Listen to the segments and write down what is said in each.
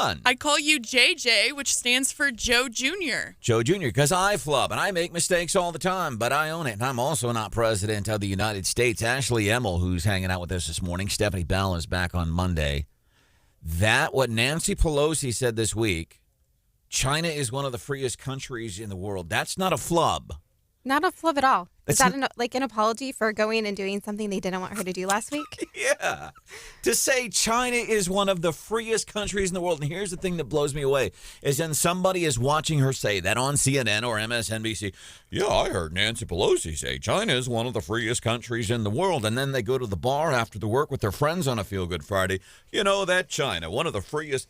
on? I call you JJ, which stands for Joe Jr. Joe Jr., because I flub, and I make mistakes all the time, but I own it. And I'm also not president of the United States. Ashley Emmel, who's hanging out with us this morning. Stephanie Bell is back on Monday. What Nancy Pelosi said this week, China is one of the freest countries in the world. That's not a flub. Not a flub at all. Is that an apology for going and doing something they didn't want her to do last week? Yeah. To say China is one of the freest countries in the world. And here's the thing that blows me away, is then somebody is watching her say that on CNN or MSNBC. Yeah, I heard Nancy Pelosi say China is one of the freest countries in the world. And then they go to the bar after the work with their friends on a Feel Good Friday. You know, that China, one of the freest.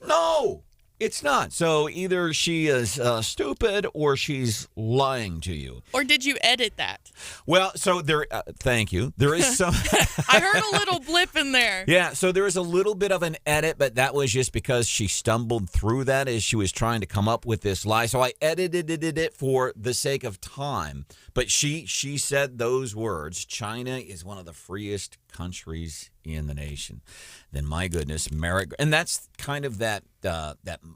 No. It's not. So either she is stupid or she's lying to you. Or did you edit that? Well, so there. Thank you. There is some. I heard a little blip in there. Yeah. So there is a little bit of an edit, but that was just because she stumbled through that as she was trying to come up with this lie. So I edited it for the sake of time. But she said those words. China is one of the freest countries in the nation. Then my goodness, and that's kind of that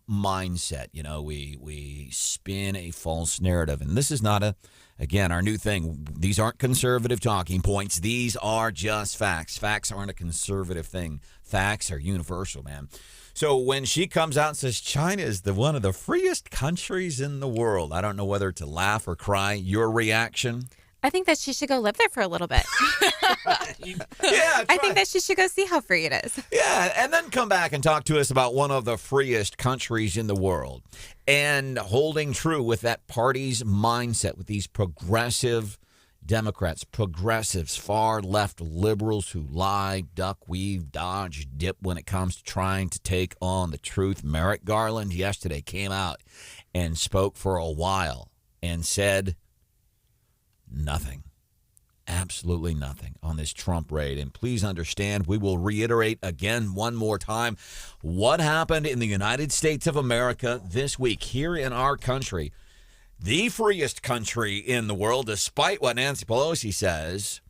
mindset. You know, we spin a false narrative, and this is not again our new thing. These aren't conservative talking points. These are just facts. Facts aren't a conservative thing. Facts are universal, man. So when she comes out and says China is one of the freest countries in the world, I don't know whether to laugh or cry. Your reaction? I think that she should go live there for a little bit. Yeah, I think that she should go see how free it is. Yeah, and then come back and talk to us about one of the freest countries in the world and holding true with that party's mindset with these progressive Democrats, progressives, far left liberals who lie, duck, weave, dodge, dip when it comes to trying to take on the truth. Merrick Garland yesterday came out and spoke for a while and said nothing. Absolutely nothing on this Trump raid. And please understand, we will reiterate again one more time what happened in the United States of America this week here in our country. The freest country in the world, despite what Nancy Pelosi says,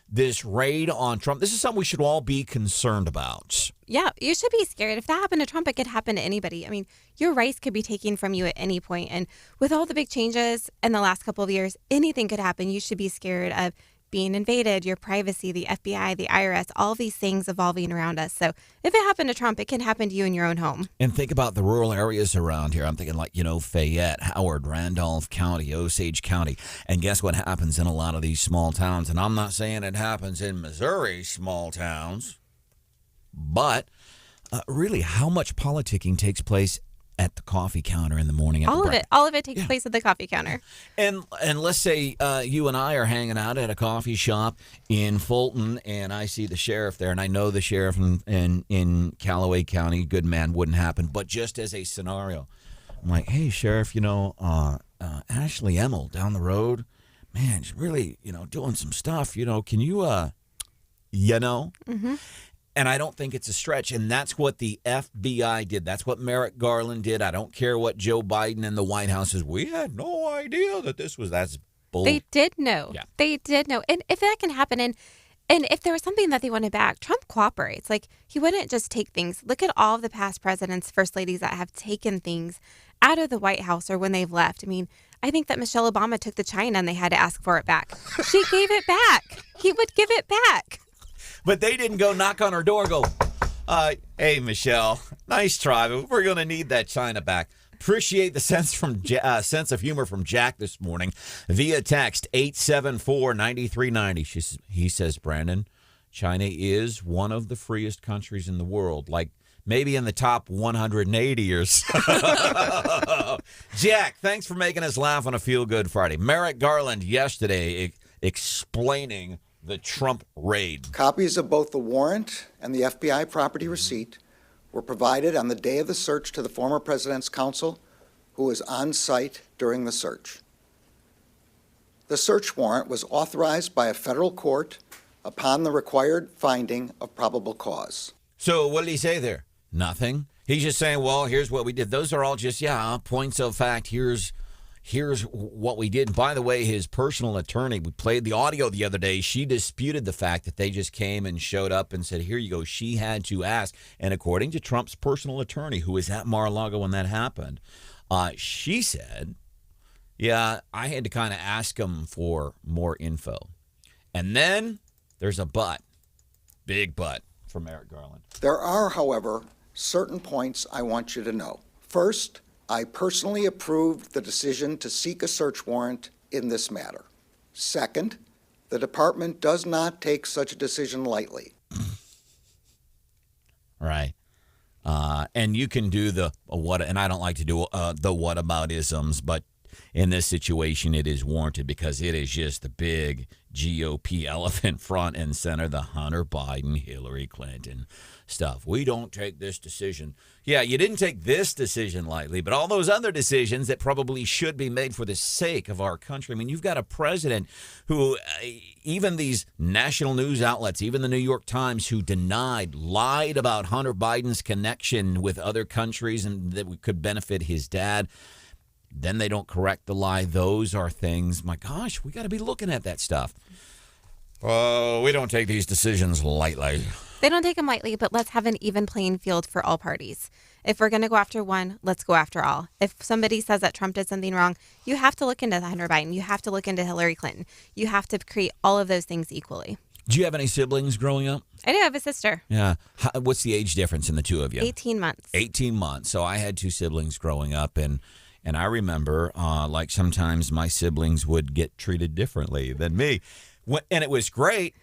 this raid on Trump. This is something we should all be concerned about. Yeah, you should be scared. If that happened to Trump, it could happen to anybody. I mean, your rights could be taken from you at any point. And with all the big changes in the last couple of years, anything could happen. You should be scared of being invaded, your privacy, the FBI, the IRS, all these things evolving around us. So if it happened to Trump, it can happen to you in your own home. And think about the rural areas around here. I'm thinking like, Fayette, Howard, Randolph County, Osage County. And guess what happens in a lot of these small towns? And I'm not saying it happens in Missouri, small towns, but really how much politicking takes place at the coffee counter in the morning. All of it takes place at the coffee counter. And let's say you and I are hanging out at a coffee shop in Fulton, and I see the sheriff there, and I know the sheriff in Callaway County, good man, wouldn't happen. But just as a scenario, I'm like, hey, sheriff, Ashley Emmel down the road, man, she's really, doing some stuff. Can you, Mm-hmm. And I don't think it's a stretch. And that's what the FBI did. That's what Merrick Garland did. I don't care what Joe Biden and the White House is. We had no idea that that's bull. They did know. Yeah. They did know. And if that can happen, and if there was something that they wanted back, Trump cooperates. Like, he wouldn't just take things. Look at all of the past presidents, first ladies that have taken things out of the White House or when they've left. I mean, I think that Michelle Obama took the China and they had to ask for it back. She gave it back. He would give it back. But they didn't go knock on her door and go, hey, Michelle, nice try, but we're going to need that China back. Appreciate the sense of humor from Jack this morning via text 874-9390. He says, Branden, China is one of the freest countries in the world, like maybe in the top 180 or so. Jack, thanks for making us laugh on a Feel Good Friday. Merrick Garland yesterday explaining the Trump raid. Copies of both the warrant and the FBI property receipt were provided on the day of the search to the former president's counsel, who was on site during the search. The search warrant was authorized by a federal court upon the required finding of probable cause. So what did he say there? Nothing. He's just saying, well, here's what we did. Those are all just, points of fact. Here's here's what we did. And by the way, his personal attorney, we played the audio the other day. She disputed the fact that they just came and showed up and said, here you go. She had to ask. And according to Trump's personal attorney, who was at Mar-a-Lago when that happened, she said, yeah, I had to kind of ask him for more info. And then there's a but, big but for Merrick Garland. There are, however, certain points I want you to know. First, I personally approved the decision to seek a search warrant in this matter. Second, the department does not take such a decision lightly. Right. And you can do the what, and I don't like to do the whataboutisms, but in this situation, it is warranted because it is just the big GOP elephant front and center, the Hunter Biden, Hillary Clinton stuff. We don't take this decision. Yeah, you didn't take this decision lightly, but all those other decisions that probably should be made for the sake of our country. I mean, you've got a president who, even these national news outlets, even the New York Times, who lied about Hunter Biden's connection with other countries and that could benefit his dad. Then they don't correct the lie. Those are things, my gosh, we got to be looking at that stuff. Oh, we don't take these decisions lightly. They don't take them lightly, but let's have an even playing field for all parties. If we're going to go after one, let's go after all. If somebody says that Trump did something wrong, you have to look into Hunter Biden. You have to look into Hillary Clinton. You have to create all of those things equally. Do you have any siblings growing up? I do have a sister. Yeah. What's the age difference in the two of you? 18 months. 18 months. So I had two siblings growing up, and I remember, like, sometimes my siblings would get treated differently than me. And it was great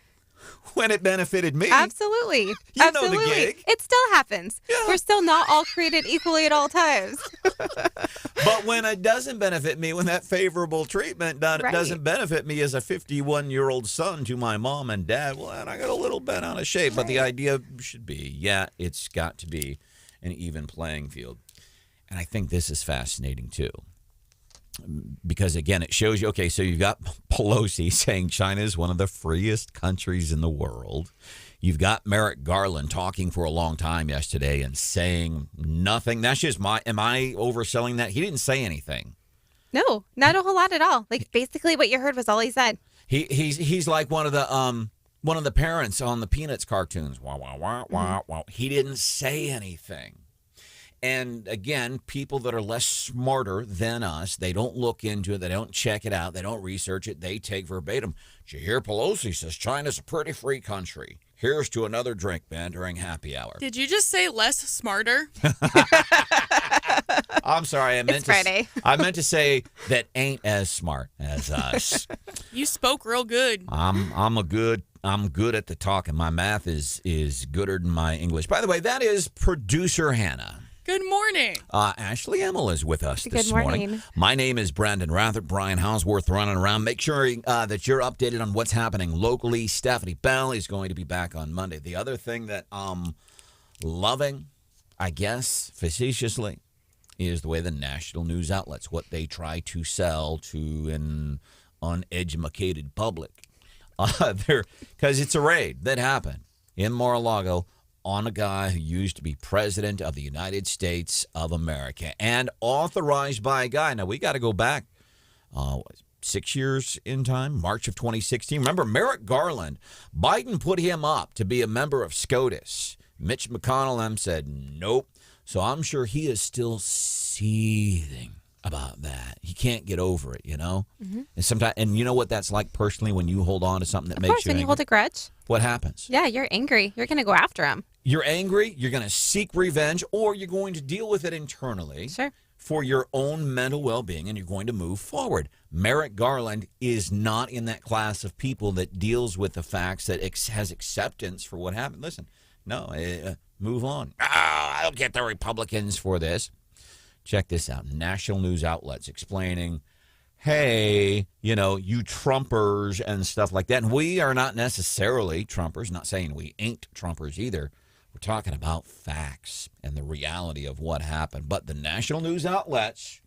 when it benefited me. Absolutely. You Absolutely. know the gig. It still happens. Yeah. We're still not all created equally at all times. But when it doesn't benefit me, when that favorable treatment doesn't benefit me as a 51-year-old son to my mom and dad, well, then I got a little bent out of shape. But the idea should be, it's got to be an even playing field. And I think this is fascinating, too, because, again, it shows you, okay, so you've got Pelosi saying China is one of the freest countries in the world. You've got Merrick Garland talking for a long time yesterday and saying nothing. That's just am I overselling that? He didn't say anything. No, not a whole lot at all. Like, basically what you heard was all he said. He's like one of the parents on the Peanuts cartoons. Wah, wah, wah, wah, wah. He didn't say anything. And again, people that are less smarter than us, they don't look into it. They don't check it out. They don't research it. They take verbatim. Did you hear Pelosi says China's a pretty free country? Here's to another drink, man, during happy hour. Did you just say less smarter? I'm sorry. It's Friday. I meant to say that ain't as smart as us. You spoke real good. I'm good at the talking. My math is gooder than my English. By the way, that is producer Hannah. Good morning. Ashley Emmel is with us this Good morning. morning. My name is Branden Rathert. Brian Hausworth running around. Make sure that you're updated on what's happening locally. Stephanie Bell is going to be back on Monday. The other thing that I'm loving, I guess, facetiously, is the way the national news outlets, what they try to sell to an uneducated public. Because it's a raid that happened in Mar-a-Lago on a guy who used to be president of the United States of America and authorized by a guy. Now, we got to go back 6 years in time, March of 2016. Remember, Merrick Garland, Biden put him up to be a member of SCOTUS. Mitch McConnell said nope. So I'm sure he is still seething about that. He can't get over it, you know? Mm-hmm. And sometimes, and you know what that's like personally when you hold on to something that makes you angry? Of course, when you hold a grudge. What happens? Yeah, you're angry. You're going to go after him. You're angry, you're going to seek revenge, or you're going to deal with it internally for your own mental well-being, and you're going to move forward. Merrick Garland is not in that class of people that deals with the facts, that has acceptance for what happened. Listen, no, move on. I don't get the Republicans for this. Check this out. National news outlets explaining, hey, you Trumpers and stuff like that. And we are not necessarily Trumpers, not saying we ain't Trumpers either. We're talking about facts and the reality of what happened. But the national news outlets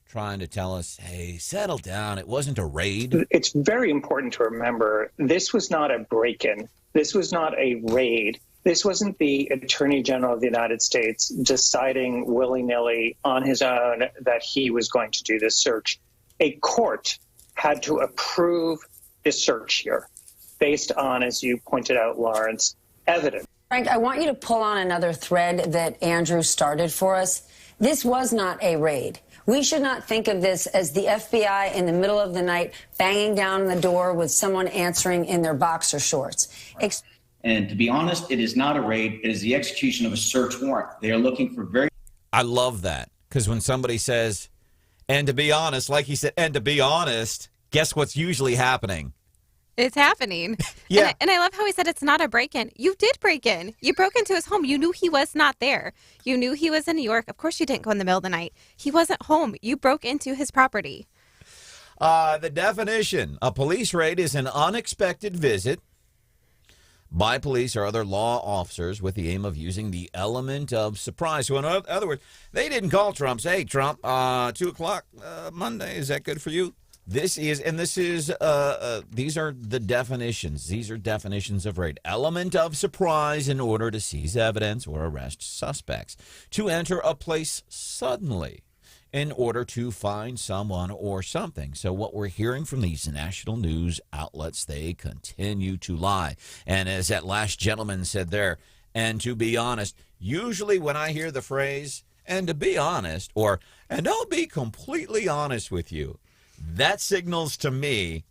trying to tell us, hey, settle down. It wasn't a raid. It's very important to remember this was not a break-in. This was not a raid. This wasn't the Attorney General of the United States deciding willy-nilly on his own that he was going to do this search. a court had to approve the search here based on, as you pointed out, Lawrence, evidence. Frank, I want you to pull on another thread that Andrew started for us. This was not a raid. We should not think of this as the FBI in the middle of the night banging down the door with someone answering in their boxer shorts. And to be honest, it is not a raid. It is the execution of a search warrant. They are looking for very... I love that, because when somebody says, and to be honest, like he said, and to be honest, guess what's usually happening? It's happening. Yeah. And I love how he said it's not a break-in. You did break in. You broke into his home. You knew he was not there. You knew he was in New York. Of course you didn't go in the middle of the night. He wasn't home. You broke into his property. The definition, a police raid is an unexpected visit by police or other law officers with the aim of using the element of surprise. So in other words, they didn't call Trump, say, hey, Trump, 2 o'clock Monday, is that good for you? These are the definitions. These are definitions of raid. Element of surprise in order to seize evidence or arrest suspects. To enter a place suddenly in order to find someone or something. So what we're hearing from these national news outlets, they continue to lie. And as that last gentleman said there, and to be honest, usually when I hear the phrase, and to be honest, or, and I'll be completely honest with you, that signals to me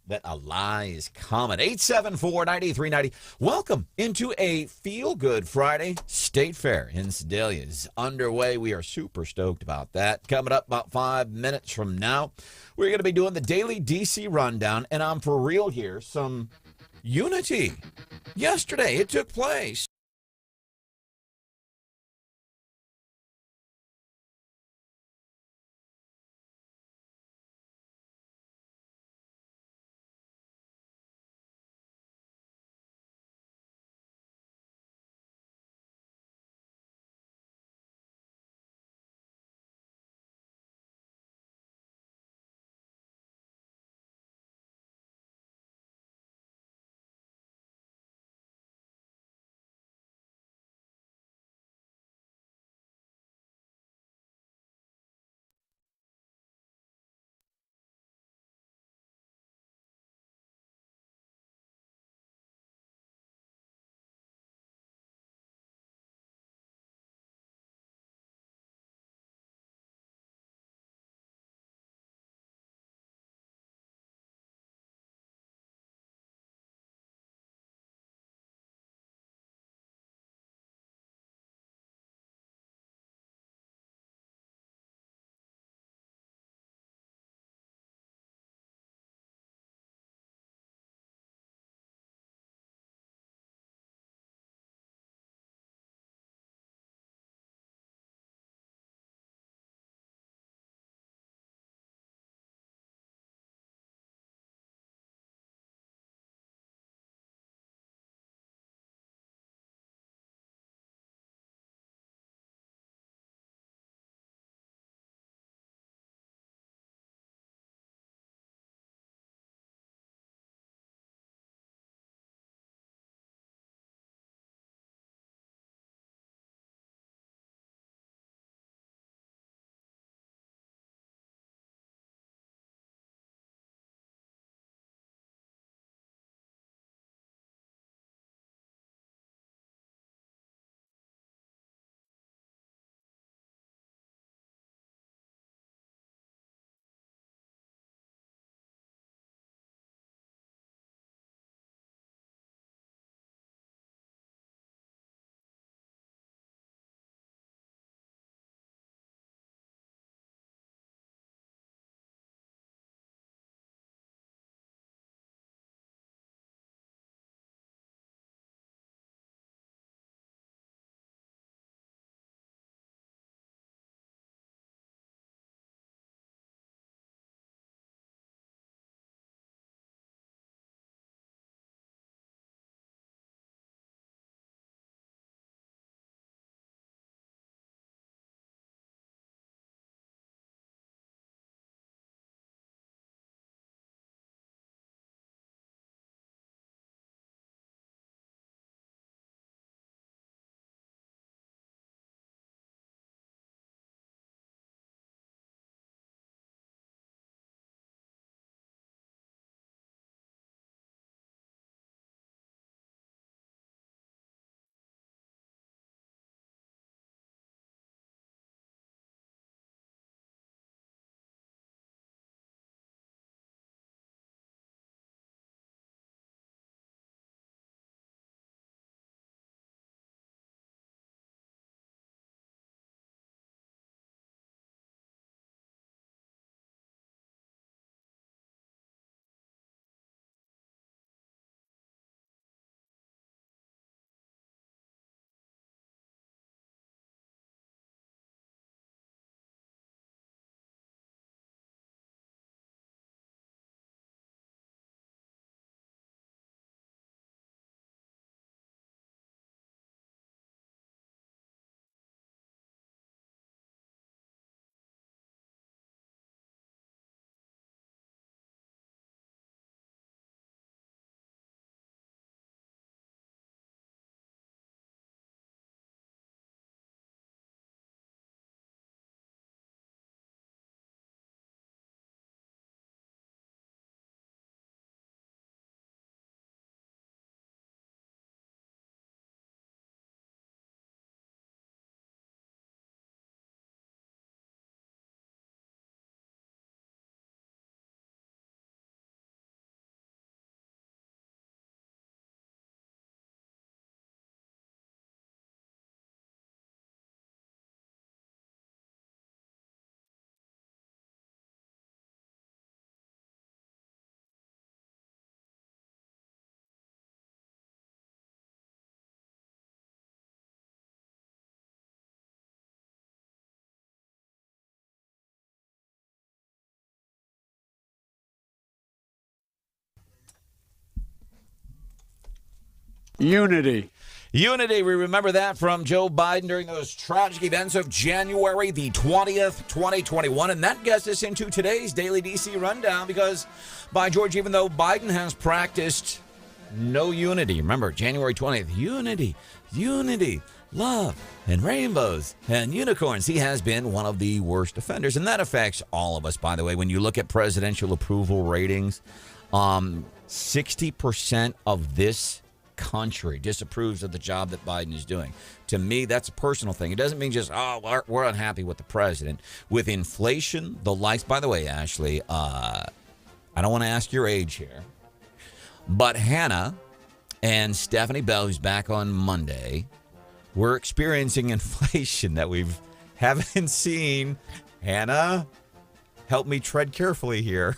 that a lie is coming. 874-9390. Welcome into a feel-good Friday. State Fair in Sedalia is underway. We are super stoked about that. Coming up about 5 minutes from now, we're going to be doing the daily DC rundown, and I'm for real here. Some unity. Yesterday, it took place. Unity. Unity, we remember that from Joe Biden during those tragic events of January the 20th, 2021. And that gets us into today's Daily DC Rundown because, by George, even though Biden has practiced no unity, remember, January 20th, unity, love, and rainbows, and unicorns. He has been one of the worst offenders, and that affects all of us, by the way. When you look at presidential approval ratings, 60% of this country disapproves of the job that Biden is doing. To me, that's a personal thing. It doesn't mean just, we're unhappy with the president. With inflation, the likes, by the way, Ashley, I don't want to ask your age here, but Hannah and Stephanie Bell, who's back on Monday, we're experiencing inflation that we haven't seen. Hannah, help me tread carefully here.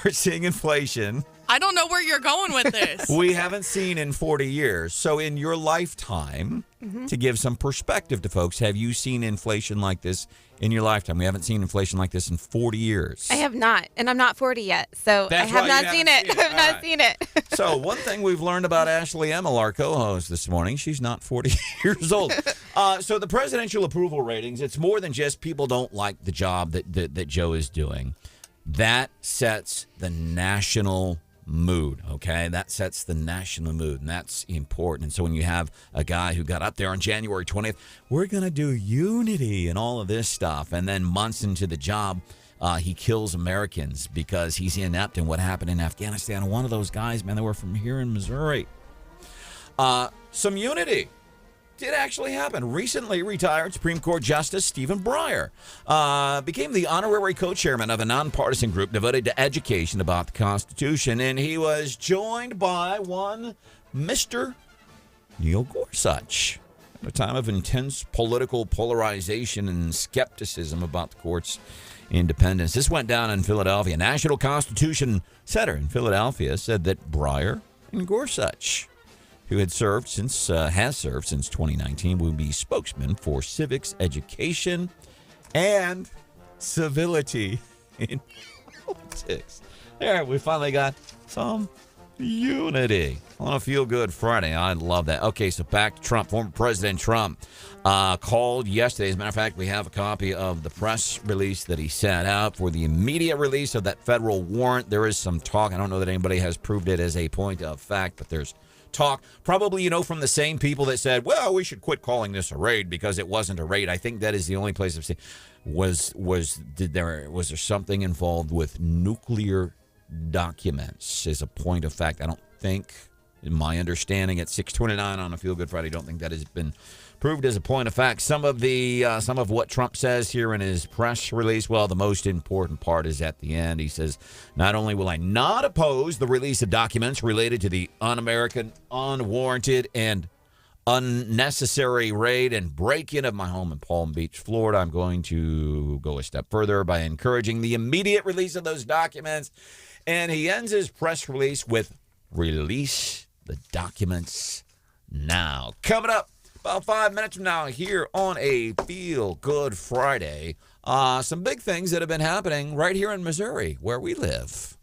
We're seeing inflation I don't know where you're going with this. we haven't seen in 40 years. So in your lifetime, to give some perspective to folks, have you seen inflation like this in your lifetime? We haven't seen inflation like this in 40 years. I have not, and I'm not 40 yet, so That's I have right, not you seen haven't it. seen it. I have not seen it. So one thing we've learned about Ashley Emmel, our co-host this morning, she's not 40 years old. So the presidential approval ratings, it's more than just people don't like the job that Joe is doing. That sets the national mood, okay? That sets the national mood, and that's important. And so when you have a guy who got up there on January 20th, we're going to do unity and all of this stuff, and then months into the job, he kills Americans because he's inept in what happened in Afghanistan. And one of those guys, man, they were from here in Missouri. Some unity did actually happen. Recently retired Supreme Court Justice Stephen Breyer became the honorary co-chairman of a nonpartisan group devoted to education about the Constitution, and he was joined by one Mr. Neil Gorsuch at a time of intense political polarization and skepticism about the court's independence. This went down in Philadelphia. National Constitution Center in Philadelphia said that Breyer and Gorsuch, who has served since 2019, will be spokesman for civics education and civility in politics. There, we finally got some unity on a feel-good Friday. I love that. Okay, so back to Trump. Former President Trump called yesterday. As a matter of fact, we have a copy of the press release that he sent out for the immediate release of that federal warrant. There is some talk. I don't know that anybody has proved it as a point of fact, but there's talk, probably, from the same people that said, well, we should quit calling this a raid because it wasn't a raid. I think that is the only place I've seen. Was there something involved with nuclear documents as a point of fact? I don't think, in my understanding, at 6:29 on a Feel Good Friday, don't think that has been proved as a point of fact. Some of what Trump says here in his press release, well, the most important part is at the end. He says, not only will I not oppose the release of documents related to the un-American, unwarranted, and unnecessary raid and break-in of my home in Palm Beach, Florida, I'm going to go a step further by encouraging the immediate release of those documents. And he ends his press release with, release the documents now. Coming up about 5 minutes from now here on a Feel Good Friday, some big things that have been happening right here in Missouri, where we live.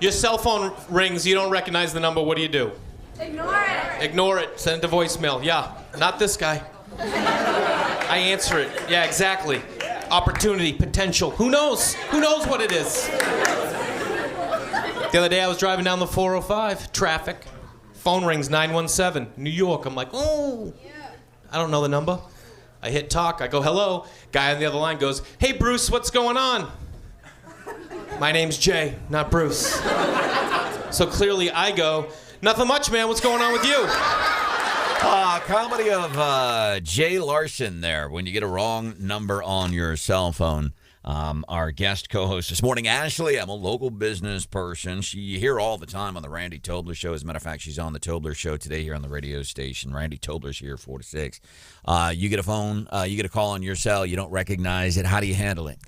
Your cell phone rings, you don't recognize the number, what do? Ignore it. Ignore it, send it to voicemail. Yeah, not this guy. I answer it. Yeah, exactly. Opportunity, potential. Who knows? Who knows what it is? The other day I was driving down the 405, traffic. Phone rings, 917, New York. I'm like, oh. I don't know the number. I hit talk, I go, hello. Guy on the other line goes, hey, Bruce, what's going on? My name's Jay, not Bruce. So clearly I go, nothing much, man. What's going on with you? Comedy of Jay Larson there when you get a wrong number on your cell phone. Our guest co-host this morning, Ashley, I'm a local business person. You hear all the time on the Randy Tobler Show. As a matter of fact, she's on the Tobler Show today here on the radio station. Randy Tobler's here 4 to 6. You get a phone, you get a call on your cell, you don't recognize it. How do you handle it?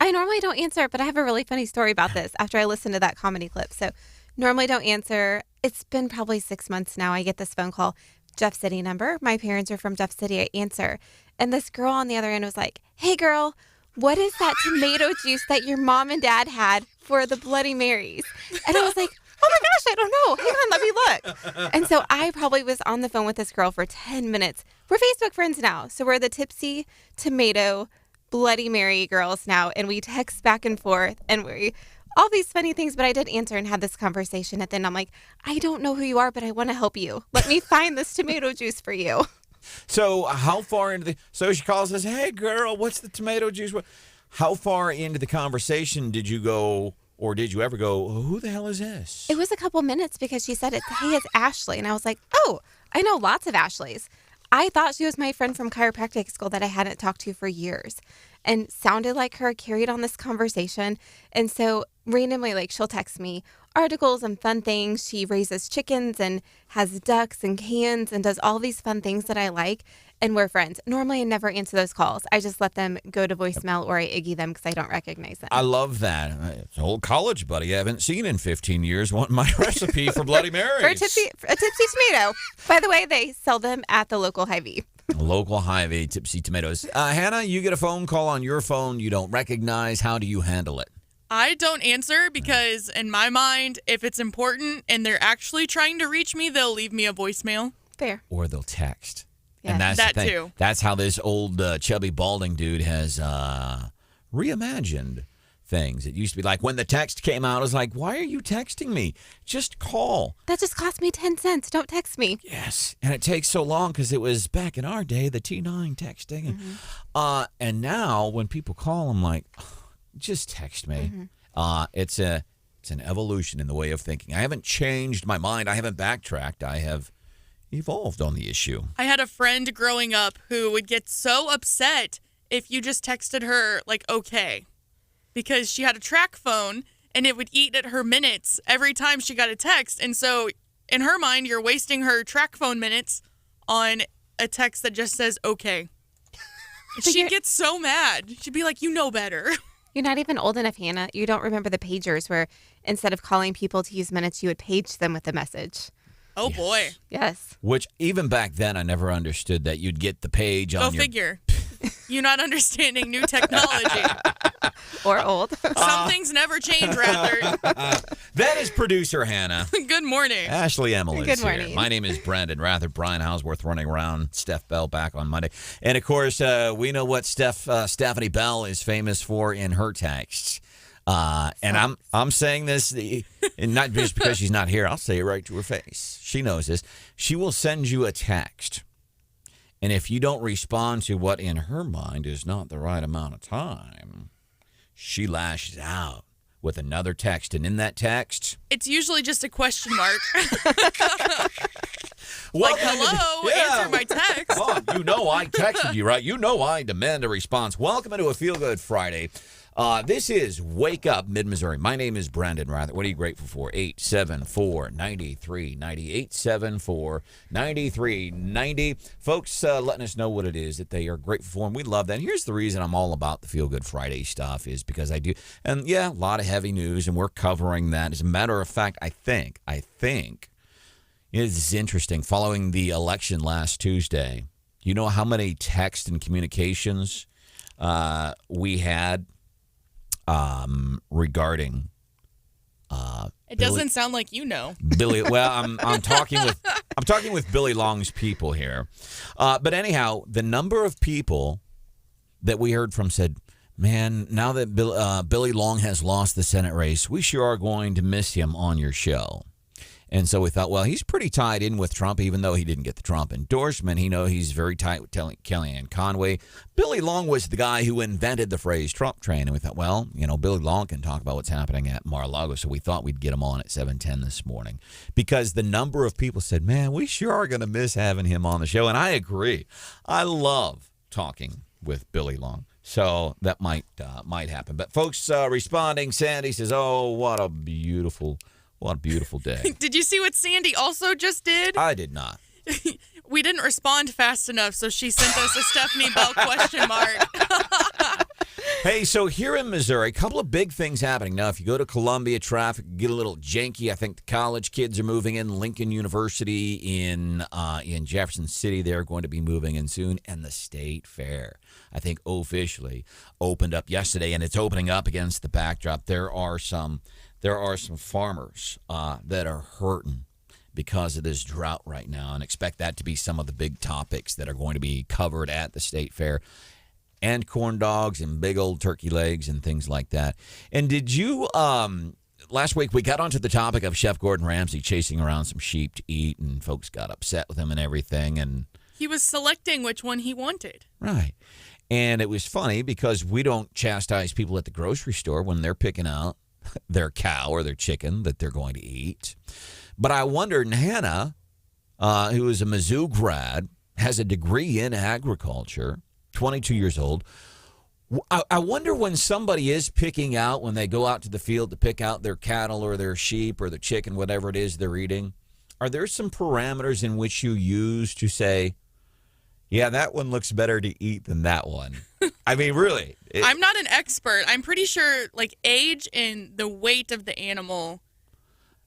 I normally don't answer, but I have a really funny story about this after I listened to that comedy clip. So normally don't answer. It's been probably 6 months now. I get this phone call, Jeff City number. My parents are from Jeff City. I answer. And this girl on the other end was like, hey, girl, what is that tomato juice that your mom and dad had for the Bloody Marys? And I was like, oh my gosh, I don't know. Hang on, let me look. And so I probably was on the phone with this girl for 10 minutes. We're Facebook friends now. So we're the Tipsy Tomato Bloody Mary girls now. And we text back and forth and all these funny things. But I did answer and had this conversation. And then I'm like, I don't know who you are, but I want to help you. Let me find this tomato juice for you. So how far into so she calls us, hey, girl, what's the tomato juice? How far into the conversation did you go, or did you ever go, who the hell is this? It was a couple minutes because she said, hey, it's Ashley. And I was like, oh, I know lots of Ashleys. I thought she was my friend from chiropractic school that I hadn't talked to for years and sounded like her, carried on this conversation. And so randomly, like, she'll text me articles and fun things. She raises chickens and has ducks and cans and does all these fun things that I like. And we're friends. Normally, I never answer those calls. I just let them go to voicemail or I Iggy them because I don't recognize them. I love that. It's an old college buddy I haven't seen in 15 years wanting my recipe for Bloody Marys. For a tipsy tomato. By the way, they sell them at the local Hy-Vee. Local Hy-Vee, Tipsy Tomatoes. Hannah, you get a phone call on your phone you don't recognize. How do you handle it? I don't answer because in my mind, if it's important and they're actually trying to reach me, they'll leave me a voicemail. Fair. Or they'll text. Yeah. And that's that the thing. Too. That's how this old chubby balding dude has reimagined things. It used to be like when the text came out, it was like, why are you texting me? Just call. That just cost me 10 cents. Don't text me. Yes. And it takes so long because it was back in our day, the T9 texting. Mm-hmm. And now when people call, I'm like, just text me. Mm-hmm. It's an evolution in the way of thinking. I haven't changed my mind. I haven't backtracked. I have evolved on the issue. I had a friend growing up who would get so upset if you just texted her, like, okay, because she had a track phone and it would eat at her minutes every time she got a text. And so in her mind, you're wasting her track phone minutes on a text that just says, okay. She'd get so mad. She'd be like, you know better. You're not even old enough, Hannah. You don't remember the pagers where instead of calling people to use minutes, you would page them with a message. Oh, yes. boy. Yes. Which even back then, I never understood that you'd get the page on Go figure. You not understanding new technology. Or old. Some things never change, Rathert. That is producer Hannah. Good morning. Ashley Emmel Good is morning. here. My name is Branden Rathert. Brian Houseworth running around. Steph Bell back on Monday. And, of course, we know what Stephanie Bell is famous for in her texts. And I'm saying this, and not just because she's not here. I'll say it right to her face. She knows this. She will send you a text. And if you don't respond to what in her mind is not the right amount of time, she lashes out with another text. And in that text, It's usually just a question mark. welcome hello, answer my text. Come on, you know I texted you, right? You know I demand a response. Welcome into a Feel Good Friday. This is Wake Up Mid-Missouri. My name is Branden Rathert. What are you grateful for? 874-9390. 874-9390. Folks letting us know what it is that they are grateful for, and we love that. And here's the reason I'm all about the Feel Good Friday stuff is because I do. And, yeah, a lot of heavy news, and we're covering that. As a matter of fact, I think it's interesting. Following the election last Tuesday, you know how many texts and communications we had regarding It doesn't sound like you know. Billy. Well, I'm talking with Billy Long's people here. But anyhow, the number of people that we heard from said, man, now that Billy Long has lost the Senate race, we sure are going to miss him on your show. And so we thought, well, he's pretty tied in with Trump, even though he didn't get the Trump endorsement. He's very tight with Kellyanne Conway. Billy Long was the guy who invented the phrase Trump train. And we thought, well, Billy Long can talk about what's happening at Mar-a-Lago. So we thought we'd get him on at 7:10 this morning because the number of people said, man, we sure are going to miss having him on the show. And I agree. I love talking with Billy Long. So that might happen. But folks responding, Sandy says, oh, what a beautiful day. Did you see what Sandy also just did? I did not. We didn't respond fast enough, so she sent us a Stephanie Bell question mark. Hey, so here in Missouri, a couple of big things happening. Now, if you go to Columbia, traffic get a little janky. I think the college kids are moving in. Lincoln University in Jefferson City, they're going to be moving in soon. And the State Fair, I think, officially opened up yesterday, and it's opening up against the backdrop. There are some farmers that are hurting because of this drought right now, and expect that to be some of the big topics that are going to be covered at the State Fair. And corn dogs and big old turkey legs and things like that. And did you, last week we got onto the topic of Chef Gordon Ramsay chasing around some sheep to eat, and folks got upset with him and everything. And he was selecting which one he wanted. Right. And it was funny because we don't chastise people at the grocery store when they're picking out their cow or their chicken that they're going to eat. But I wondered, Hannah, who is a Mizzou grad, has a degree in agriculture, 22 years old. I wonder when somebody is picking out, when they go out to the field to pick out their cattle or their sheep or their chicken, whatever it is they're eating, are there some parameters in which you use to say, yeah, that one looks better to eat than that one? I mean, really. I'm not an expert. I'm pretty sure like age and the weight of the animal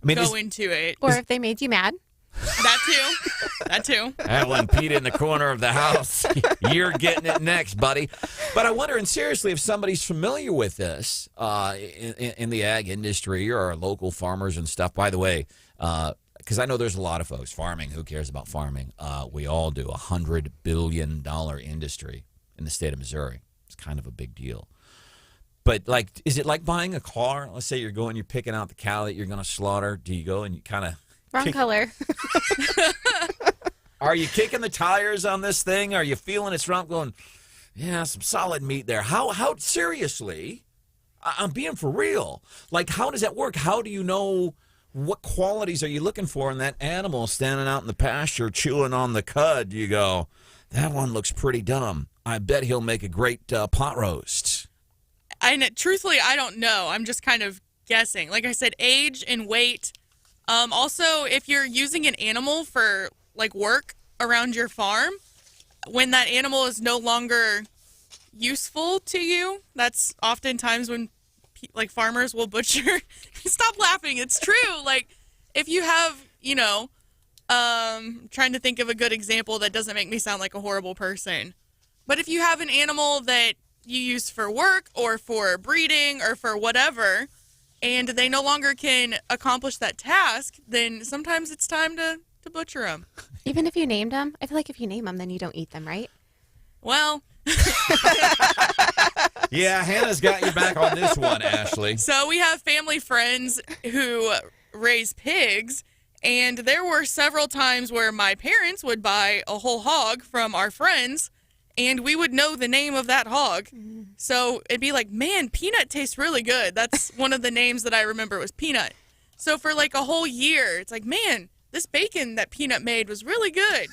go into it. Or if they made you mad. That too. That one Pete in the corner of the house. You're getting it next, buddy. But I wonder, and seriously, if somebody's familiar with this in the ag industry or our local farmers and stuff. By the way, because I know there's a lot of folks farming. Who cares about farming? We all do. $100 billion industry in the state of Missouri. It's kind of a big deal. But like, is it like buying a car? Let's say you're picking out the cow that you're going to slaughter. Do you go and you kind of wrong color? Are you kicking the tires on this thing? Are you feeling its rump going, yeah, some solid meat there? How seriously? I'm being for real. Like, how does that work? How do you know what qualities are you looking for in that animal standing out in the pasture chewing on the cud? You go, that one looks pretty dumb. I bet he'll make a great pot roast. Truthfully, I don't know. I'm just kind of guessing. Like I said, age and weight. Also, if you're using an animal for like work around your farm, when that animal is no longer useful to you, that's oftentimes when like farmers will butcher. Stop laughing. It's true. Like if you have, trying to think of a good example that doesn't make me sound like a horrible person. But if you have an animal that you use for work or for breeding or for whatever, and they no longer can accomplish that task, then sometimes it's time to butcher them. Even if you named them? I feel like if you name them, then you don't eat them, right? Well. Yeah, Hannah's got your back on this one, Ashley. So we have family friends who raise pigs, and there were several times where my parents would buy a whole hog from our friends, and we would know the name of that hog. So it'd be like, man, Peanut tastes really good. That's one of the names that I remember was Peanut. So for like a whole year, it's like, man, this bacon that Peanut made was really good.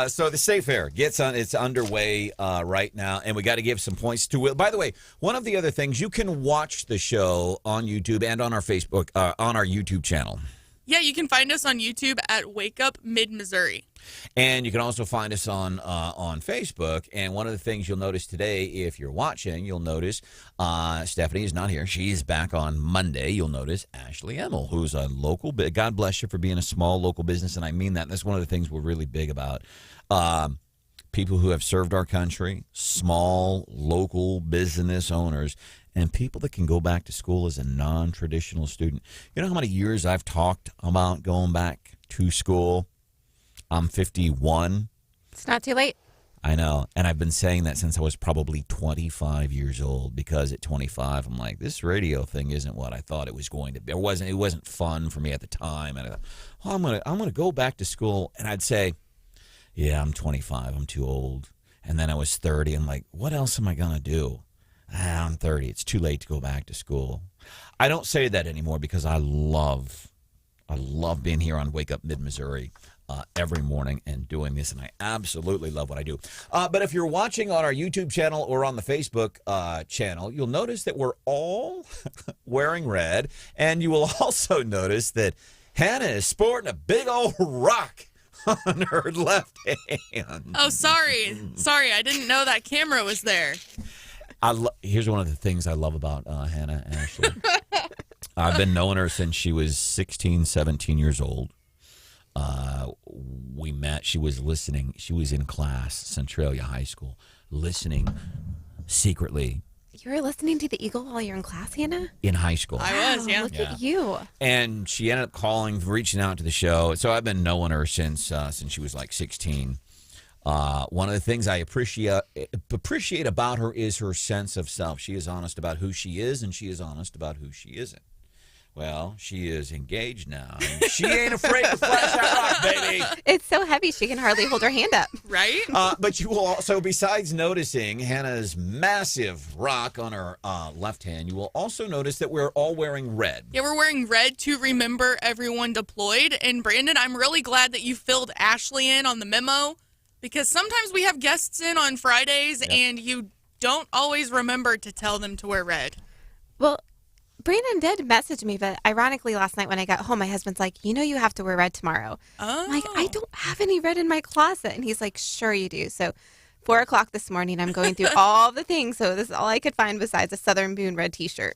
So the State Fair it's underway right now, and we got to give some points to Will. By the way, one of the other things, you can watch the show on YouTube and on our Facebook, on our YouTube channel. Yeah, you can find us on YouTube at Wake Up Mid Missouri. And you can also find us on Facebook. And one of the things you'll notice today, if you're watching, you'll notice Stephanie is not here. She is back on Monday. You'll notice Ashley Emmel, who's a local, God bless you for being a small local business. And I mean that. That's one of the things we're really big about. People who have served our country, small local business owners. and people that can go back to school as a non-traditional student. You know how many years I've talked about going back to school? I'm 51. It's not too late. I know, and I've been saying that since I was probably 25 years old, because at 25, I'm like, this radio thing isn't what I thought it was going to be. It wasn't fun for me at the time, and I thought, oh, I'm gonna go back to school, and I'd say, yeah, I'm 25, I'm too old. And then I was 30, I'm like, what else am I gonna do? I'm 30, it's too late to go back to school. I don't say that anymore because I love being here on Wake Up Mid-Missouri. Every morning and doing this, and I absolutely love what I do. But if you're watching on our YouTube channel or on the Facebook channel, you'll notice that we're all wearing red, and you will also notice that Hannah is sporting a big old rock on her left hand. Oh, sorry. Sorry, I didn't know that camera was there. Here's one of the things I love about Hannah Ashley. I've been knowing her since she was 16, 17 years old. We met. She was listening. She was in class, Centralia High School, listening secretly. You were listening to the Eagle while you're in class, Hannah? In high school. I was, yeah. Look at you. And she ended up reaching out to the show. So I've been knowing her since she was like 16. One of the things I appreciate about her is her sense of self. She is honest about who she is, and she is honest about who she isn't. Well, she is engaged now. And she ain't afraid to flash that rock, baby. It's so heavy she can hardly hold her hand up. Right? But you will also, besides noticing Hannah's massive rock on her left hand, you will also notice that we're all wearing red. Yeah, we're wearing red to remember everyone deployed. And Brandon, I'm really glad that you filled Ashley in on the memo, because sometimes we have guests in on Fridays and you don't always remember to tell them to wear red. Well, Brandon did message me, but ironically last night when I got home, my husband's like, you know you have to wear red tomorrow. Oh. I'm like, I don't have any red in my closet. And he's like, sure you do. So 4 o'clock this morning, I'm going through all the things. So this is all I could find besides a Southern Boone red T-shirt.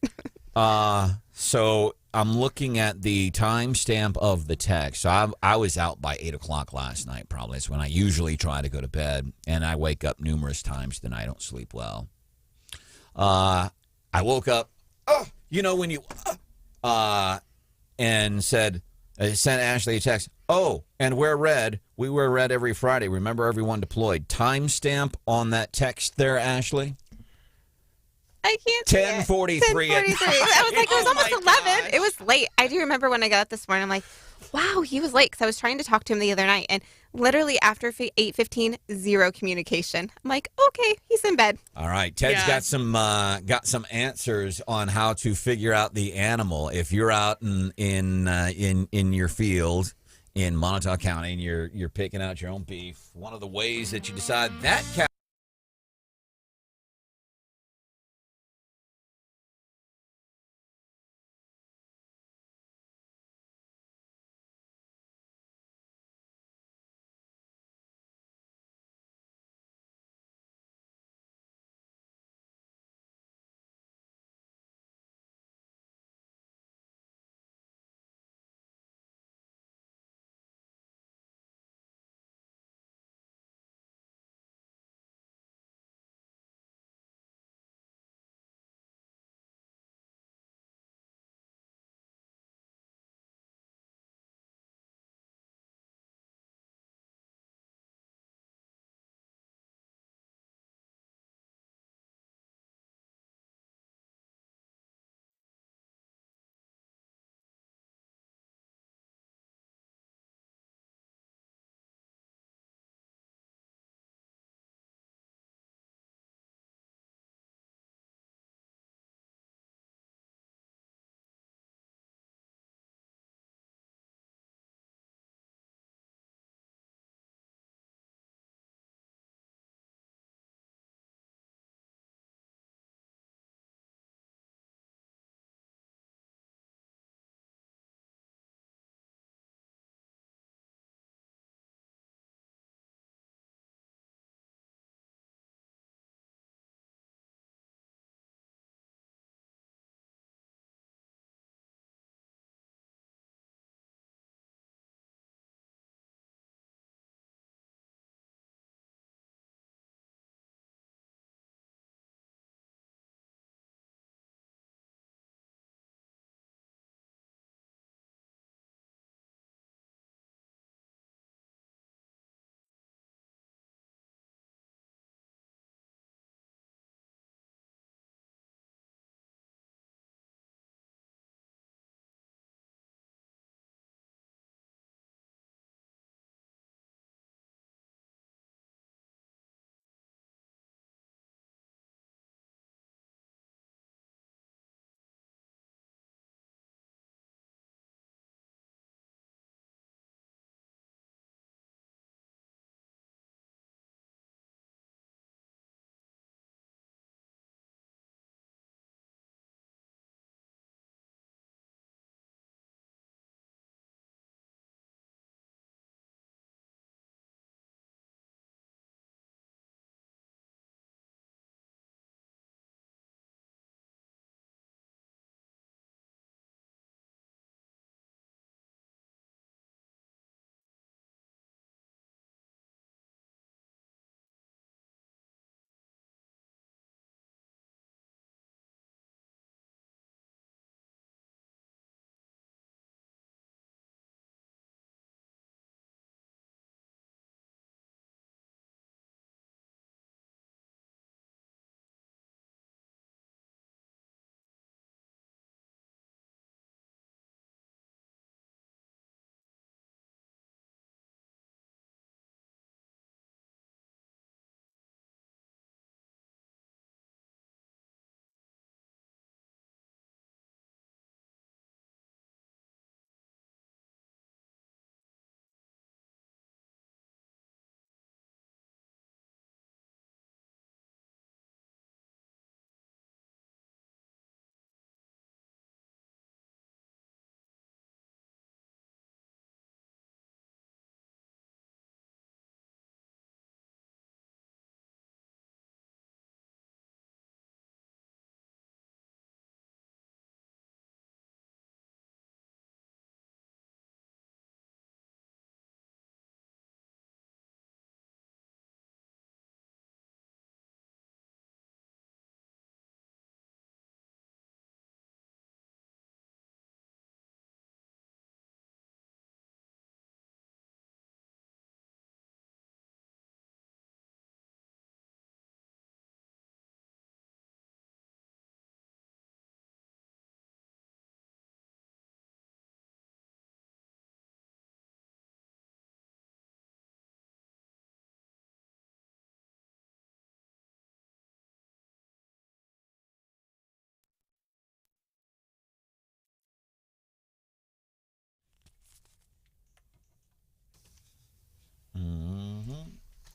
So I'm looking at the timestamp of the text. So I was out by 8 o'clock last night, probably. It's when I usually try to go to bed, and I wake up numerous times, then I don't sleep well. I woke up, you know, when you, and sent Ashley a text, and wear red. We wear red every Friday. Remember, everyone deployed. Timestamp on that text there, Ashley? I can't 10:43. 10:43. I was like, it was almost 11. Gosh. It was late. I do remember when I got up this morning, I'm like, wow, he was late, because I was trying to talk to him the other night, and literally after 8:15, zero communication. I'm like, okay, he's in bed. All right, Ted's got some answers on how to figure out the animal. If you're out in your field in Montauk County and you're picking out your own beef, one of the ways that you decide that cow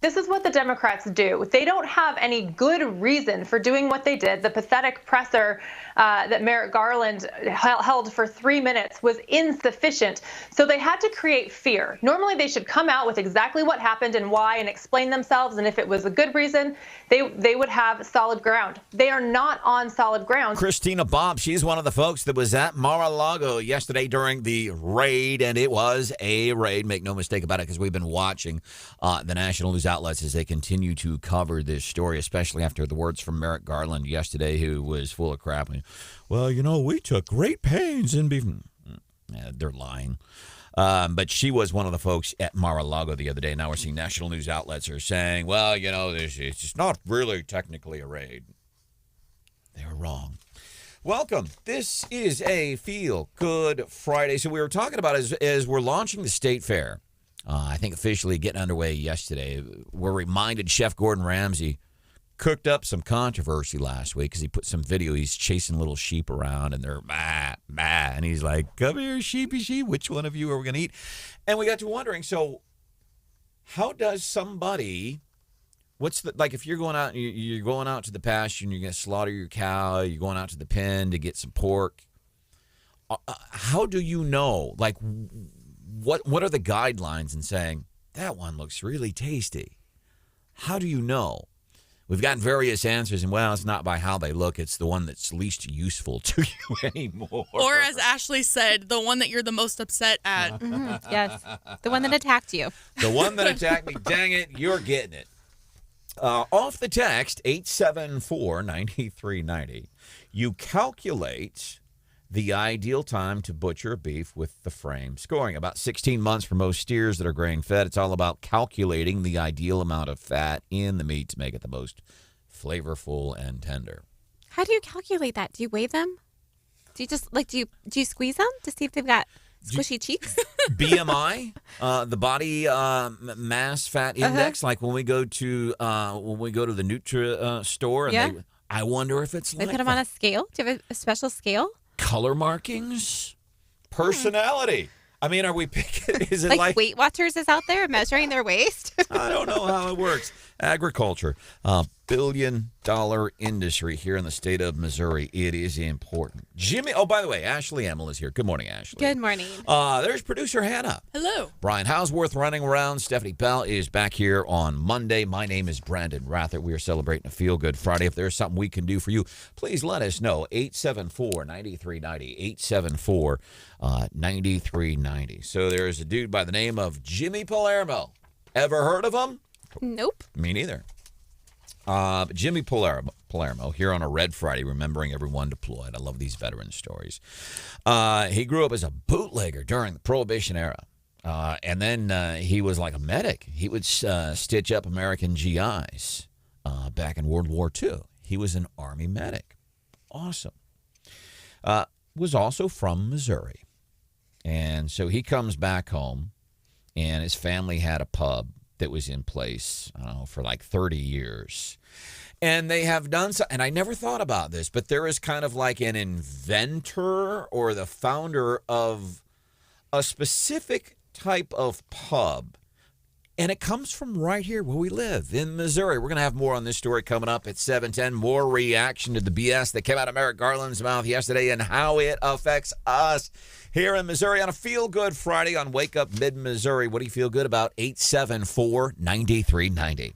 This is what the Democrats do. They don't have any good reason for doing what they did. The pathetic presser that Merrick Garland held for 3 minutes was insufficient. So they had to create fear. Normally, they should come out with exactly what happened and why and explain themselves. And if it was a good reason, they would have solid ground. They are not on solid ground. Christina Bobb, she's one of the folks that was at Mar-a-Lago yesterday during the raid, and it was a raid. Make no mistake about it, because we've been watching the national news outlets as they continue to cover this story, especially after the words from Merrick Garland yesterday, who was full of crap. Well, we took great pains in being... they're lying. But she was one of the folks at Mar-a-Lago the other day. Now we're seeing national news outlets are saying, well, it's just not really technically a raid. They were wrong. Welcome. This is a Feel Good Friday. So we were talking about as we're launching the state fair, I think officially getting underway yesterday, we're reminded Chef Gordon Ramsay cooked up some controversy last week because he put some video. He's chasing little sheep around, and they're bah, bah. And he's like, come here, sheepy sheep. Which one of you are we going to eat? And we got to wondering, so how does somebody, if you're going out to the pasture and you're going to slaughter your cow, you're going out to the pen to get some pork, how do you know? Like, what are the guidelines in saying, that one looks really tasty? How do you know? We've gotten various answers, and, well, it's not by how they look. It's the one that's least useful to you anymore. Or, as Ashley said, the one that you're the most upset at. Mm-hmm. Yes. The one that attacked you. The one that attacked me. Dang it, you're getting it. Off the text, 874-9390, you calculate the ideal time to butcher beef with the frame scoring. About 16 months for most steers that are grain-fed. It's all about calculating the ideal amount of fat in the meat to make it the most flavorful and tender. How do you calculate that? Do you weigh them? Do you just do you squeeze them to see if they've got squishy cheeks? BMI, the body mass fat index. Like when we go to the Nutri store, and I wonder if it's they put them on a scale. Do you have a special scale? Color markings, personality. I mean, are we picking? Is it like Weight Watchers is out there measuring their waist? I don't know how it works. Agriculture, $1 billion industry here in the state of Missouri. It is important. Jimmy. Oh, by the way, Ashley Emmel is here. Good morning, Ashley. Good morning. There's producer Hannah. Hello. Brian Houseworth running around. Stephanie Bell is back here on Monday. My name is Branden Rathert. We are celebrating a Feel Good Friday. If there's something we can do for you, please let us know. 874-9390. 874-9390. So there's a dude by the name of Jimmy Palermo. Ever heard of him? Nope. Me neither. Jimmy Palermo here on a Red Friday, remembering everyone deployed. I love these veteran stories. He grew up as a bootlegger during the Prohibition era. And then he was like a medic. He would stitch up American GIs back in World War II. He was an Army medic. Awesome. Was also from Missouri. And so he comes back home, and his family had a pub that was in place, I don't know, for like 30 years. And they have done so, and I never thought about this, but there is kind of like an inventor or the founder of a specific type of pub. And it comes from right here where we live in Missouri. We're going to have more on this story coming up at 7:10. More reaction to the BS that came out of Merrick Garland's mouth yesterday and how it affects us here in Missouri on a Feel Good Friday on Wake Up Mid-Missouri. What do you feel good about? 874-9390.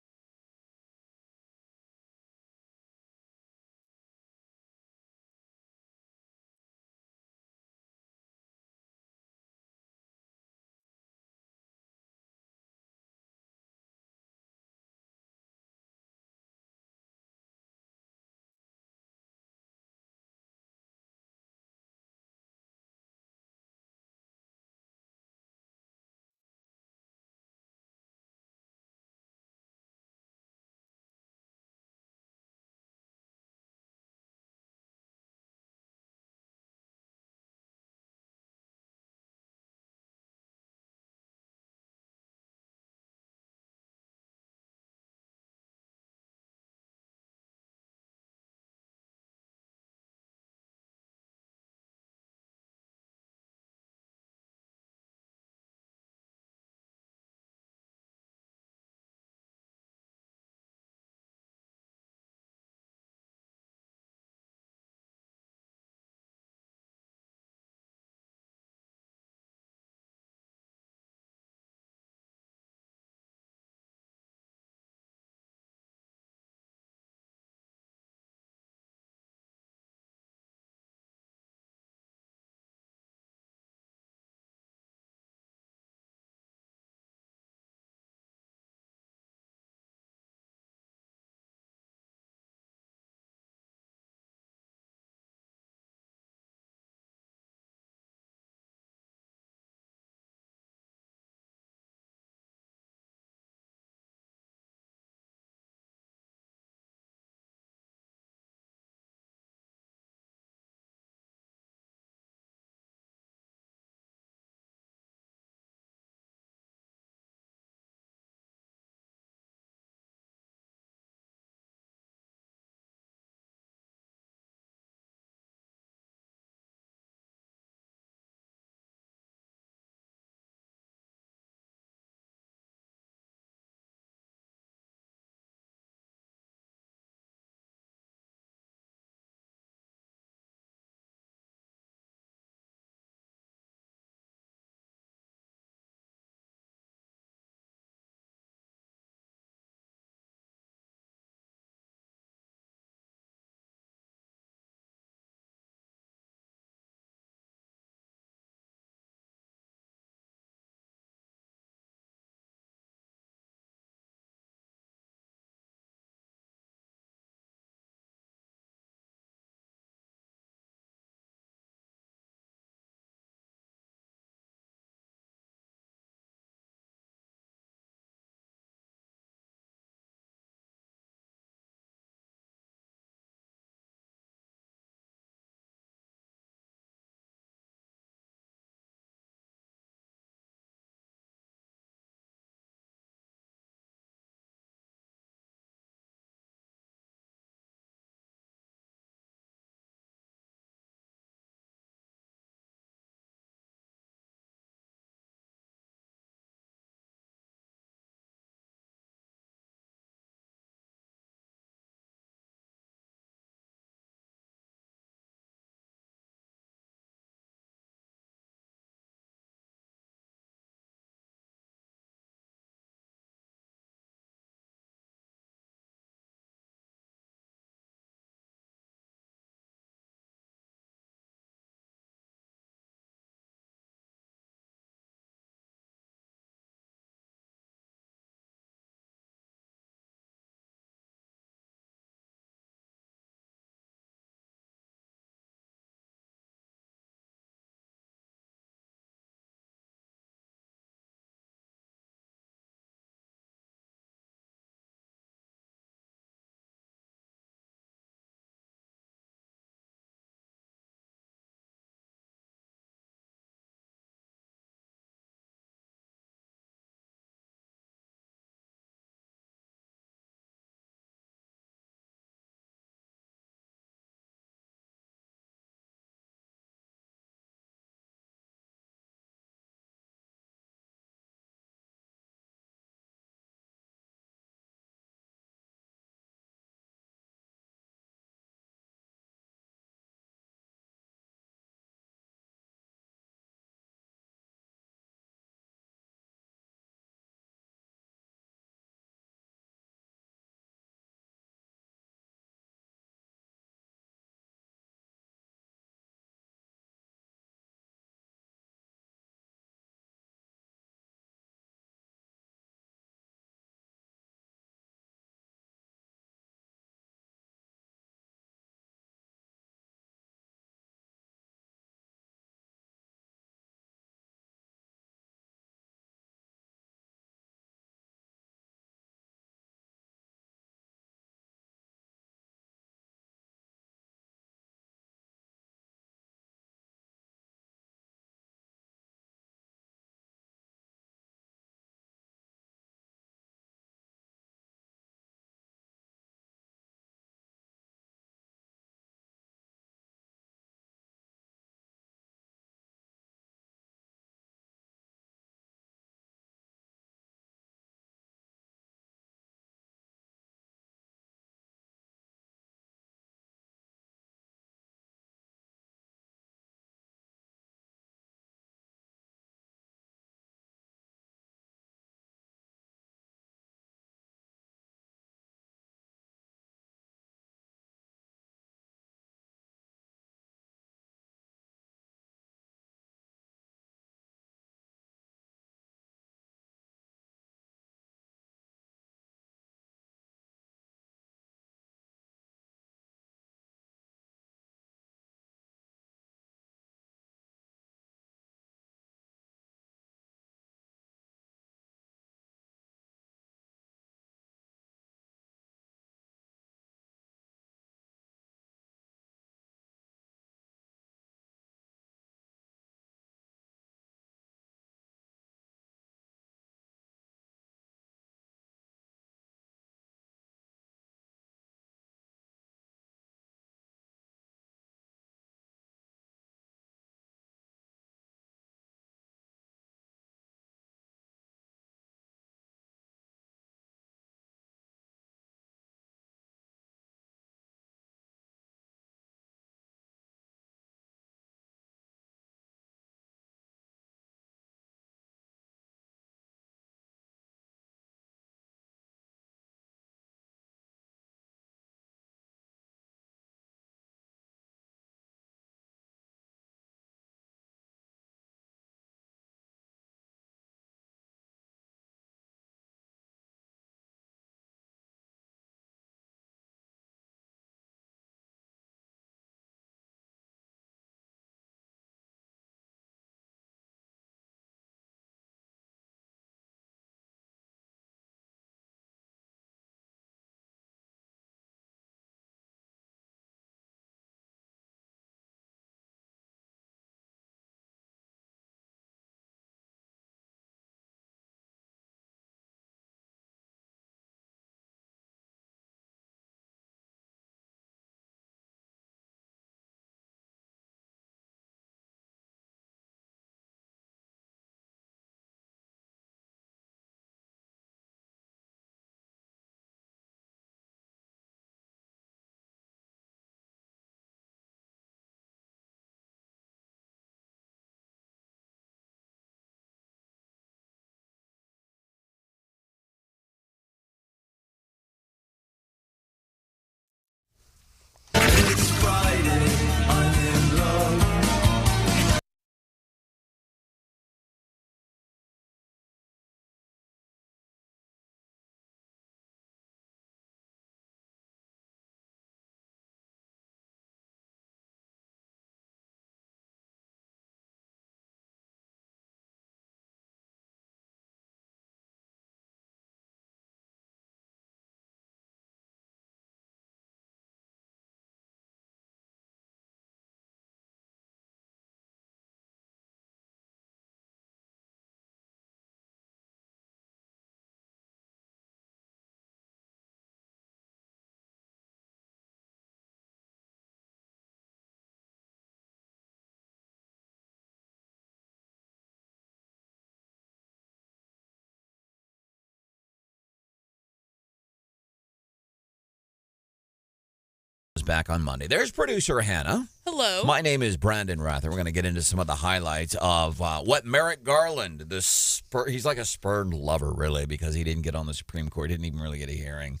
back on Monday. There's producer Hannah. Hello. My name is Branden Rathert. We're going to get into some of the highlights of what Merrick Garland, he's like a spurned lover, really, because he didn't get on the Supreme Court, didn't even really get a hearing.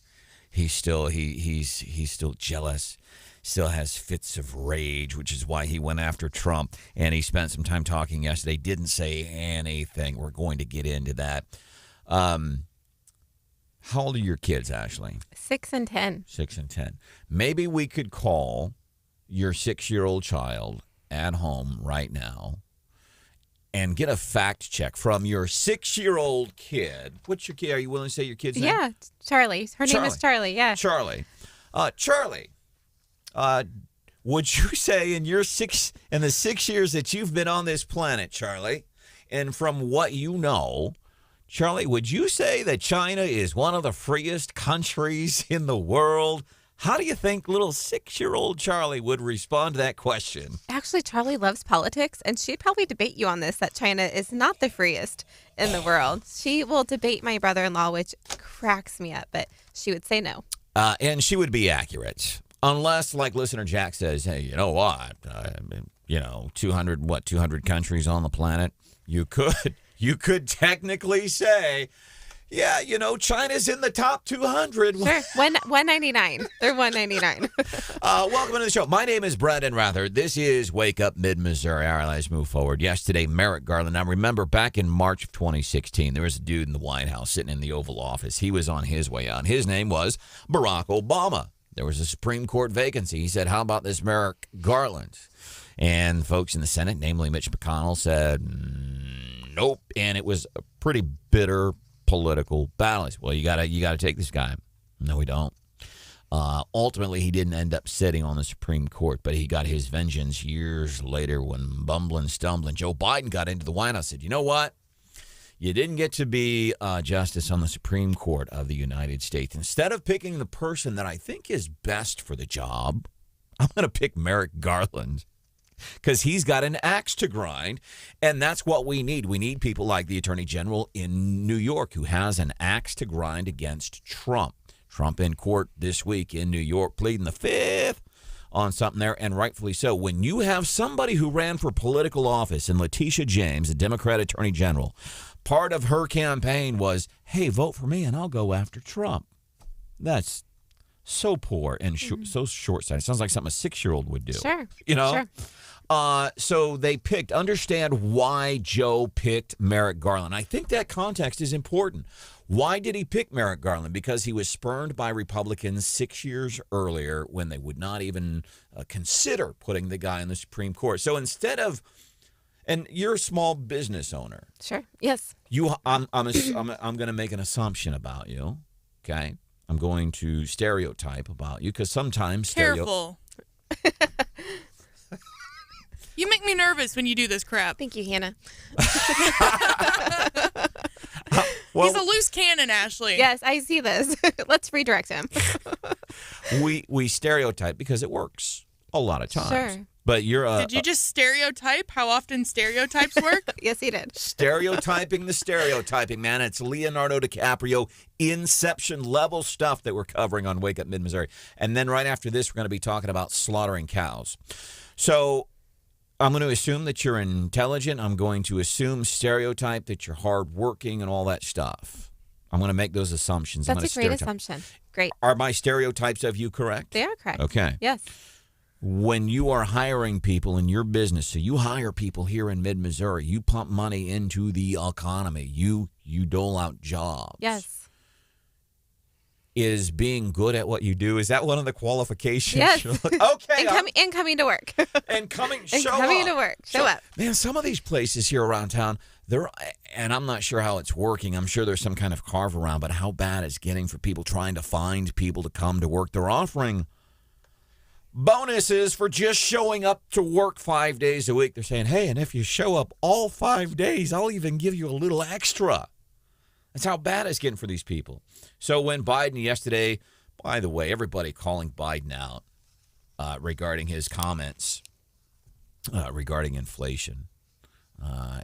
He's still jealous, still has fits of rage, which is why he went after Trump. And he spent some time talking yesterday, didn't say anything. We're going to get into that. How old are your kids, Ashley? 6 and 10. 6 and 10. Maybe we could call your 6-year-old child at home right now and get a fact check from your 6-year-old kid. What's your kid? Are you willing to say your kid's name? Yeah, Charlie. Her name is Charlie, yeah. Charlie. Charlie, would you say in the 6 years that you've been on this planet, Charlie, and from what you know, Charlie, would you say that China is one of the freest countries in the world? How do you think little 6-year-old Charlie would respond to that question? Actually, Charlie loves politics, and she'd probably debate you on this, that China is not the freest in the world. She will debate my brother-in-law, which cracks me up, but she would say no. And she would be accurate. Unless, like listener Jack says, hey, you know what? 200 countries on the planet? You could technically say, yeah, China's in the top 200. Sure, 199. They're 199. Welcome to the show. My name is Branden Rathert. This is Wake Up Mid-Missouri. All right, let's move forward. Yesterday, Merrick Garland. Now, remember, back in March of 2016, there was a dude in the White House sitting in the Oval Office. He was on his way out. His name was Barack Obama. There was a Supreme Court vacancy. He said, how about this Merrick Garland? And folks in the Senate, namely Mitch McConnell, said, nope. And it was a pretty bitter political battle. Well, you gotta take this guy. No, we don't. Ultimately, he didn't end up sitting on the Supreme Court, but he got his vengeance years later when bumbling, stumbling Joe Biden got into the White House and said, you know what? You didn't get to be justice on the Supreme Court of the United States. Instead of picking the person that I think is best for the job, I'm going to pick Merrick Garland. Because he's got an axe to grind, and that's what we need. We need people like the Attorney General in New York who has an axe to grind against Trump. Trump in court this week in New York pleading the fifth on something there, and rightfully so. When you have somebody who ran for political office, and Letitia James, the Democrat Attorney General, part of her campaign was, hey, vote for me and I'll go after Trump. That's so poor and so short-sighted. Sounds like something a 6-year-old would do. Sure. Sure. Uh, So they understand why Joe picked Merrick Garland. I think that context is important. Why did he pick Merrick Garland? Because he was spurned by Republicans 6 years earlier when they would not even consider putting the guy in the Supreme Court. So instead of, and you're a small business owner. Sure. Yes. I'm going to make an assumption about you. Okay. I'm going to stereotype about you because sometimes Careful. You make me nervous when you do this crap. Thank you, Hannah. He's a loose cannon, Ashley. Yes, I see this. Let's redirect him. we stereotype because it works a lot of times. Sure. But you're Did you just stereotype how often stereotypes work? Yes, he did. Stereotyping the stereotyping, man. It's Leonardo DiCaprio Inception level stuff that we're covering on Wake Up Mid-Missouri. And then right after this, we're going to be talking about slaughtering cows. So I'm going to assume that you're intelligent. I'm going to assume stereotype that you're hardworking and all that stuff. I'm going to make those assumptions. That's a great assumption. Great. Are my stereotypes of you correct? They are correct. Okay. Yes. When you are hiring people in your business, so you hire people here in mid-Missouri, you pump money into the economy, you dole out jobs. Yes. Is being good at what you do, is that one of the qualifications? Yes. Okay. And coming to work. Coming to work. Show up. Man, some of these places here around town, and I'm not sure how it's working. I'm sure there's some kind of carve around, but how bad it's getting for people trying to find people to come to work. They're offering bonuses for just showing up to work 5 days a week. They're saying, hey, and if you show up all 5 days, I'll even give you a little extra. That's how bad it's getting for these people. So when Biden yesterday, by the way, everybody calling Biden out regarding his comments regarding inflation.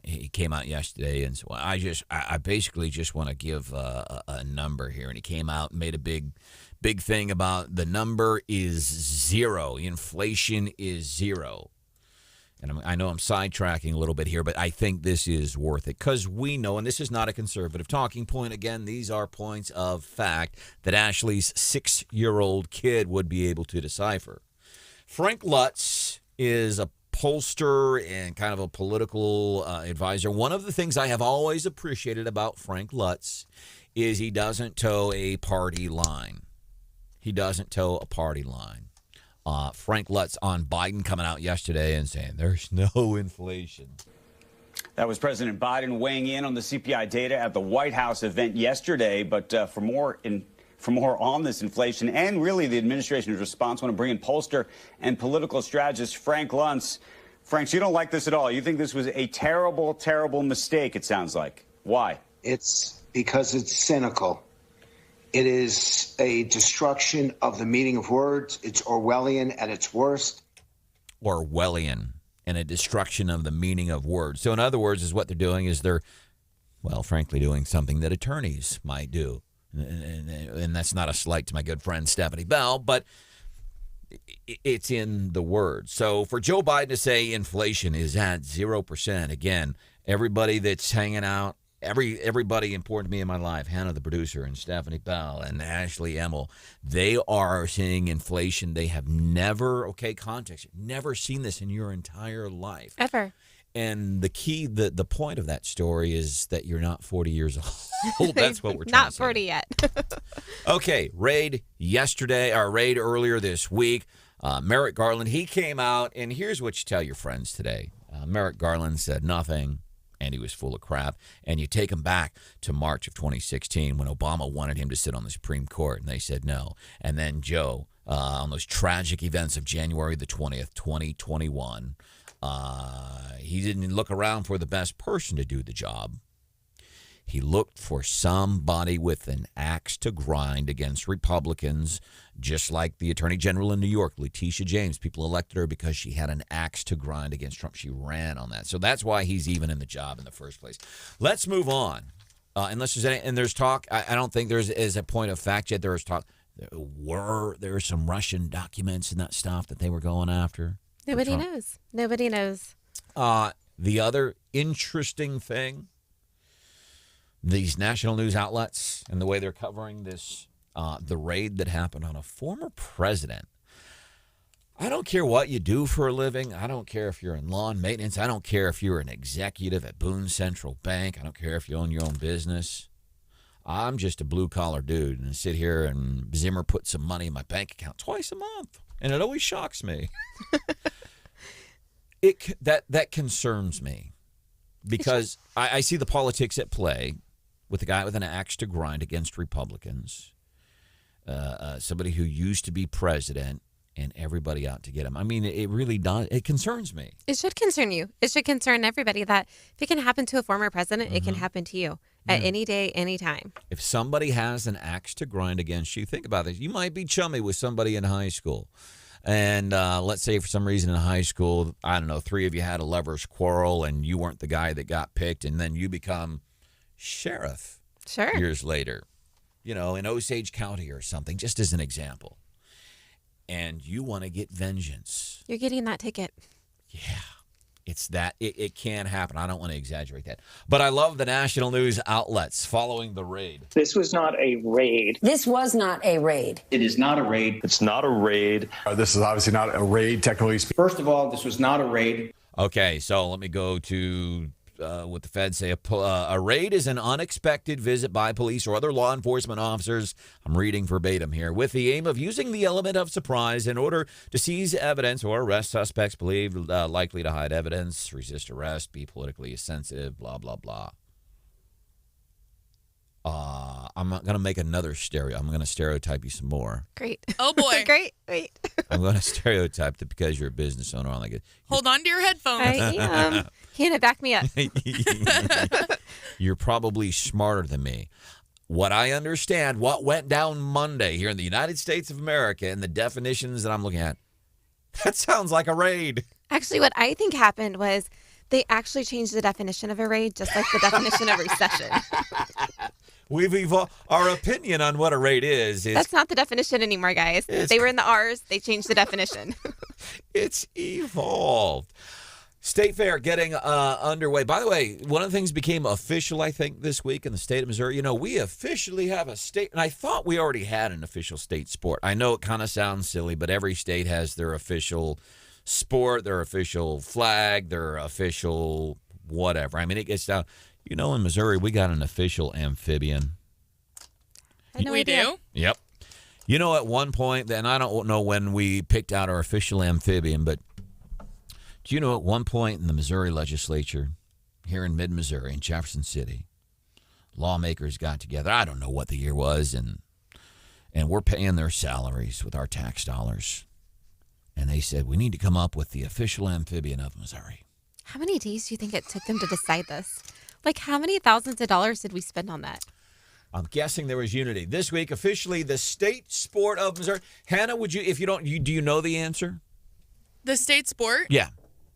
He came out yesterday, and so I basically just want to give a number here. And he came out and made a big thing about the number is 0. Inflation is 0. And I know I'm sidetracking a little bit here, but I think this is worth it because we know, and this is not a conservative talking point. Again, these are points of fact that Ashley's 6-year-old kid would be able to decipher. Frank Lutz is a pollster and kind of a political advisor. One of the things I have always appreciated about Frank Lutz is he doesn't toe a party line. He doesn't toe a party line. Frank Lutz on Biden coming out yesterday and saying there's no inflation. That was President Biden weighing in on the CPI data at the White House event yesterday. But for more on this inflation and really the administration's response, I want to bring in pollster and political strategist Frank Lutz. Frank, you don't like this at all. You think this was a terrible, terrible mistake, it sounds like. Why? It's because it's cynical. It is a destruction of the meaning of words. It's Orwellian at its worst. Orwellian and a destruction of the meaning of words. So in other words, is what they're doing is they're, well, frankly, doing something that attorneys might do. And that's not a slight to my good friend Stephanie Bell, but it's in the words. So for Joe Biden to say inflation is at 0%, again, everybody that's hanging out, everybody important to me in my life, Hannah, the producer, and Stephanie Bell, and Ashley Emmel, they are seeing inflation. They have never, context, never seen this in your entire life. Ever. And the key, the point of that story is that you're not 40 years old. That's what we're trying Not to say. 40 yet. Okay, raid earlier this week. Merrick Garland, he came out, and here's what you tell your friends today. Merrick Garland said nothing, and he was full of crap. And you take him back to March of 2016 when Obama wanted him to sit on the Supreme Court, and they said no. And then Joe, on those tragic events of January the 20th, 2021, he didn't look around for the best person to do the job. He looked for somebody with an axe to grind against Republicans, just like the Attorney General in New York, Letitia James. People elected her because she had an axe to grind against Trump. She ran on that. So that's why he's even in the job in the first place. Let's move on. Unless there's any, and there's talk, I don't think there's is a point of fact yet. There was talk. There were some Russian documents and that stuff that they were going after. Nobody knows. Nobody knows. The other interesting thing, these national news outlets and the way they're covering this, the raid that happened on a former president. I don't care what you do for a living. I don't care if you're in lawn maintenance. I don't care if you're an executive at Boone Central Bank. I don't care if you own your own business. I'm just a blue-collar dude, and I sit here and Zimmer puts some money in my bank account twice a month, and it always shocks me. That concerns me because I see the politics at play with the guy with an axe to grind against Republicans, somebody who used to be president, and everybody out to get him. I mean, it really does. It concerns me. It should concern you. It should concern everybody that if it can happen to a former president, it can happen to you at any day, any time. If somebody has an axe to grind against you, think about this. You might be chummy with somebody in high school. And let's say for some reason in high school, I don't know, 3 of you had a lover's quarrel and you weren't the guy that got picked, and then you become sheriff years later, in Osage County or something, just as an example. And you want to get vengeance. You're getting that ticket. Yeah. It's that. It can happen. I don't want to exaggerate that. But I love the national news outlets following the raid. This was not a raid. This was not a raid. It is not a raid. It's not a raid. This is obviously not a raid, technically speaking. First of all, this was not a raid. Okay, so let me go to what the feds say. A raid is an unexpected visit by police or other law enforcement officers, I'm reading verbatim here, with the aim of using the element of surprise in order to seize evidence or arrest suspects believed likely to hide evidence, resist arrest, be politically sensitive, blah, blah, blah. I'm not going to make another I'm going to stereotype you some more. Great. Oh, boy. Great. Wait. I'm going to stereotype that because you're a business owner. I'm like, hold on to your headphones. I am. Hannah, back me up. You're probably smarter than me. What I understand, what went down Monday here in the United States of America and the definitions that I'm looking at, that sounds like a raid. Actually, what I think happened was They actually changed the definition of a raid, just like the definition of recession. We've evolved. Our opinion on what a raid is That's not the definition anymore, guys. They were in the R's. They changed the definition. it's evolved. State Fair getting underway. By the way, one of the things became official, I think, this week in the state of Missouri. You know, we officially have a state, and I thought we already had an official state sport. I know it kind of sounds silly, but every state has their official sport, their official flag, their official whatever. I mean, it gets down. You know, in Missouri, we got an official amphibian. We do? Yep. You know, at one point, and I don't know when we picked out our official amphibian, but do you know at one point in the Missouri legislature, here in mid-Missouri, in Jefferson City, lawmakers got together. I don't know what the year was, and we're paying their salaries with our tax dollars. And they said, we need to come up with the official amphibian of Missouri. How many days do you think it took them to decide this? Like, how many thousands of dollars did we spend on that? I'm guessing there was unity. This week, officially, the state sport of Missouri. Hannah, would you, if you don't, do you know the answer? The state sport? Yeah.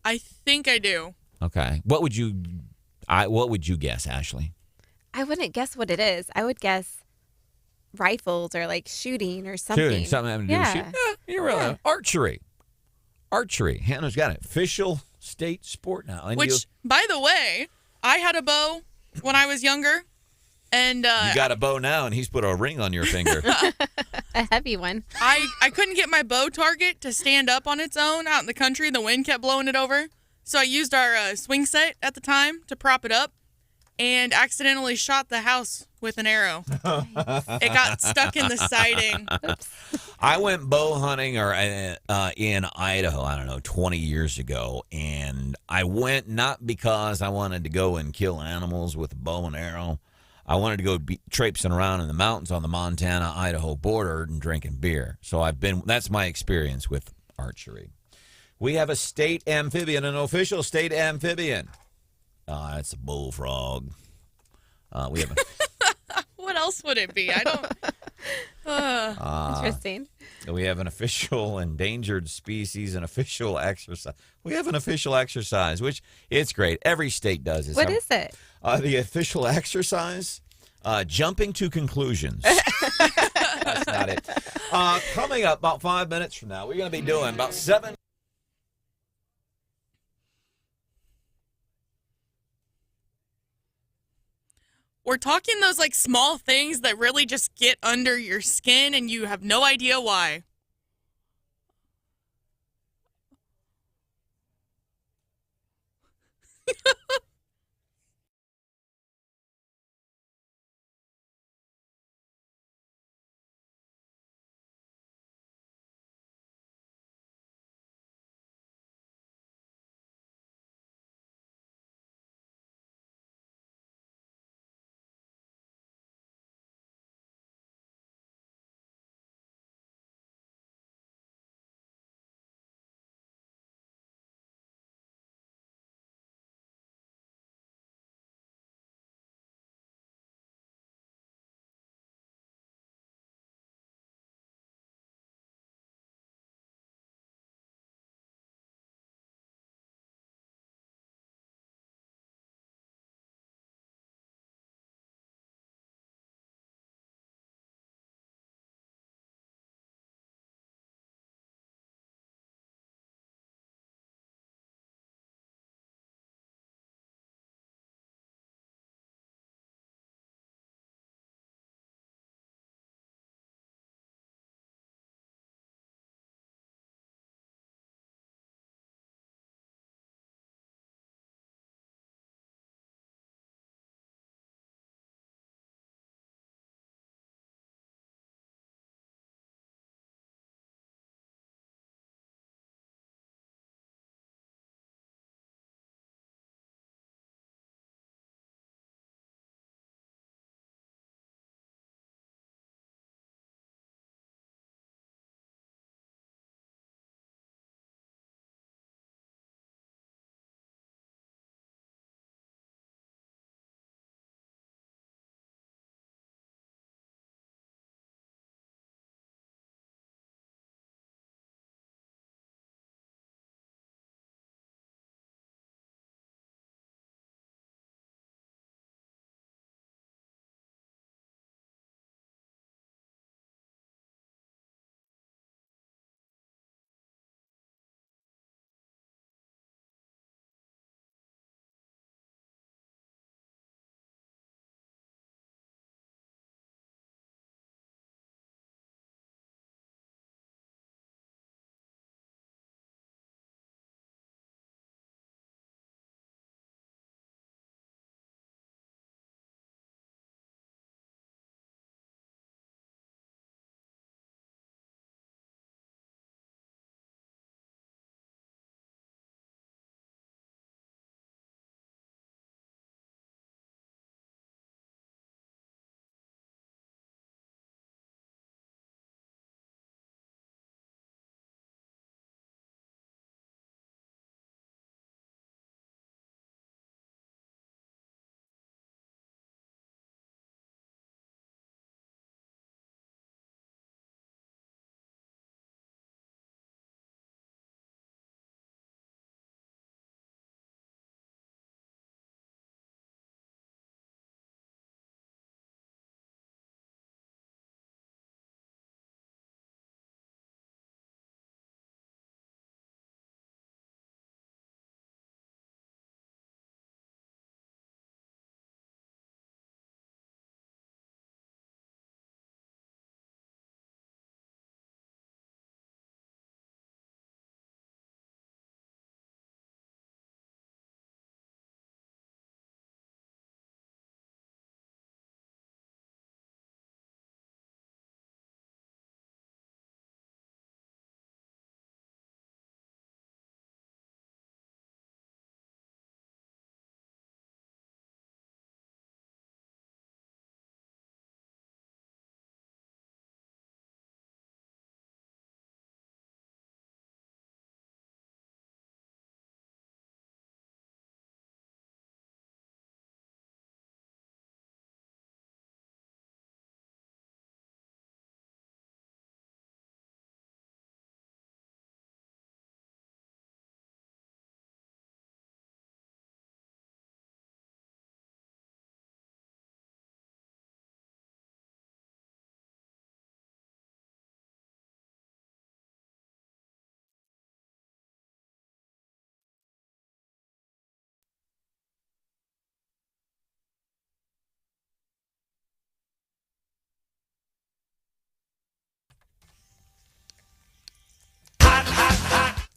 I think I do. Okay. What would you guess, Ashley? I wouldn't guess what it is. I would guess rifles or like shooting or something. Shooting, something having to do with shooting. Yeah, you're right. Archery. Hannah's got it. Official state sport now. And which, by the way, I had a bow when I was younger. And you got a bow now, and he's put a ring on your finger. A heavy one. I couldn't get my bow target to stand up on its own out in the country. The wind kept blowing it over. So I used our swing set at the time to prop it up and accidentally shot the house with an arrow. It got stuck in the siding. I went bow hunting in Idaho, I don't know, 20 years ago. And I went not because I wanted to go and kill animals with a bow and arrow. I wanted to go traipsing around in the mountains on the Montana-Idaho border and drinking beer. So that's my experience with archery. We have a state amphibian, an official state amphibian. It's a bullfrog. We have What else would it be? I don't... Interesting. We have an official endangered species, an official exercise. We have an official exercise, which it's great. Every state does it. What is it? The official exercise, jumping to conclusions. That's not it. Coming up about 5 minutes from now, we're going to be doing about 7. We're talking those like small things that really just get under your skin and you have no idea why.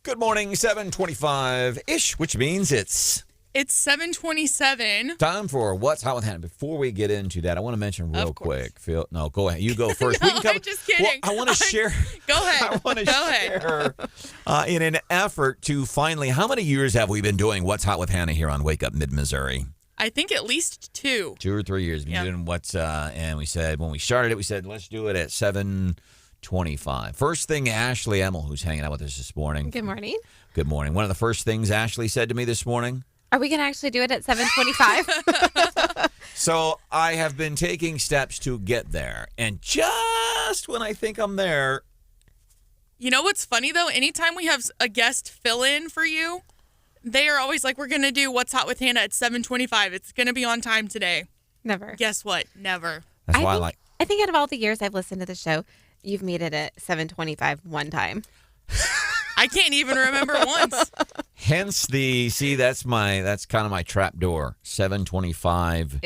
Good morning, 7:25-ish, which means it's It's 7:27. time for What's Hot with Hannah. Before we get into that, I want to mention real quick, Phil. No, go ahead. You go first. No, I'm just kidding. Well, I want to share. Go ahead. I want to Go share in an effort to finally. How many years have we been doing What's Hot with Hannah here on Wake Up Mid-Missouri? I think at least 2. 2 or 3 years. We've been doing what's and we said when we started it, we said let's do it at 7:25. First thing, Ashley Emmel, who's hanging out with us this morning. Good morning. Good morning. One of the first things Ashley said to me this morning. Are we going to actually do it at 7:25? So I have been taking steps to get there, and just when I think I'm there. You know what's funny, though? Anytime we have a guest fill in for you, they are always like, we're going to do What's Hot with Hannah at 7:25. It's going to be on time today. Never. Guess what? Never. That's why I like. I think out of all the years I've listened to the show, you've made it at 7:25 one time. I can't even remember once. Hence that's kind of my trap door. 7:25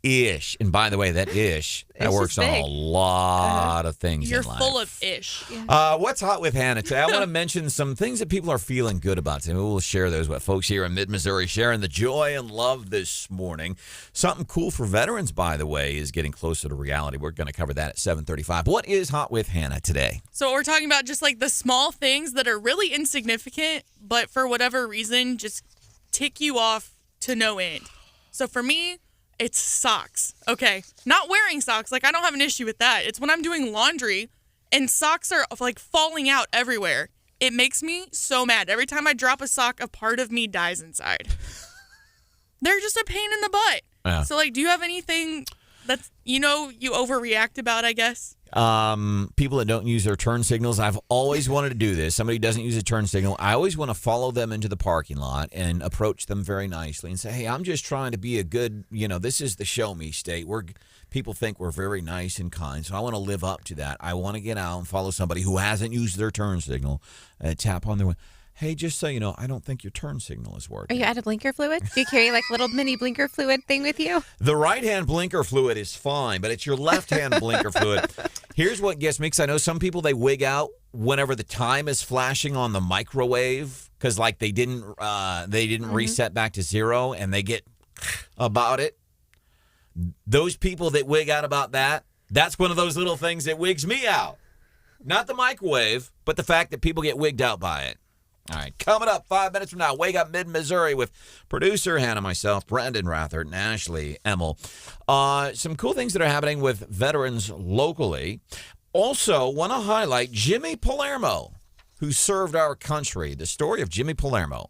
ish. And by the way, that ish that works on a lot of things. You're in life. full of ish. What's hot with Hannah today? I want to mention some things that people are feeling good about today. We'll share those with folks here in Mid-Missouri, sharing the joy and love this morning. Something cool for veterans, by the way, is getting closer to reality. We're going to cover that at 7:35. What is hot with Hannah today? So we're talking about just like the small things that are really insignificant, but for whatever reason, just tick you off to no end. So for me, it's socks. Okay. Not wearing socks. Like, I don't have an issue with that. It's when I'm doing laundry and socks are like falling out everywhere. It makes me so mad. Every time I drop a sock, a part of me dies inside. They're just a pain in the butt. Yeah. So, like, do you have anything that's, you overreact about, I guess? People that don't use their turn signals. I've always wanted to do this. Somebody doesn't use a turn signal. I always want to follow them into the parking lot and approach them very nicely and say, hey, I'm just trying to be a good, this is the show me state. People think we're very nice and kind, so I want to live up to that. I want to get out and follow somebody who hasn't used their turn signal, tap on their window. Hey, just so you know, I don't think your turn signal is working. Are you out of blinker fluid? Do you carry like little mini blinker fluid thing with you? The right-hand blinker fluid is fine, but it's your left-hand blinker fluid. Here's what gets me, because I know some people, they wig out whenever the time is flashing on the microwave because, like, they didn't reset back to 0, and they get about it. Those people that wig out about that, that's one of those little things that wigs me out. Not the microwave, but the fact that people get wigged out by it. All right, coming up 5 minutes from now, Wake Up Mid-Missouri with producer Hannah, myself, Branden Rathert, and Ashley Emmel. Some cool things that are happening with veterans locally. Also, want to highlight Jimmy Palermo, who served our country. The story of Jimmy Palermo.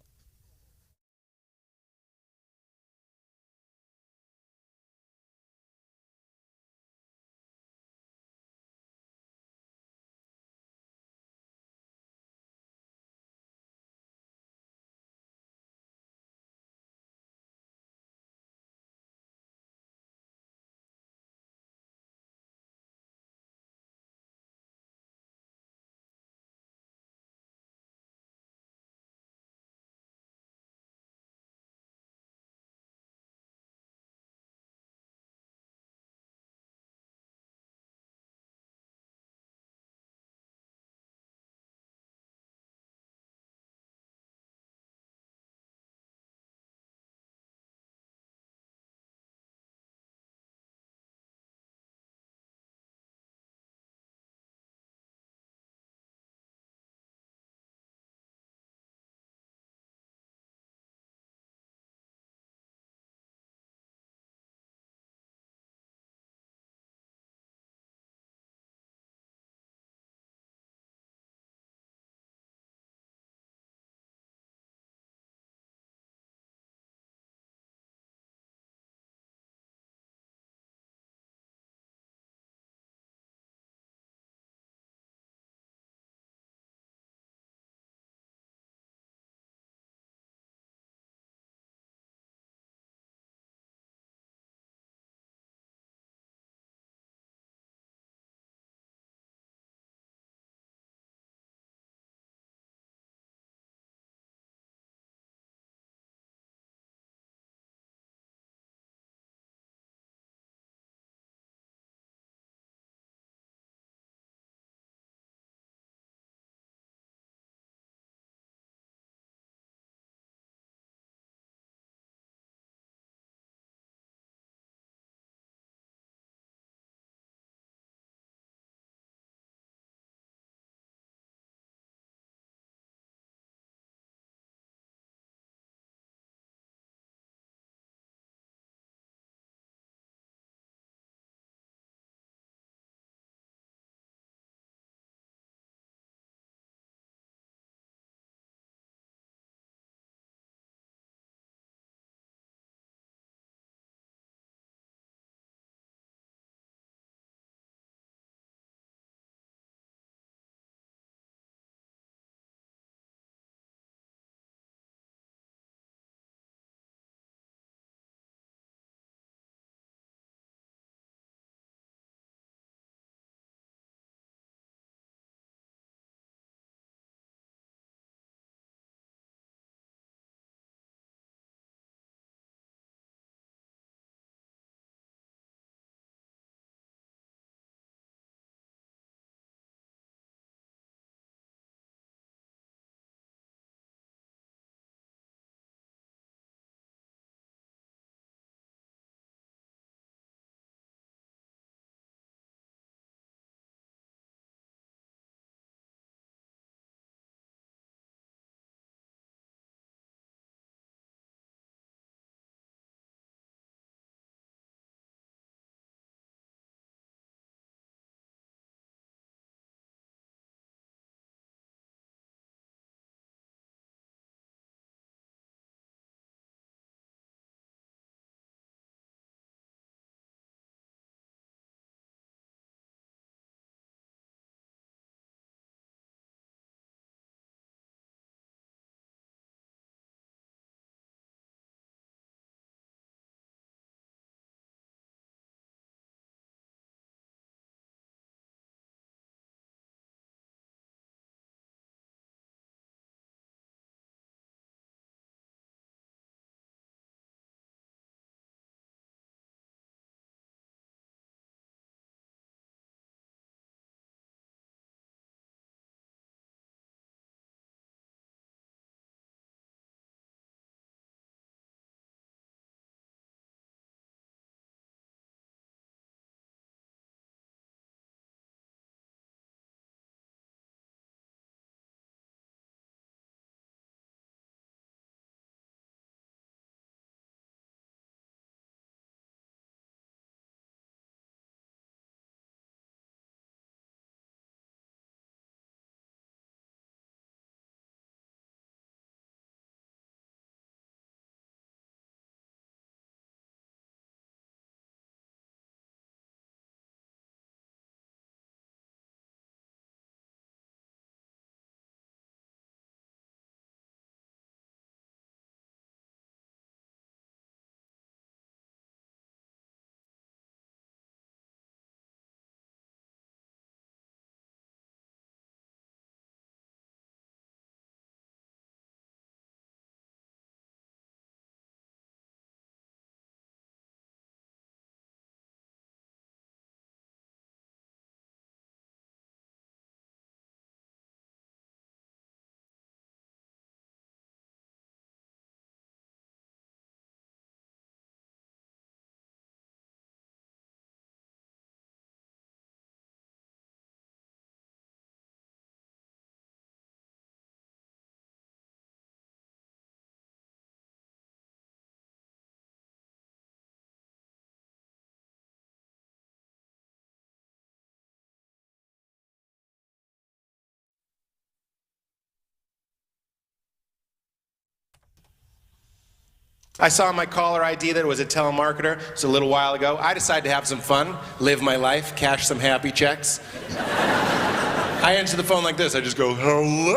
I saw on my caller ID that it was a telemarketer. It's a little while ago. I decided to have some fun, live my life, cash some happy checks. I answer the phone like this. I just go, hello?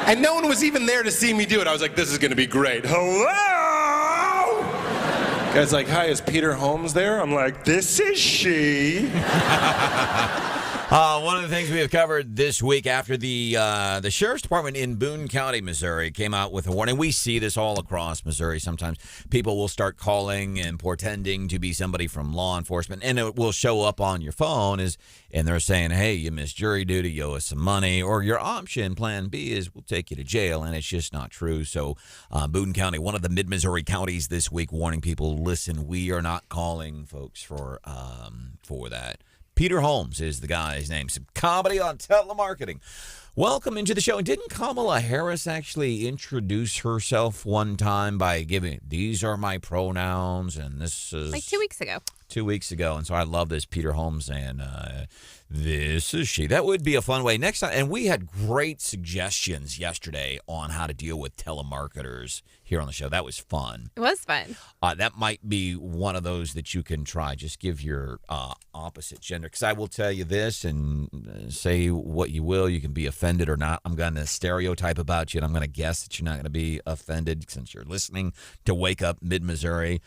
And no one was even there to see me do it. I was like, this is going to be great. Hello? Guy's like, hi, is Peter Holmes there? I'm like, this is she. One of the things we have covered this week after the Sheriff's Department in Boone County, Missouri, came out with a warning. We see this all across Missouri. Sometimes people will start calling and pretending to be somebody from law enforcement, and it will show up on your phone and they're saying, hey, you missed jury duty, you owe us some money, or your option, plan B, is we'll take you to jail, and it's just not true. So Boone County, one of the mid-Missouri counties this week, warning people, listen, we are not calling folks for that. Peter Holmes is the guy's name. Some comedy on telemarketing. Welcome into the show. And didn't Kamala Harris actually introduce herself one time by giving, these are my pronouns, and this is... Like 2 weeks ago. 2 weeks ago. And so I love this Peter Holmes saying, this is she. That would be a fun way. Next time, and we had great suggestions yesterday on how to deal with telemarketers here on the show. That was fun. It was fun. That might be one of those that you can try. Just give your opposite gender. Because I will tell you this, and say what you will. You can be offended or not. I'm going to stereotype about you, and I'm going to guess that you're not going to be offended since you're listening to Wake Up Mid-Missouri.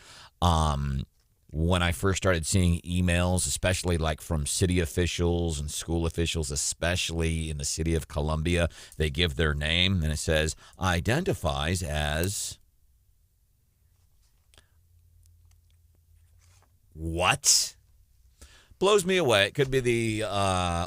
When I first started seeing emails, especially like from city officials and school officials, especially in the city of Columbia, they give their name and it says identifies as what? Blows me away. It could be the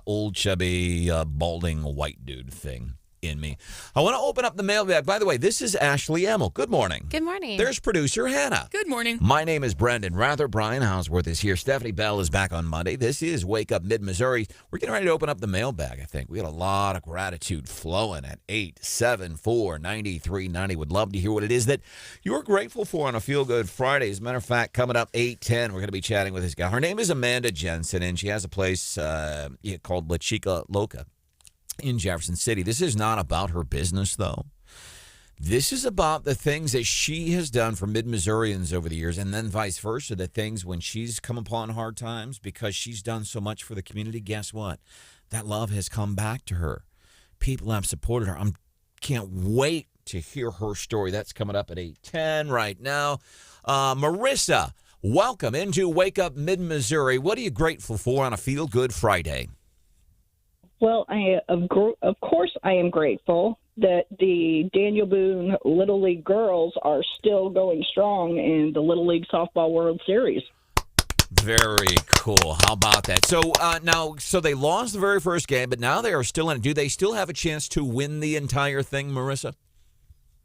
old chubby balding white dude thing in me. I want to open up the mailbag. By the way, this is Ashley Emmel. Good morning. Good morning. There's producer Hannah. Good morning. My name is Branden Rathert. Brian Houseworth is here. Stephanie Bell is back on Monday. This is Wake Up Mid-Missouri. We're getting ready to open up the mailbag, I think. We got a lot of gratitude flowing at 874-9390. Would love to hear what it is that you're grateful for on a Feel Good Friday. As a matter of fact, coming up 8:10, we're going to be chatting with this guy. Her name is Amanda Jensen, and she has a place called Chica, Loca in Jefferson City. This is not about her business, though. This is about the things that she has done for mid-Missourians over the years, and then vice versa, the things when she's come upon hard times because she's done so much for the community. Guess what? That love has come back to her. People have supported her. I can't wait to hear her story. That's coming up at 8:10 right now. Marissa, welcome into Wake Up Mid-Missouri. What are you grateful for on a Feel Good Friday? Well, of course I am grateful that the Daniel Boone Little League girls are still going strong in the Little League Softball World Series. Very cool. How about that? So so they lost the very first game, but now they are still in it. Do they still have a chance to win the entire thing, Marissa?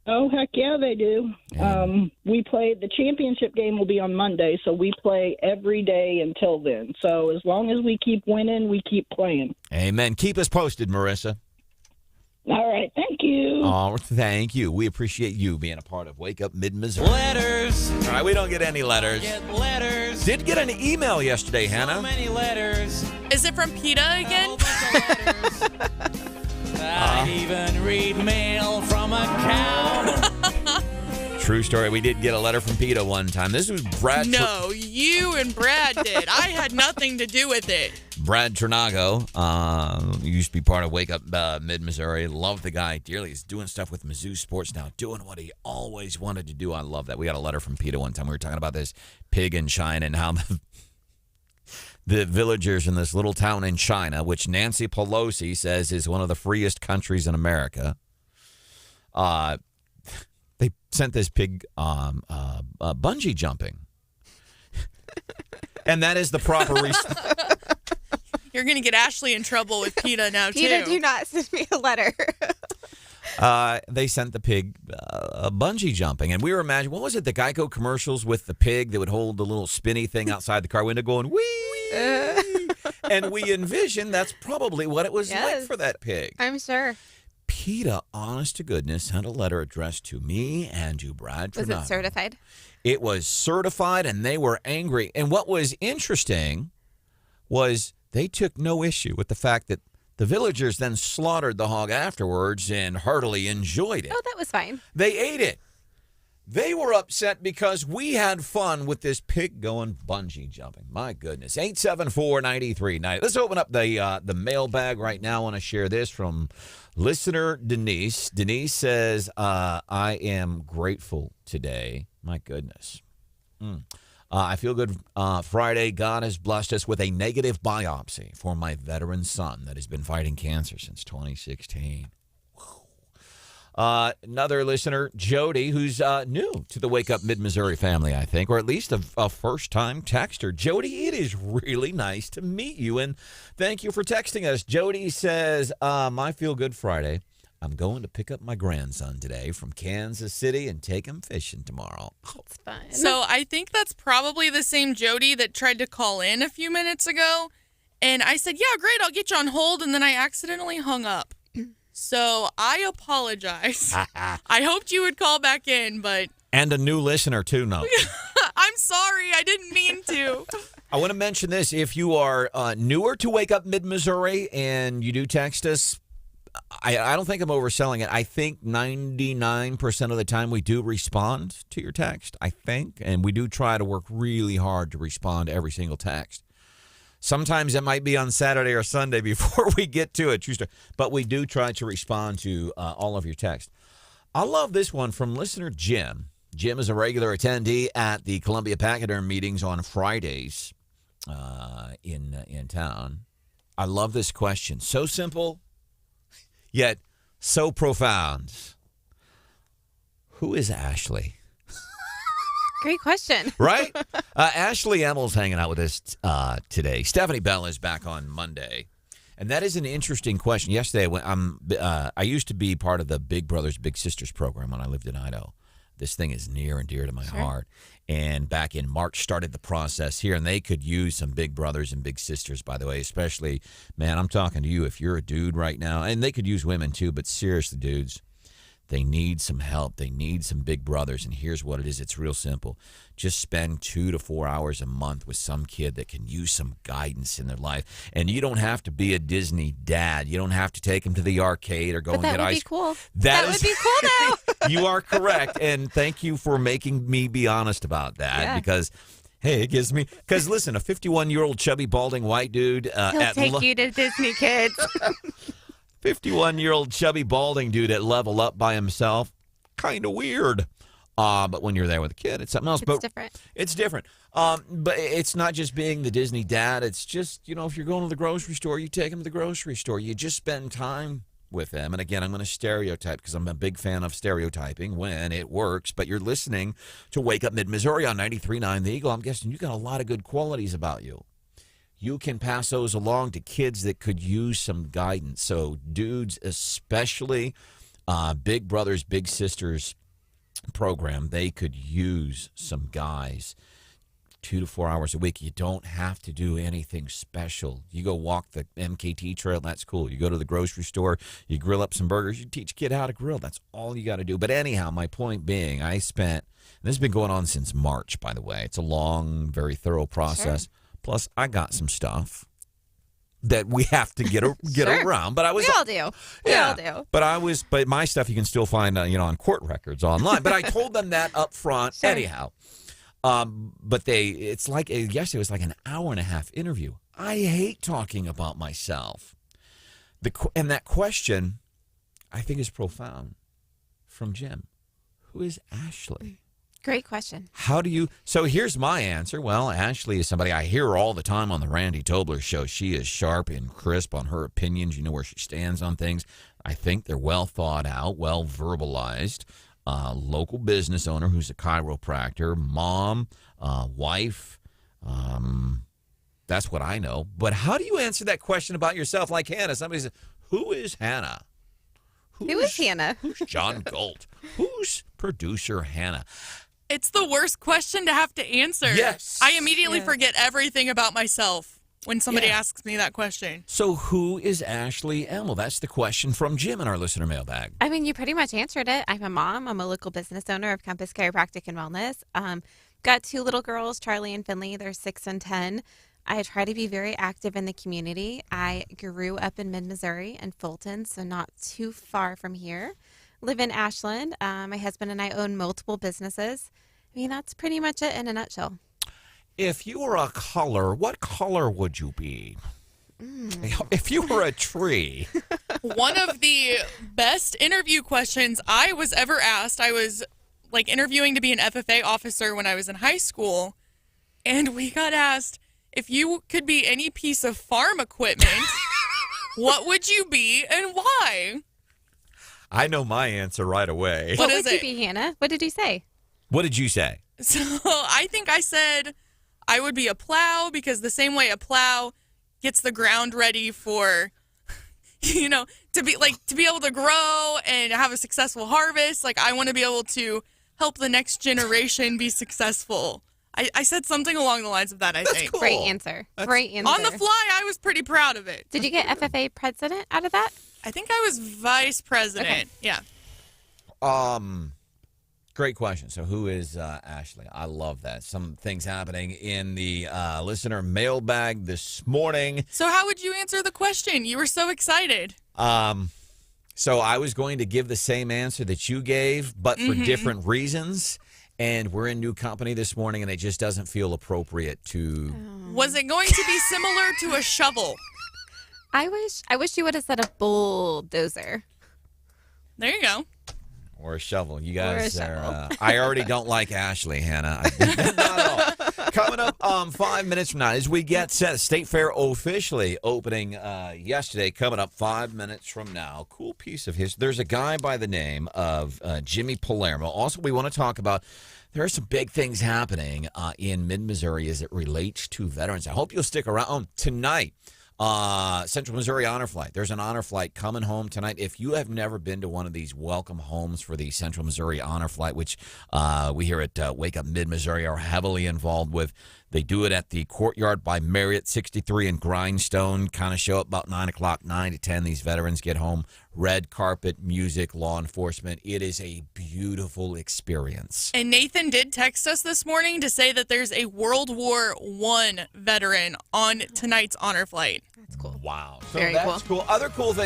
Oh, heck yeah, they do. We play, the championship game will be on Monday, so we play every day until then. So as long as we keep winning, we keep playing. Amen. Keep us posted, Marissa. All right, thank you. Oh, thank you. We appreciate you being a part of Wake Up Mid-Missouri. Letters. All right, we don't get any letters. Get letters. Did get an email yesterday, Hannah. So many letters. Is it from PETA again? I'd even read mail from a cow. True story. We did get a letter from PETA one time. This was Brad. No, you and Brad did. I had nothing to do with it. Brad Trinago used to be part of Wake Up Mid-Missouri. Love the guy dearly. He's doing stuff with Mizzou Sports now, doing what he always wanted to do. I love that. We got a letter from PETA one time. We were talking about this pig in China and how the villagers in this little town in China, which Nancy Pelosi says is one of the freest countries in America, they sent this pig bungee jumping. And that is the proper You're going to get Ashley in trouble with PETA now, too. PETA, do not send me a letter. They sent the pig bungee jumping. And we were imagining, what was it, the Geico commercials with the pig that would hold the little spinny thing outside the car window going, wee! And we envisioned that's probably what it was like for that pig. I'm sure. PETA, honest to goodness, sent a letter addressed to me and to Brad. Was it certified? It was certified, and they were angry. And what was interesting was they took no issue with the fact that The villagers then slaughtered the hog afterwards and heartily enjoyed it. Oh, that was fine. They ate it. They were upset because we had fun with this pig going bungee jumping. My goodness. 874-9390. Let's open up the mailbag right now. I want to share this from listener Denise. Denise says, I am grateful today. My goodness. I feel good Friday. God has blessed us with a negative biopsy for my veteran son that has been fighting cancer since 2016. Another listener, Jody, who's new to the Wake Up Mid-Missouri family, I think, or at least a first-time texter. Jody, it is really nice to meet you, and thank you for texting us. Jody says, my Feel Good Friday. I'm going to pick up my grandson today from Kansas City and take him fishing tomorrow. That's fun. So I think that's probably the same Jody that tried to call in a few minutes ago. And I said, yeah, great, I'll get you on hold. And then I accidentally hung up. So I apologize. I hoped you would call back in, but... And a new listener, too, no. I'm sorry. I didn't mean to. I want to mention this. If you are newer to Wake Up Mid-Missouri and you do text us, I don't think I'm overselling it. I think 99% of the time we do respond to your text, I think. And we do try to work really hard to respond to every single text. Sometimes it might be on Saturday or Sunday before we get to it, but we do try to respond to all of your texts. I love this one from listener Jim. Jim is a regular attendee at the Columbia Pachyderm meetings on Fridays in town. I love this question. So simple, yet so profound. Who is Ashley? Great question. Right? Ashley Emmel's hanging out with us today. Stephanie Bell is back on Monday. And that is an interesting question. Yesterday, I used to be part of the Big Brothers Big Sisters program when I lived in Idaho. This thing is near and dear to my heart. And back in March, started the process here. And they could use some big brothers and big sisters, by the way, especially, man, I'm talking to you if you're a dude right now. And they could use women too, but seriously, dudes. They need some help. They need some big brothers. And here's what it is. It's real simple. Just spend 2 to 4 hours a month with some kid that can use some guidance in their life. And you don't have to be a Disney dad. You don't have to take them to the arcade or go and get ice cream. That would be cool now. You are correct. And thank you for making me be honest about that because, hey, it gives me, because listen, a 51-year-old chubby balding white dude. He'll take you to Disney Kids. 51-year-old chubby balding dude at Level Up by himself, kind of weird. But when you're there with a kid, it's something else. It's different. It's different. But it's not just being the Disney dad. It's just, if you're going to the grocery store, you take them to the grocery store. You just spend time with them. And again, I'm going to stereotype because I'm a big fan of stereotyping when it works. But you're listening to Wake Up Mid-Missouri on 93.9 The Eagle. I'm guessing you got a lot of good qualities about you. You can pass those along to kids that could use some guidance. So dudes, especially Big Brothers, Big Sisters program, they could use some guys 2 to 4 hours a week. You don't have to do anything special. You go walk the MKT trail, that's cool. You go to the grocery store, you grill up some burgers, you teach a kid how to grill. That's all you got to do. But anyhow, my point being, this has been going on since March, by the way. It's a long, very thorough process. Sure. Plus, I got some stuff that we have to get around. But we all do. We all do. But my stuff you can still find, on court records online. But I told them that up front anyhow. But yesterday it was like an hour and a half interview. I hate talking about myself. And that question, I think, is profound from Jim. Who is Ashley? Great question. So here's my answer. Well, Ashley is somebody I hear all the time on the Randy Tobler show. She is sharp and crisp on her opinions. You know where she stands on things. I think they're well thought out, well verbalized. Local business owner who's a chiropractor, mom, wife. That's what I know. But how do you answer that question about yourself like Hannah? Somebody says, who is Hannah? Who is Hannah? Who's John Galt? Who's producer Hannah? It's the worst question to have to answer. Yes. I immediately forget everything about myself when somebody asks me that question. So who is Ashley Emmel? That's the question from Jim in our listener mailbag. I mean, you pretty much answered it. I'm a mom. I'm a local business owner of Compass Chiropractic and Wellness. Got 2 little girls, Charlie and Finley. They're 6 and 10. I try to be very active in the community. I grew up in mid-Missouri and Fulton, so not too far from here. Live in Ashland. My husband and I own multiple businesses. I mean, that's pretty much it in a nutshell. If you were a color, what color would you be? If you were a tree. One of the best interview questions I was ever asked, I was like interviewing to be an FFA officer when I was in high school, and we got asked, if you could be any piece of farm equipment, what would you be and why? I know my answer right away. What would you be, Hannah? What did you say? What did you say? So I think I said I would be a plow, because the same way a plow gets the ground ready for, to be able to grow and have a successful harvest. Like, I want to be able to help the next generation be successful. I said something along the lines of that, I think. Cool. Great answer. Great answer. On the fly, I was pretty proud of it. Did you get FFA president out of that? I think I was vice president. Okay. Yeah. Great question. So who is Ashley? I love that. Some things happening in the listener mailbag this morning. So how would you answer the question? You were so excited. So I was going to give the same answer that you gave, but for different reasons. And we're in new company this morning, and it just doesn't feel appropriate to... Was it going to be similar to a shovel? I wish you would have said a bulldozer. There you go. Or a shovel. You guys are... I already don't like Ashley, Hannah. Not at all. Coming up 5 minutes from now, as we get set, State Fair officially opening yesterday. Coming up 5 minutes from now. Cool piece of history. There's a guy by the name of Jimmy Palermo. Also, we want to talk about... There are some big things happening in mid-Missouri as it relates to veterans. I hope you'll stick around tonight. Central Missouri Honor Flight. There's an honor flight coming home tonight. If you have never been to one of these welcome homes for the Central Missouri Honor Flight, which we here at Wake Up Mid-Missouri are heavily involved with, they do it at the Courtyard by Marriott 63 in Grindstone. Kind of show up about 9 o'clock, 9 to 10. These veterans get home. Red carpet, music, law enforcement. It is a beautiful experience. And Nathan did text us this morning to say that there's a World War I veteran on tonight's honor flight. That's cool. Wow. So Very that's cool. Other cool things.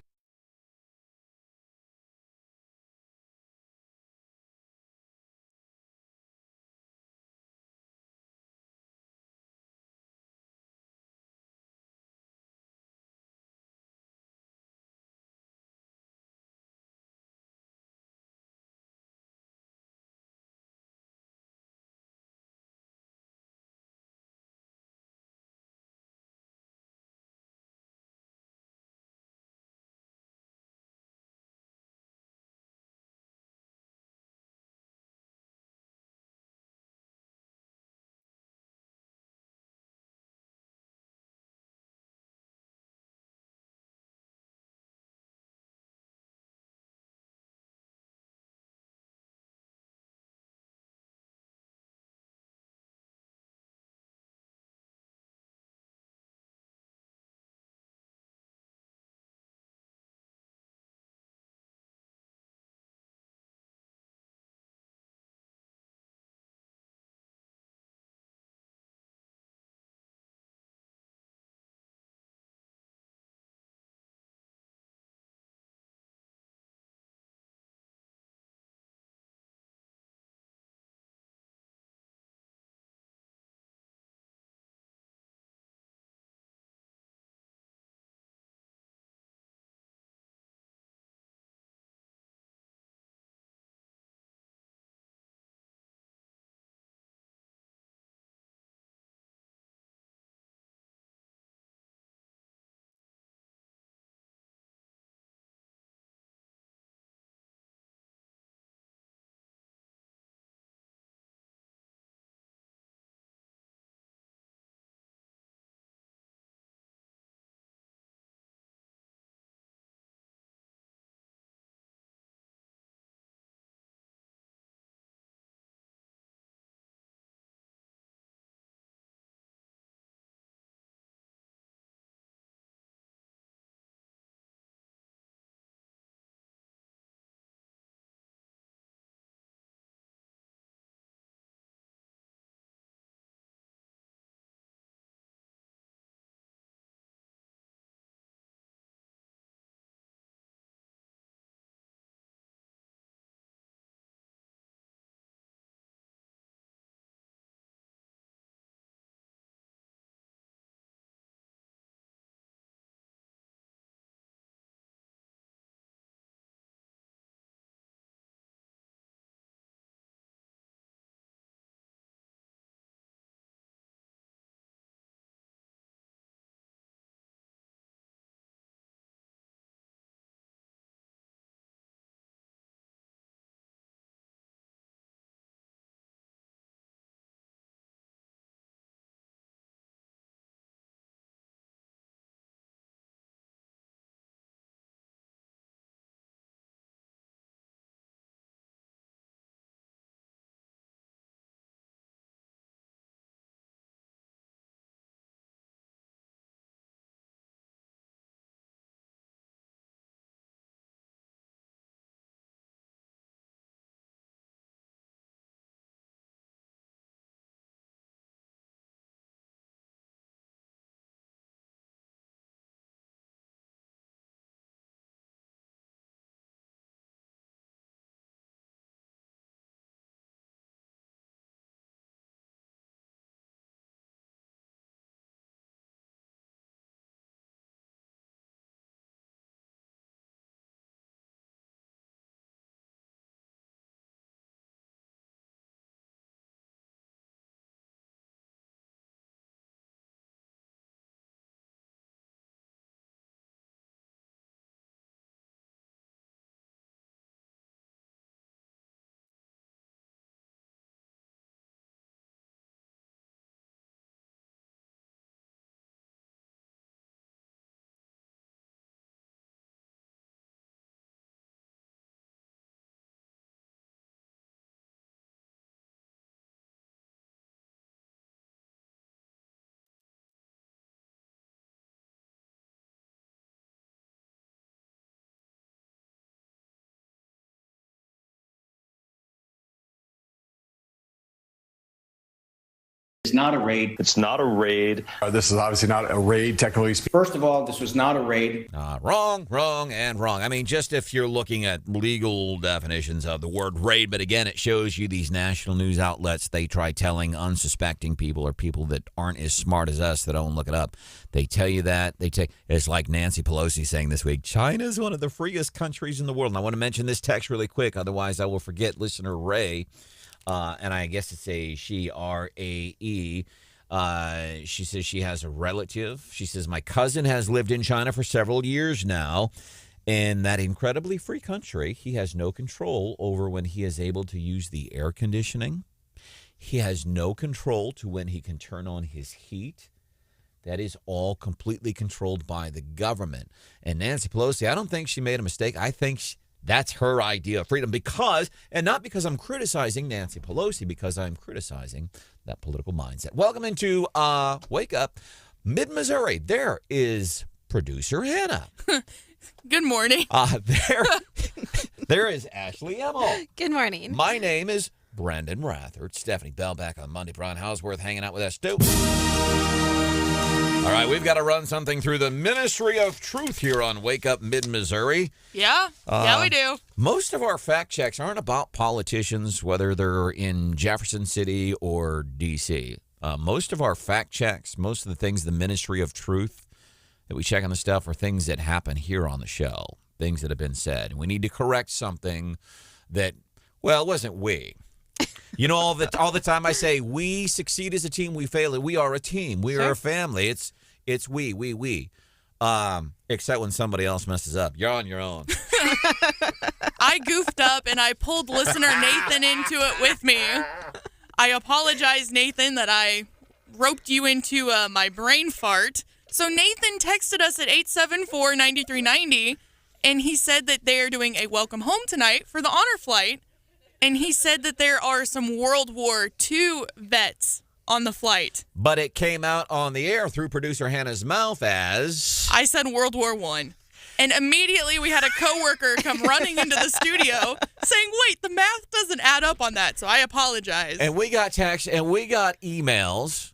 It's not a raid. It's not a raid. This is obviously not a raid, technically speaking. First of all, this was not a raid. Wrong, and wrong. I mean, just if you're looking at legal definitions of the word raid, but again, it shows you these national news outlets, they try telling unsuspecting people or people that aren't as smart as us that don't look it up. They tell you that. It's like Nancy Pelosi saying this week, China's one of the freest countries in the world. And I want to mention this text really quick, otherwise I will forget. Listener Ray, and I guess it's a she, R-A-E. She says she has a relative. She says, my cousin has lived in China for several years now. In that incredibly free country, he has no control over when he is able to use the air conditioning. He has no control to when he can turn on his heat. That is all completely controlled by the government. And Nancy Pelosi, I don't think she made a mistake. I think that's her idea of freedom and not because I'm criticizing Nancy Pelosi, because I'm criticizing that political mindset. Welcome into Wake Up Mid-Missouri. There is producer Hannah. Good morning. There is Ashley Emmel. Good morning. My name is Branden Rathert. Stephanie Bell back on Monday. Brian Hausworth hanging out with us too. All right, we've got to run something through the Ministry of Truth here on Wake Up Mid-Missouri. Yeah, we do. Most of our fact checks aren't about politicians, whether they're in Jefferson City or D.C. Most of our fact checks, most of the things, the Ministry of Truth that we check on the stuff are things that happen here on the show, things that have been said. We need to correct something that, well, it wasn't we. You know, all the time I say, we succeed as a team, we fail. We are a team. We are a family. It's we. Except when somebody else messes up. You're on your own. I goofed up and I pulled listener Nathan into it with me. I apologize, Nathan, that I roped you into my brain fart. So Nathan texted us at 874-9390, and he said that they're doing a welcome home tonight for the honor flight. And he said that there are some World War II vets on the flight. But it came out on the air through producer Hannah's mouth as... I said World War I. And immediately we had a coworker come running into the studio saying, wait, the math doesn't add up on that. So I apologize. And we got texts and we got emails.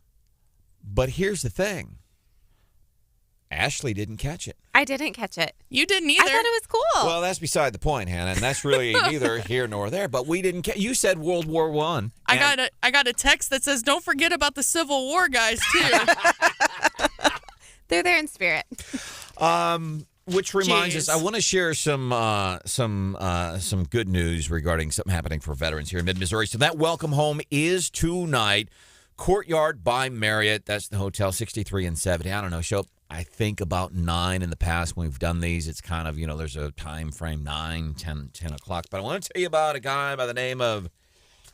But here's the thing. Ashley didn't catch it. I didn't catch it. You didn't either. I thought it was cool. Well, that's beside the point, Hannah, and that's really neither here nor there. But we didn't. You said World War I. I got a text that says, "Don't forget about the Civil War guys too." They're there in spirit. Which reminds us, I want to share some good news regarding something happening for veterans here in Mid-Missouri. So that welcome home is tonight, Courtyard by Marriott. That's the hotel, 63 and 70. I don't know. Show up. I think about 9 in the past when we've done these. It's kind of, there's a time frame, 9, 10 o'clock. But I want to tell you about a guy by the name of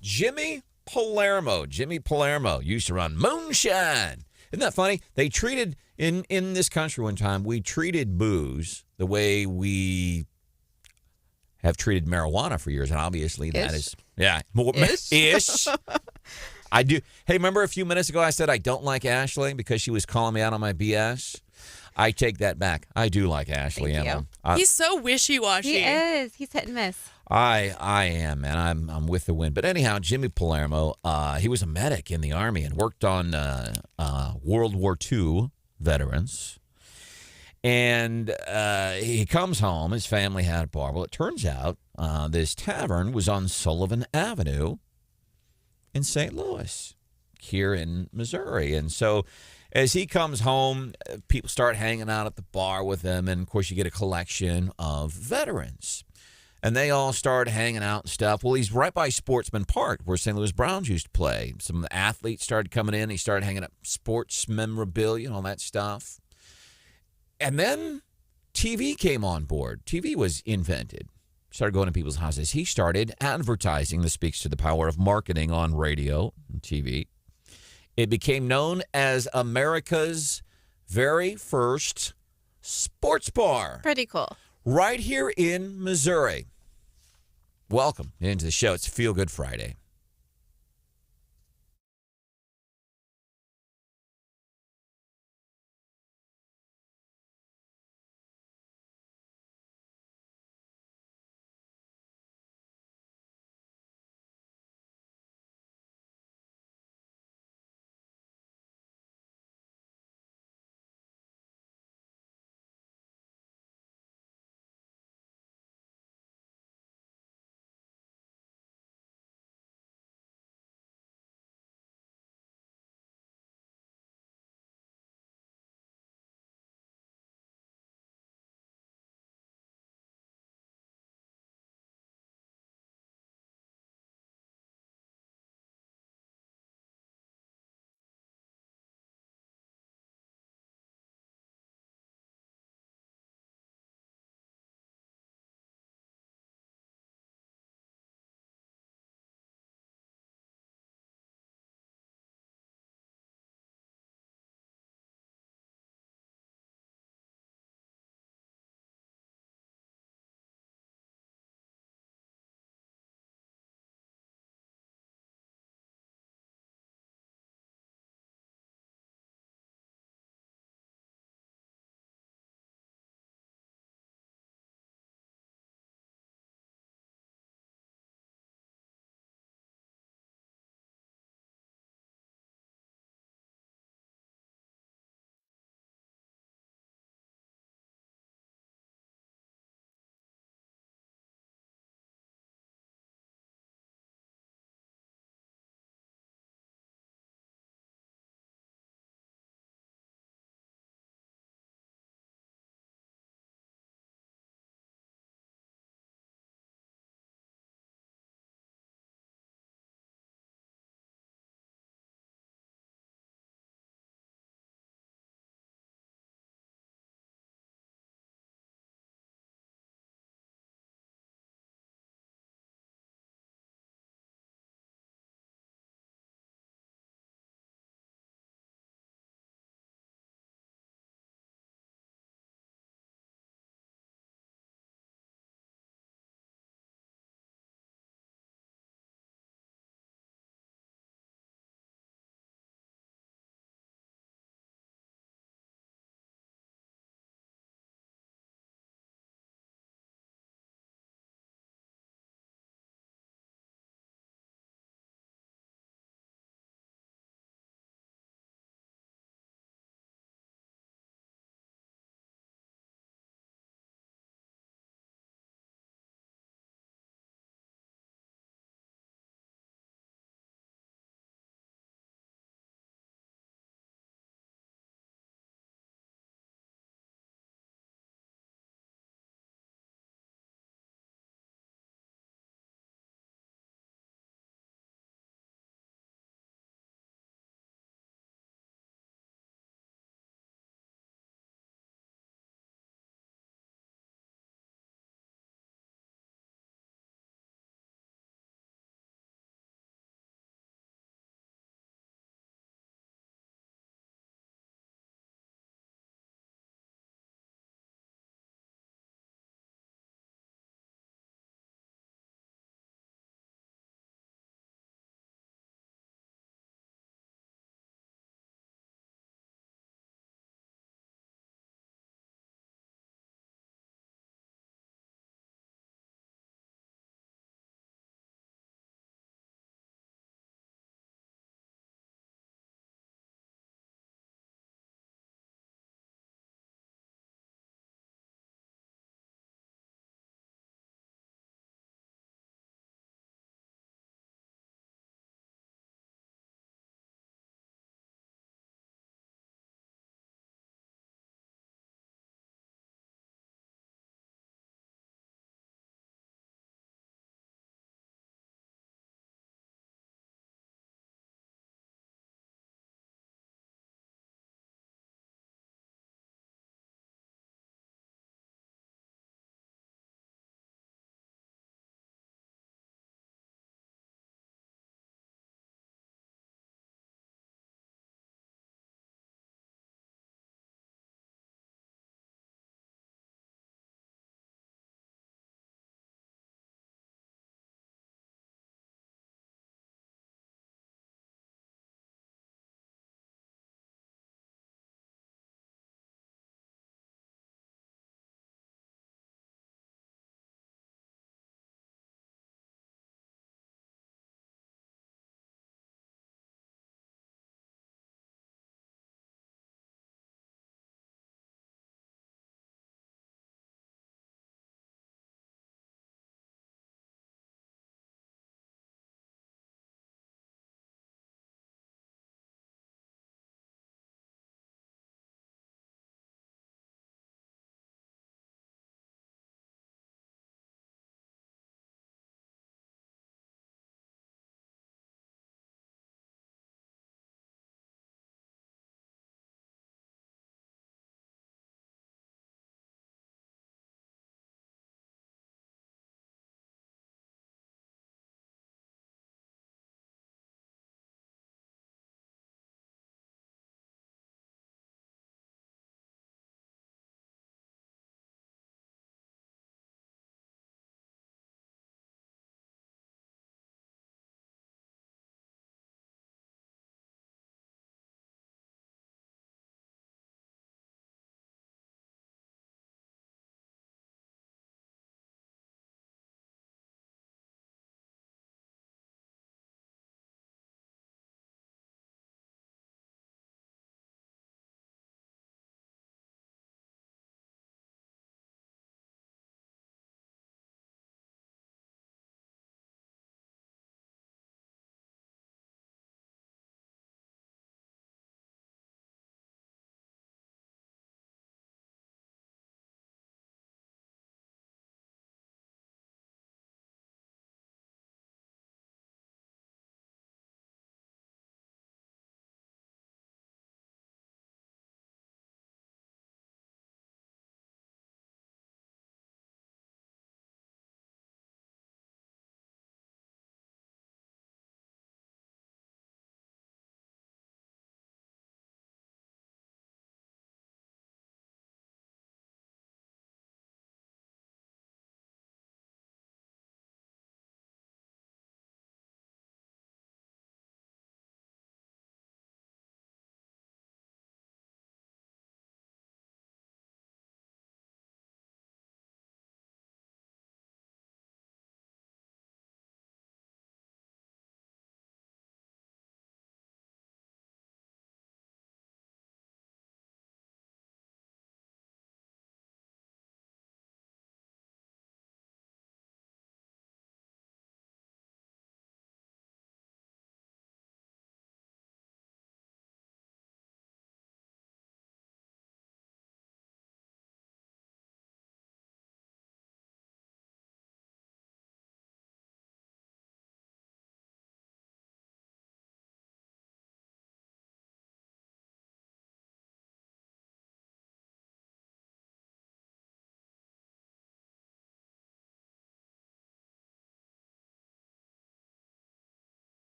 Jimmy Palermo. Jimmy Palermo used to run Moonshine. Isn't that funny? They treated, in this country one time, we treated booze the way we have treated marijuana for years. And obviously that is, ish. I do. Hey, remember a few minutes ago I said I don't like Ashley because she was calling me out on my BS? I take that back. I do like Ashley. Thank you. He's so wishy-washy. He is. He's hit and miss. I am, man. I'm with the wind. But anyhow, Jimmy Palermo, he was a medic in the Army and worked on World War II veterans. And he comes home. His family had a bar. Well, it turns out this tavern was on Sullivan Avenue in St. Louis, here in Missouri. And so as he comes home, people start hanging out at the bar with him. And, of course, you get a collection of veterans. And they all start hanging out and stuff. Well, he's right by Sportsman Park, where St. Louis Browns used to play. Some of the athletes started coming in. He started hanging up sports memorabilia and all that stuff. And then TV came on board. TV was invented. Started going to people's houses. He started advertising. This speaks to the power of marketing on radio and TV. It became known as America's very first sports bar. Pretty cool. Right here in Missouri. Welcome into the show. It's Feel Good Friday.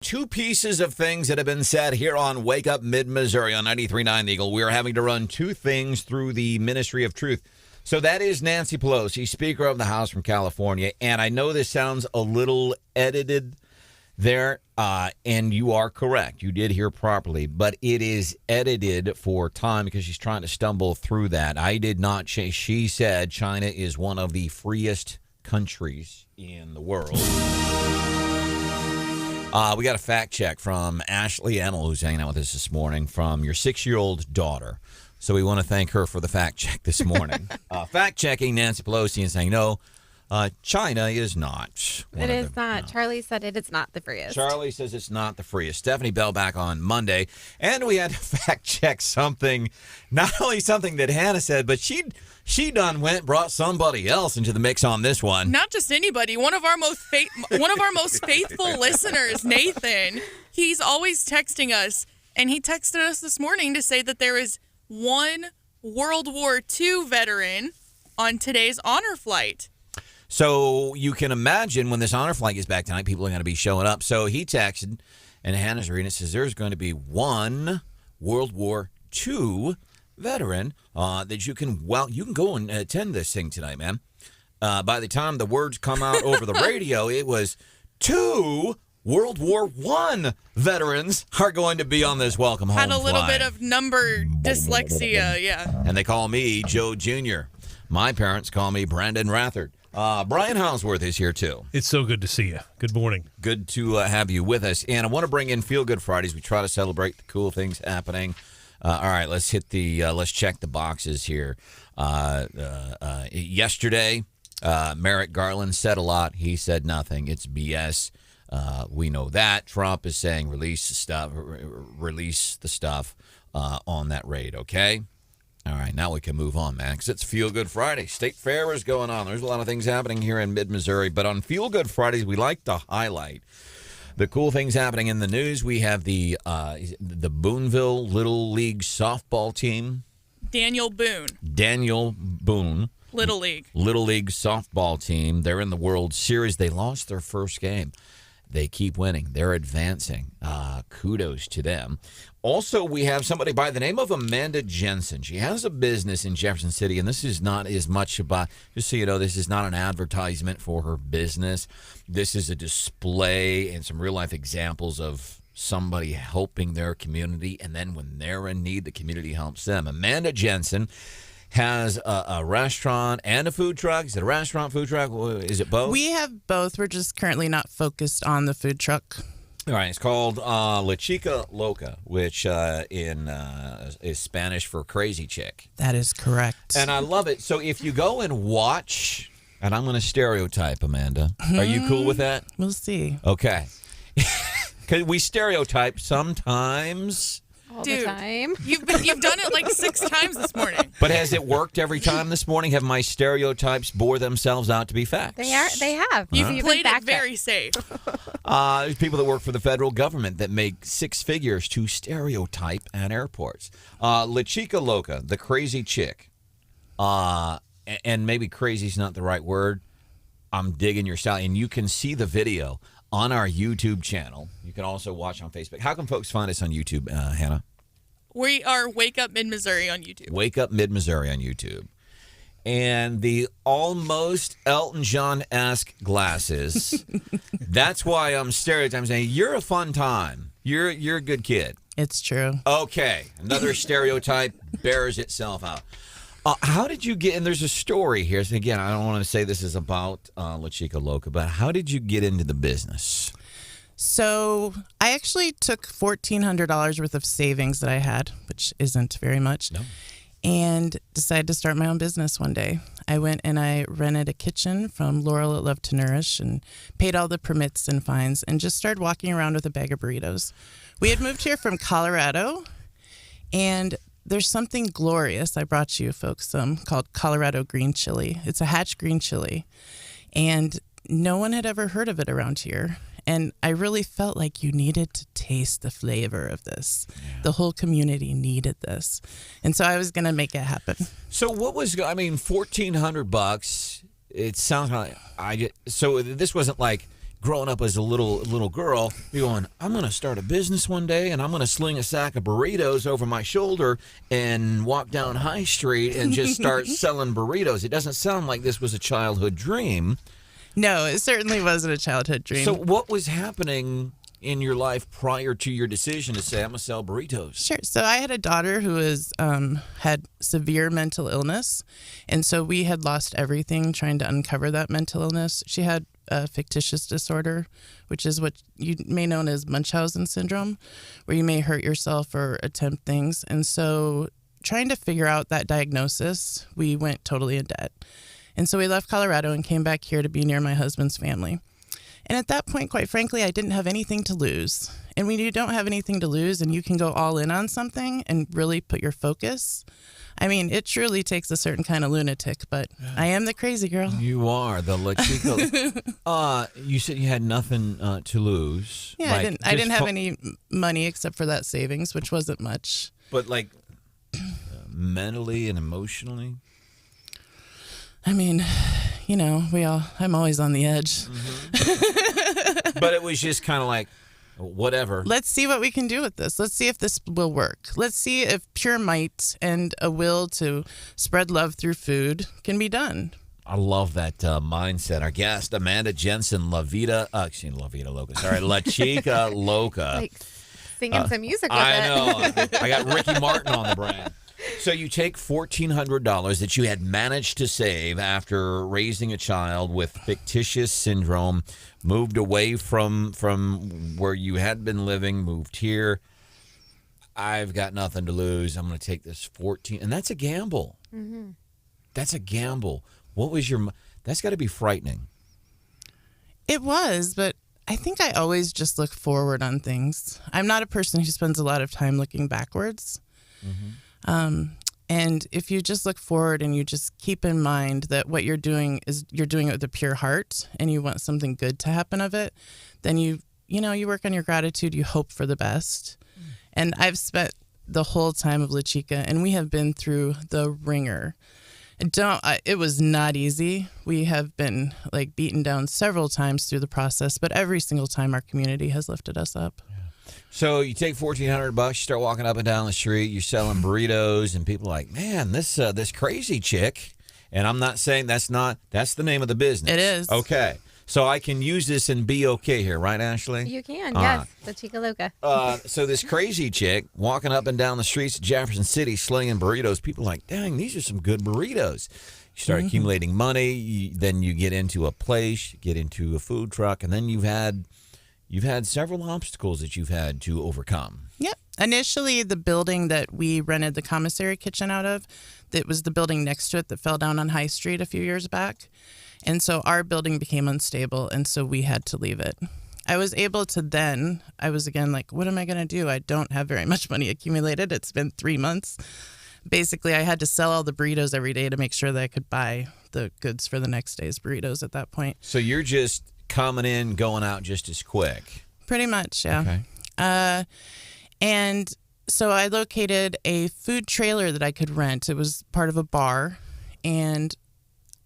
two pieces of things that have been said here on Wake Up Mid-Missouri on 93.9 The Eagle. We are having to run two things through the Ministry of Truth. So that is Nancy Pelosi, Speaker of the House from California. And I know this sounds a little edited there, and you are correct. You did hear properly, but it is edited for time because she's trying to stumble through that. I did not. She said China is one of the freest countries in the world. We got a fact check from Ashley Emmel, who's hanging out with us this morning, from your 6-year-old daughter. So we want to thank her for the fact check this morning. Fact checking Nancy Pelosi and saying, no, China is not. It is not. No. Charlie said it is not the freest. Charlie says it's not the freest. Stephanie Bell back on Monday. And we had to fact check something, not only something that Hannah said, but she done brought somebody else into the mix on this one. Not just anybody. One of our most faithful listeners, Nathan, he's always texting us. And he texted us this morning to say that there is one World War II veteran on today's honor flight. So you can imagine when this honor flight gets back tonight, people are going to be showing up. So he texted, and Hannah's reading it, says there's going to be one World War II veteran that you can go and attend this thing tonight, man. By the time the words come out over the radio, it was 2 World War I veterans are going to be on this welcome home Had a little flight. bit of number dyslexia, yeah. And they call me Joe Jr. My parents call me Branden Rathert. Brian Hounsworth is here, too. It's so good to see you. Good morning. Good to have you with us. And I want to bring in Feel Good Fridays. We try to celebrate the cool things happening. All right, let's check the boxes here. Yesterday, Merrick Garland said a lot. He said nothing. It's BS. We know that. Trump is saying release the stuff on that raid, okay? All right, now we can move on, man, because it's Feel Good Friday. State Fair is going on. There's a lot of things happening here in mid-Missouri. But on Feel Good Fridays, we like to highlight the cool things happening in the news. We have the Boonville Little League softball team. Daniel Boone. Little League softball team. They're in the World Series. They lost their first game. They keep winning. They're advancing. Kudos to them. Also, we have somebody by the name of Amanda Jensen. She has a business in Jefferson City, and this is not as much about, just so you know, this is not an advertisement for her business. This is a display and some real-life examples of somebody helping their community, and then when they're in need, the community helps them. Amanda Jensen has a restaurant and a food truck. Is it a restaurant, food truck? Is it both? We have both. We're just currently not focused on the food truck. All right. It's called La Chica, Loca, which is Spanish for crazy chick. That is correct. And I love it. So if you go and watch, and I'm going to stereotype, Amanda. Are you cool with that? We'll see. Okay. Because we stereotype sometimes. All the time. You've done it like 6 times this morning. But has it worked every time this morning? Have my stereotypes bore themselves out to be facts? They have. You've played it very safe. There's people that work for the federal government that make 6 figures to stereotype at airports. La Chica Loca, the crazy chick. And maybe crazy is not the right word. I'm digging your style. And you can see the video on our YouTube channel. You can also watch on Facebook. How can folks find us on YouTube, Hannah? We are Wake Up Mid-Missouri on YouTube. Wake Up Mid-Missouri on YouTube. And the almost Elton John-esque glasses. That's why I'm stereotyping, saying, you're a fun time. You're a good kid. It's true. Okay. Another stereotype bears itself out. How did you get, and there's a story here. So again, I don't want to say this is about La Chica Loca, but how did you get into the business? So I actually took $1,400 worth of savings that I had, which isn't very much, and decided to start my own business one day. I went and I rented a kitchen from Laurel at Love to Nourish and paid all the permits and fines and just started walking around with a bag of burritos. We had moved here from Colorado, and there's something glorious. I brought you folks some called Colorado green chili. It's a hatch green chili, and no one had ever heard of it around here. And I really felt like you needed to taste the flavor of this. Yeah. The whole community needed this. And so I was going to make it happen. So what was, $1,400. It sounds like so this wasn't like growing up as a little girl, you're going, I'm going to start a business one day, and I'm going to sling a sack of burritos over my shoulder and walk down High Street and just start selling burritos. It doesn't sound like this was a childhood dream. No, it certainly wasn't a childhood dream. So what was happening in your life prior to your decision to say, I'm going to sell burritos? Sure. So I had a daughter who had severe mental illness, and so we had lost everything trying to uncover that mental illness. She had a fictitious disorder, which is what you may know as Munchausen syndrome, where you may hurt yourself or attempt things. And so trying to figure out that diagnosis, we went totally in debt. And so we left Colorado and came back here to be near my husband's family. And at that point, quite frankly, I didn't have anything to lose. And when you don't have anything to lose and you can go all in on something and really put your focus, I mean, it truly takes a certain kind of lunatic, but I am the crazy girl. You are the La Chica. You said you had nothing to lose. Yeah, I didn't have any money except for that savings, which wasn't much. But like mentally and emotionally? I mean, you know, I'm always on the edge. Mm-hmm. But it was just kind of like, whatever. Let's see what we can do with this. Let's see if this will work. Let's see if pure might and a will to spread love through food can be done. I love that mindset. Our guest, Amanda Jensen, La Chica Loca. Like singing some music with I it. know. I got Ricky Martin on the brain. So you take $1,400 that you had managed to save after raising a child with fictitious syndrome, moved away from where you had been living, moved here. I've got nothing to lose. I'm going to take this 14, and that's a gamble. Mm-hmm. That's a gamble. What was your? That's got to be frightening. It was, but I think I always just look forward on things. I'm not a person who spends a lot of time looking backwards. Mm-hmm. And if you just look forward and you just keep in mind that what you're doing is you're doing it with a pure heart and you want something good to happen of it, then you work on your gratitude, you hope for the best. And I've spent the whole time of La Chica, and we have been through the ringer. It was not easy. We have been like beaten down several times through the process, but every single time our community has lifted us up. So you take $1,400, you start walking up and down the street, you're selling burritos, and people are like, man, this crazy chick. And I'm not saying that's the name of the business. It is. Okay. So I can use this and be okay here, right, Ashley? You can, yes. The Chica Loca. So this crazy chick walking up and down the streets of Jefferson City slinging burritos, people are like, dang, these are some good burritos. You start accumulating money, then you get into a place, you get into a food truck, and then you've had several obstacles that you've had to overcome. Yep. Initially, the building that we rented the commissary kitchen out of, that was the building next to it that fell down on High Street a few years back. And so our building became unstable, and so we had to leave it. I was again like, what am I going to do? I don't have very much money accumulated. It's been 3 months. Basically, I had to sell all the burritos every day to make sure that I could buy the goods for the next day's burritos at that point. So you're just coming in, going out just as quick. Pretty much, yeah. Okay. And so I located a food trailer that I could rent. It was part of a bar, and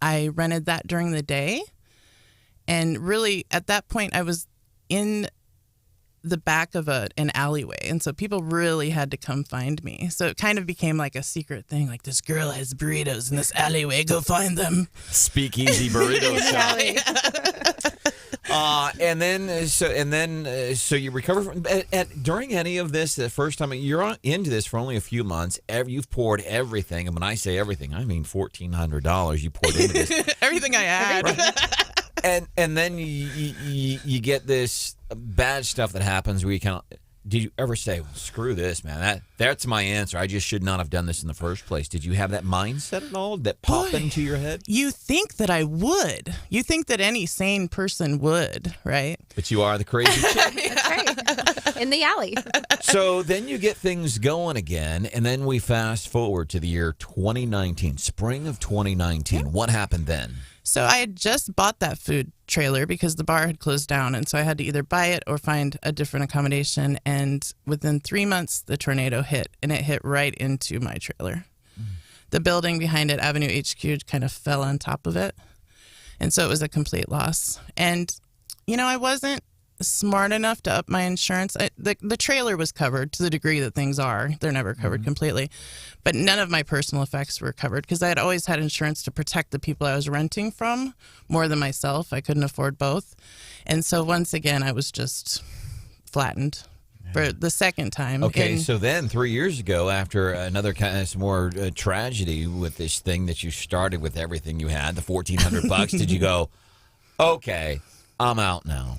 I rented that during the day. And really, at that point, I was in the back of an alleyway, and so people really had to come find me. So it kind of became like a secret thing, like, this girl has burritos in this alleyway, go find them. Speakeasy burrito shop. So you recover from during any of this, the first time you're into this for only a few months, you've poured everything, and when I say everything, I mean $1,400 you poured into this. Everything I had. Right? And then you get this bad stuff that happens where you kind of, did you ever say, well, screw this, man, that's my answer, I just should not have done this in the first place? Did you have that mindset at all that popped into your head? You think that I would. You think that any sane person would, right? But you are the crazy chick. That's right. In the alley. So then you get things going again, and then we fast forward to the year 2019, spring of 2019. Yeah. What happened then? So I had just bought that food trailer because the bar had closed down, and so I had to either buy it or find a different accommodation. And within 3 months, the tornado hit, and it hit right into my trailer. The building behind it, Avenue HQ, kind of fell on top of it, and so it was a complete loss. And I wasn't smart enough to up my insurance. The trailer was covered to the degree that things are. They're never covered completely. But none of my personal effects were covered because I had always had insurance to protect the people I was renting from more than myself. I couldn't afford both. And so once again, I was just flattened for the second time. Okay, so then 3 years ago, after another kind of more tragedy with this thing that you started with everything you had, the $1,400, did you go, okay, I'm out now?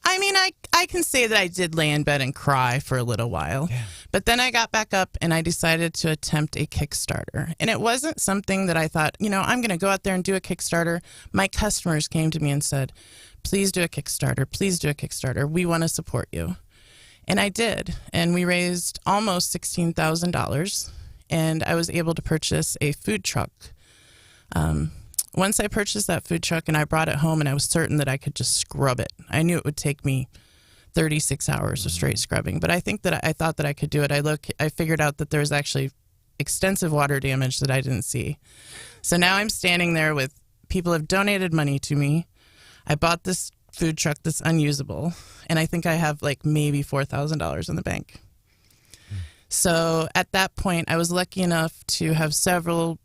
I mean, I can say that I did lay in bed and cry for a little while. Yeah. But then I got back up and I decided to attempt a Kickstarter. And it wasn't something that I thought, I'm going to go out there and do a Kickstarter. My customers came to me and said, please do a Kickstarter. Please do a Kickstarter. We want to support you. And I did. And we raised almost $16,000. And I was able to purchase a food truck. Once I purchased that food truck and I brought it home and I was certain that I could just scrub it. I knew it would take me 36 hours of straight scrubbing, but I thought that I could do it. I figured out that there was actually extensive water damage that I didn't see. So now I'm standing there with people have donated money to me. I bought this food truck that's unusable, and I think I have maybe $4,000 in the bank. So at that point, I was lucky enough to have several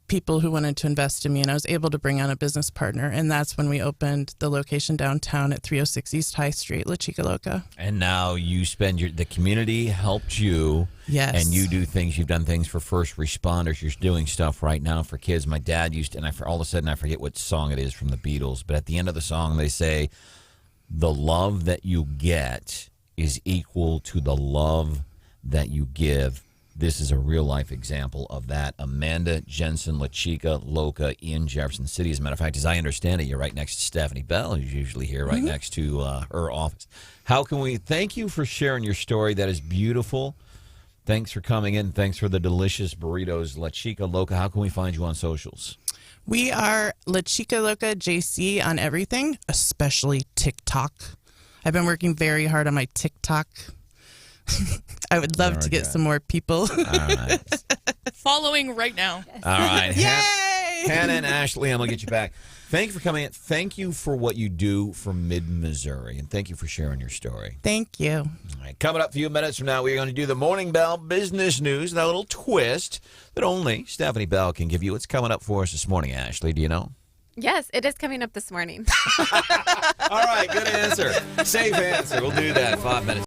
people who wanted to invest in me, and I was able to bring on a business partner, and that's when we opened the location downtown at 306 East High Street, La Chica Loca. And now you spend the community helped you. Yes. And you do things. You've done things for first responders. You're doing stuff right now for kids. My dad used to, and all of a sudden I forget what song it is from the Beatles, but at the end of the song they say, the love that you get is equal to the love that you give. This is a real-life example of that. Amanda, Jensen, La Chica, Loca in Jefferson City. As a matter of fact, as I understand it, you're right next to Stephanie Bell, who's usually here, right next to her office. How can we thank you for sharing your story? That is beautiful. Thanks for coming in. Thanks for the delicious burritos. La Chica Loca, how can we find you on socials? We are La Chica Loca JC on everything, especially TikTok. I've been working very hard on my TikTok. I would love to get some more people. All right. Following right now. All right. Yay! Hannah and Ashley, I'm going to get you back. Thank you for coming in. Thank you for what you do for Mid-Missouri, and thank you for sharing your story. Thank you. All right. Coming up a few minutes from now, we're going to do the Morning Bell business news, that little twist that only Stephanie Bell can give you. What's coming up for us this morning, Ashley? Do you know? Yes, it is coming up this morning. All right. Good answer. Safe answer. We'll do that in 5 minutes.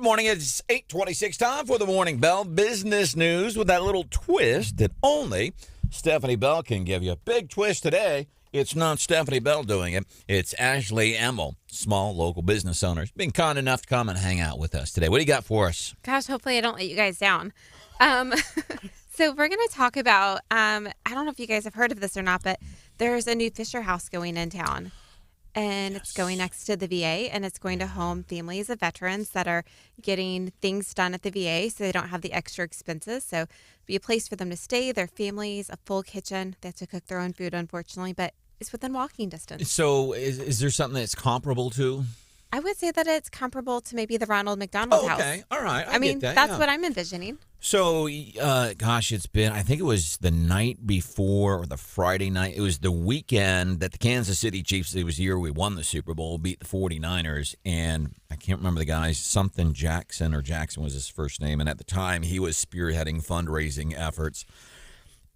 Good morning. It's 8:26. Time for the Morning Bell business news with that little twist that only Stephanie Bell can give you. A big twist today. It's not Stephanie Bell doing it. It's Ashley Emmel, small local business owners, being kind enough to come and hang out with us today. What do you got for us? Gosh, hopefully I don't let you guys down. So we're going to talk about, I don't know if you guys have heard of this or not, but there's a new Fisher House going in town. And it's going next to the VA, and it's going to home families of veterans that are getting things done at the VA so they don't have the extra expenses. So be a place for them to stay, their families, a full kitchen. They have to cook their own food, unfortunately, but it's within walking distance. So is there something that's comparable to? I would say that it's comparable to maybe the Ronald McDonald House. Okay, all right. I mean, get that, that's yeah. what I'm envisioning. So, it's been, I think it was the night before or the Friday night. It was the weekend that the Kansas City Chiefs, it was the year we won the Super Bowl, beat the 49ers. And I can't remember the guy's something Jackson, or Jackson was his first name. And at the time, he was spearheading fundraising efforts.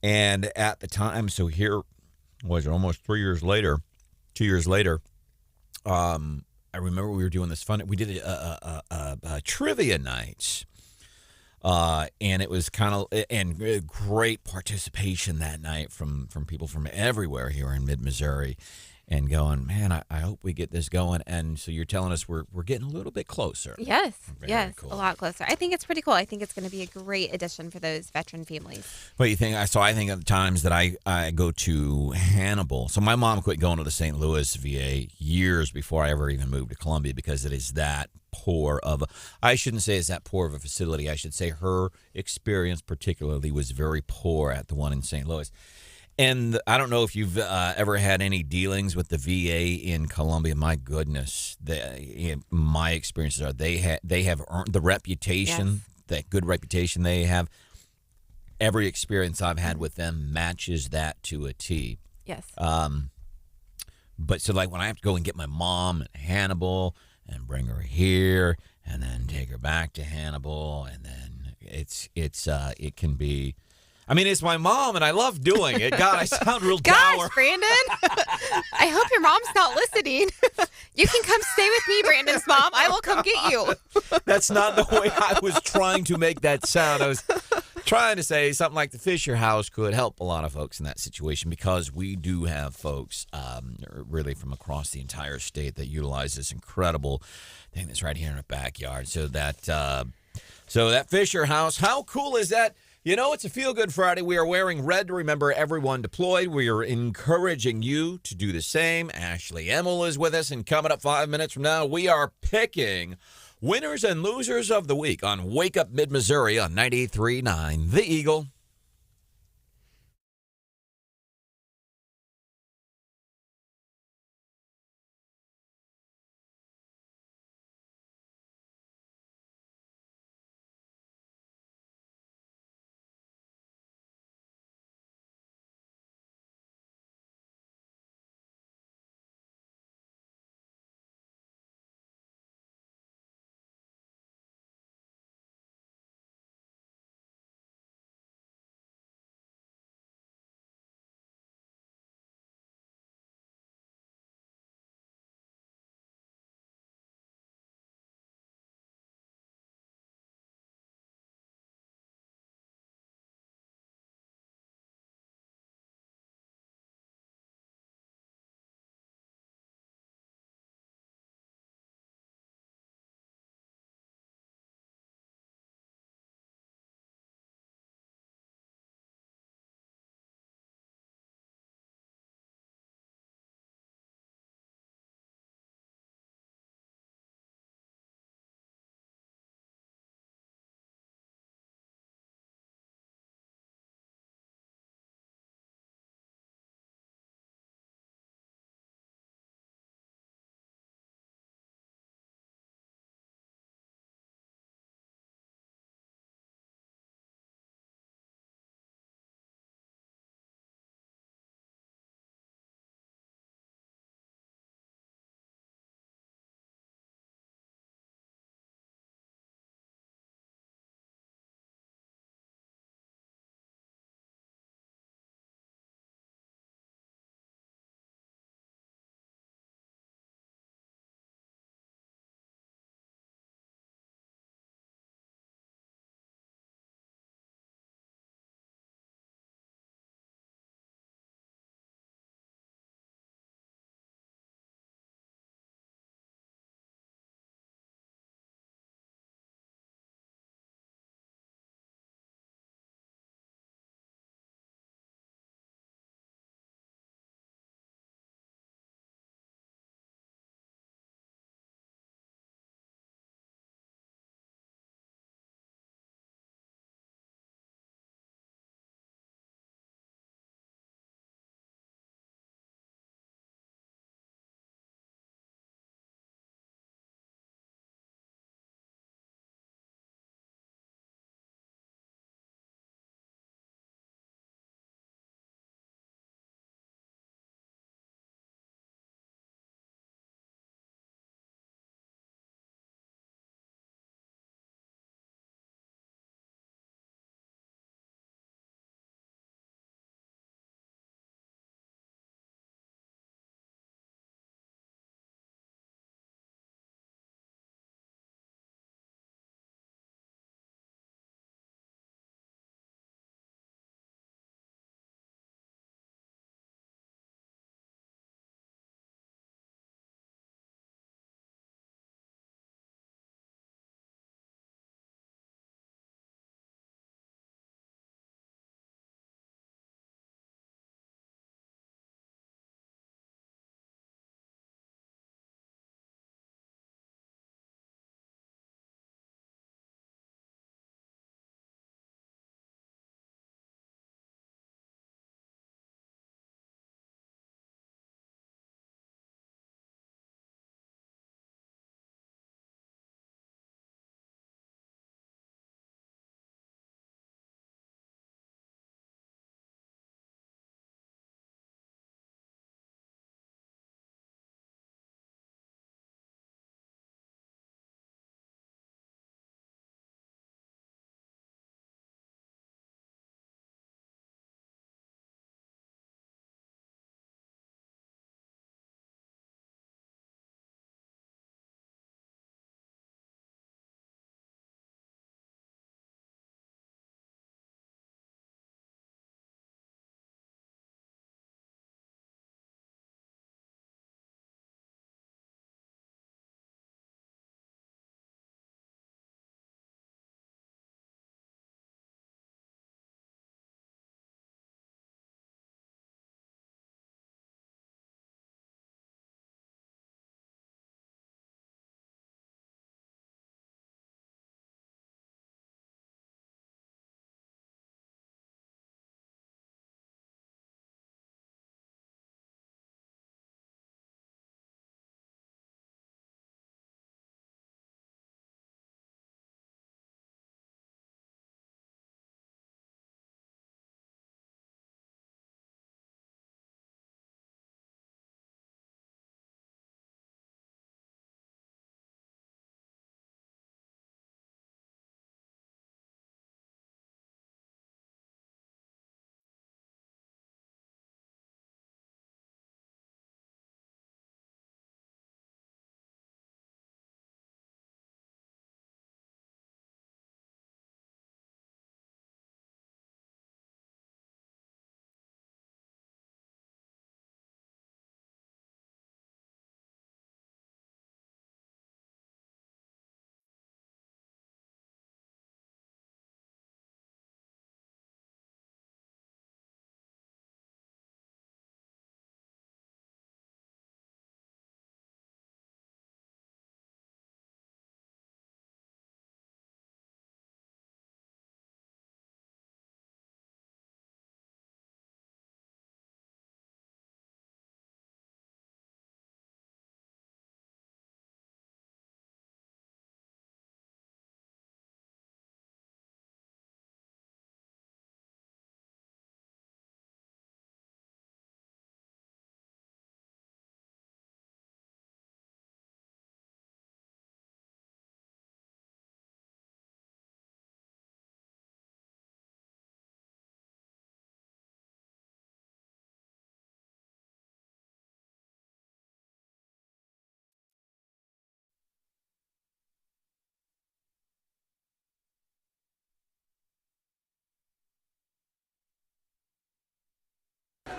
And at the time, so here was it almost 2 years later, I remember we were doing this fun. We did a trivia night. And it was kind of and great participation that night from people from everywhere here in mid-Missouri, and going, man, I hope we get this going. And so you're telling us we're getting a little bit closer. Yes, Very cool. a lot closer. I think it's pretty cool. I think it's going to be a great addition for those veteran families. What do you think? So I think of the times that I go to Hannibal. So my mom quit going to the St. Louis VA years before I ever even moved to Columbia, because it is that poor of a, I shouldn't say it's that poor of a facility. I should say her experience particularly was very poor at the one in St. Louis. And I don't know if you've ever had any dealings with the VA in Columbia. My goodness, my experiences are they have earned the reputation, that good reputation they have. Every experience I've had with them matches that to a T. Yes. But so like when I have to go and get my mom at Hannibal and bring her here and then take her back to Hannibal, and then it can be. I mean, it's my mom, and I love doing it. God, I sound real dour. Gosh, Brandon. I hope your mom's not listening. You can come stay with me, Brandon's mom. I will come get you. That's not the way I was trying to make that sound. I was trying to say something like the Fisher House could help a lot of folks in that situation, because we do have folks really from across the entire state that utilize this incredible thing that's right here in our backyard. So that Fisher House, how cool is that? You know, it's a Feel Good Friday. We are wearing red to remember everyone deployed. We are encouraging you to do the same. Ashley Emmel is with us, and coming up 5 minutes from now, we are picking winners and losers of the week on Wake Up Mid-Missouri on 93.9 The Eagle.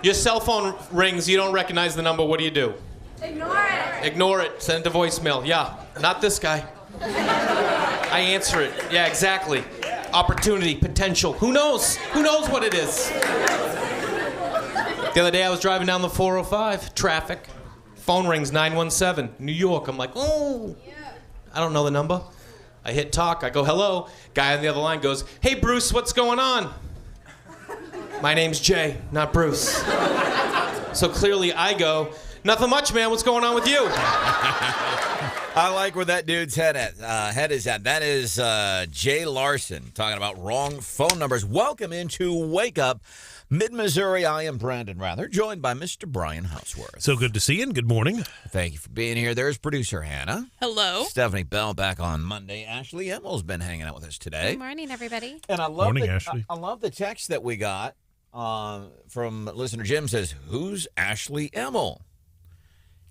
Your cell phone rings, you don't recognize the number, what do you do? Ignore it. Ignore it, send it to voicemail. Yeah, not this guy. I answer it. Yeah, exactly. Opportunity, potential. Who knows? Who knows what it is? The other day I was driving down the 405, traffic. Phone rings, 917, New York. I'm like, oh, I don't know the number. I hit talk, I go, hello. Guy on the other line goes, hey, Bruce, what's going on? My name's Jay, not Bruce. So clearly I go, nothing much, man, what's going on with you? I like where that dude's head is at. That is Jay Larson talking about wrong phone numbers. Welcome into Wake Up Mid-Missouri. I am Branden Rathert, joined by Mr. Brian Houseworth. So good to see you, and good morning. Thank you for being here. There's producer Hannah. Hello. Stephanie Bell back on Monday. Ashley Emmel's been hanging out with us today. Good morning, everybody. And I love Ashley. I love the text that we got from listener Jim. Says, who's Ashley Emmel?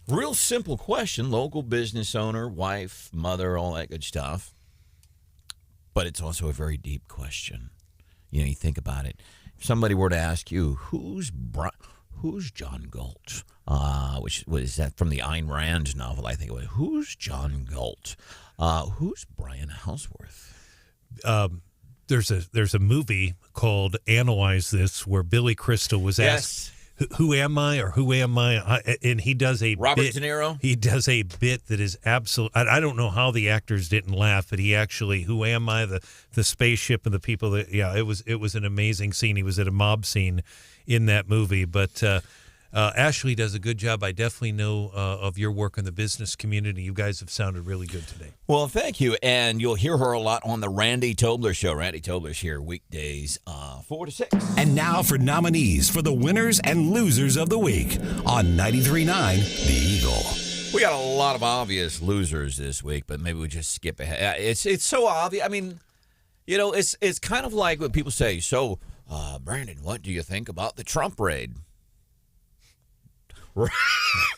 Real simple question. Local business owner, wife, mother, all that good stuff. But it's also a very deep question. You know, you think about it. If somebody were to ask you, who's John Galt? Which was that from the Ayn Rand novel, I think it was. Who's John Galt? Who's Brian Houseworth? There's a movie called Analyze This where Billy Crystal was asked, who am I, or who am I? And he does a Robert De Niro? He does a bit that is absolute. I don't know how the actors didn't laugh, but he actually, who am I? The spaceship and the people that, it was an amazing scene. He was at a mob scene in that movie. But Ashley does a good job. I definitely know of your work in the business community. You guys have sounded really good today. Well, thank you. And you'll hear her a lot on the Randy Tobler Show. Randy Tobler's here weekdays 4 to 6. And now for nominees for the winners and losers of the week on 93.9 The Eagle. We got a lot of obvious losers this week, but maybe we just skip ahead. It's so obvious. I mean, you know, it's kind of like when people say, so, Branden, what do you think about the Trump raid?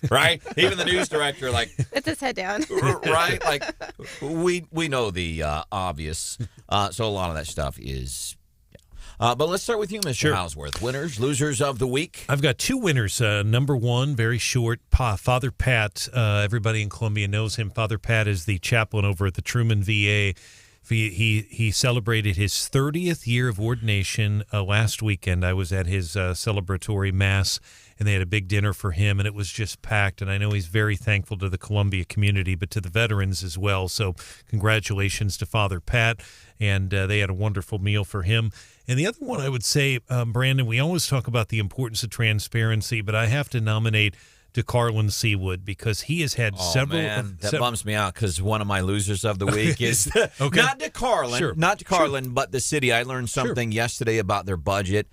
Right? Even the news director, like, It's his head down. Right? Like, we know the obvious. So a lot of that stuff is. But let's start with you, Mr. Houseworth. Winners, losers of the week. I've got two winners. Number one, very short, Father Pat. Everybody in Columbia knows him. Father Pat is the chaplain over at the Truman VA. He celebrated his 30th year of ordination last weekend. I was at his celebratory mass, and they had a big dinner for him, and it was just packed. And I know he's very thankful to the Columbia community, but to the veterans as well. So congratulations to Father Pat, and they had a wonderful meal for him. And the other one I would say, Branden, we always talk about the importance of transparency, but I have to nominate DeCarlin Seawood because he has had several. Man, that bums me out because one of my losers of the week is okay. not DeCarlin, but the city. I learned something yesterday about their budget.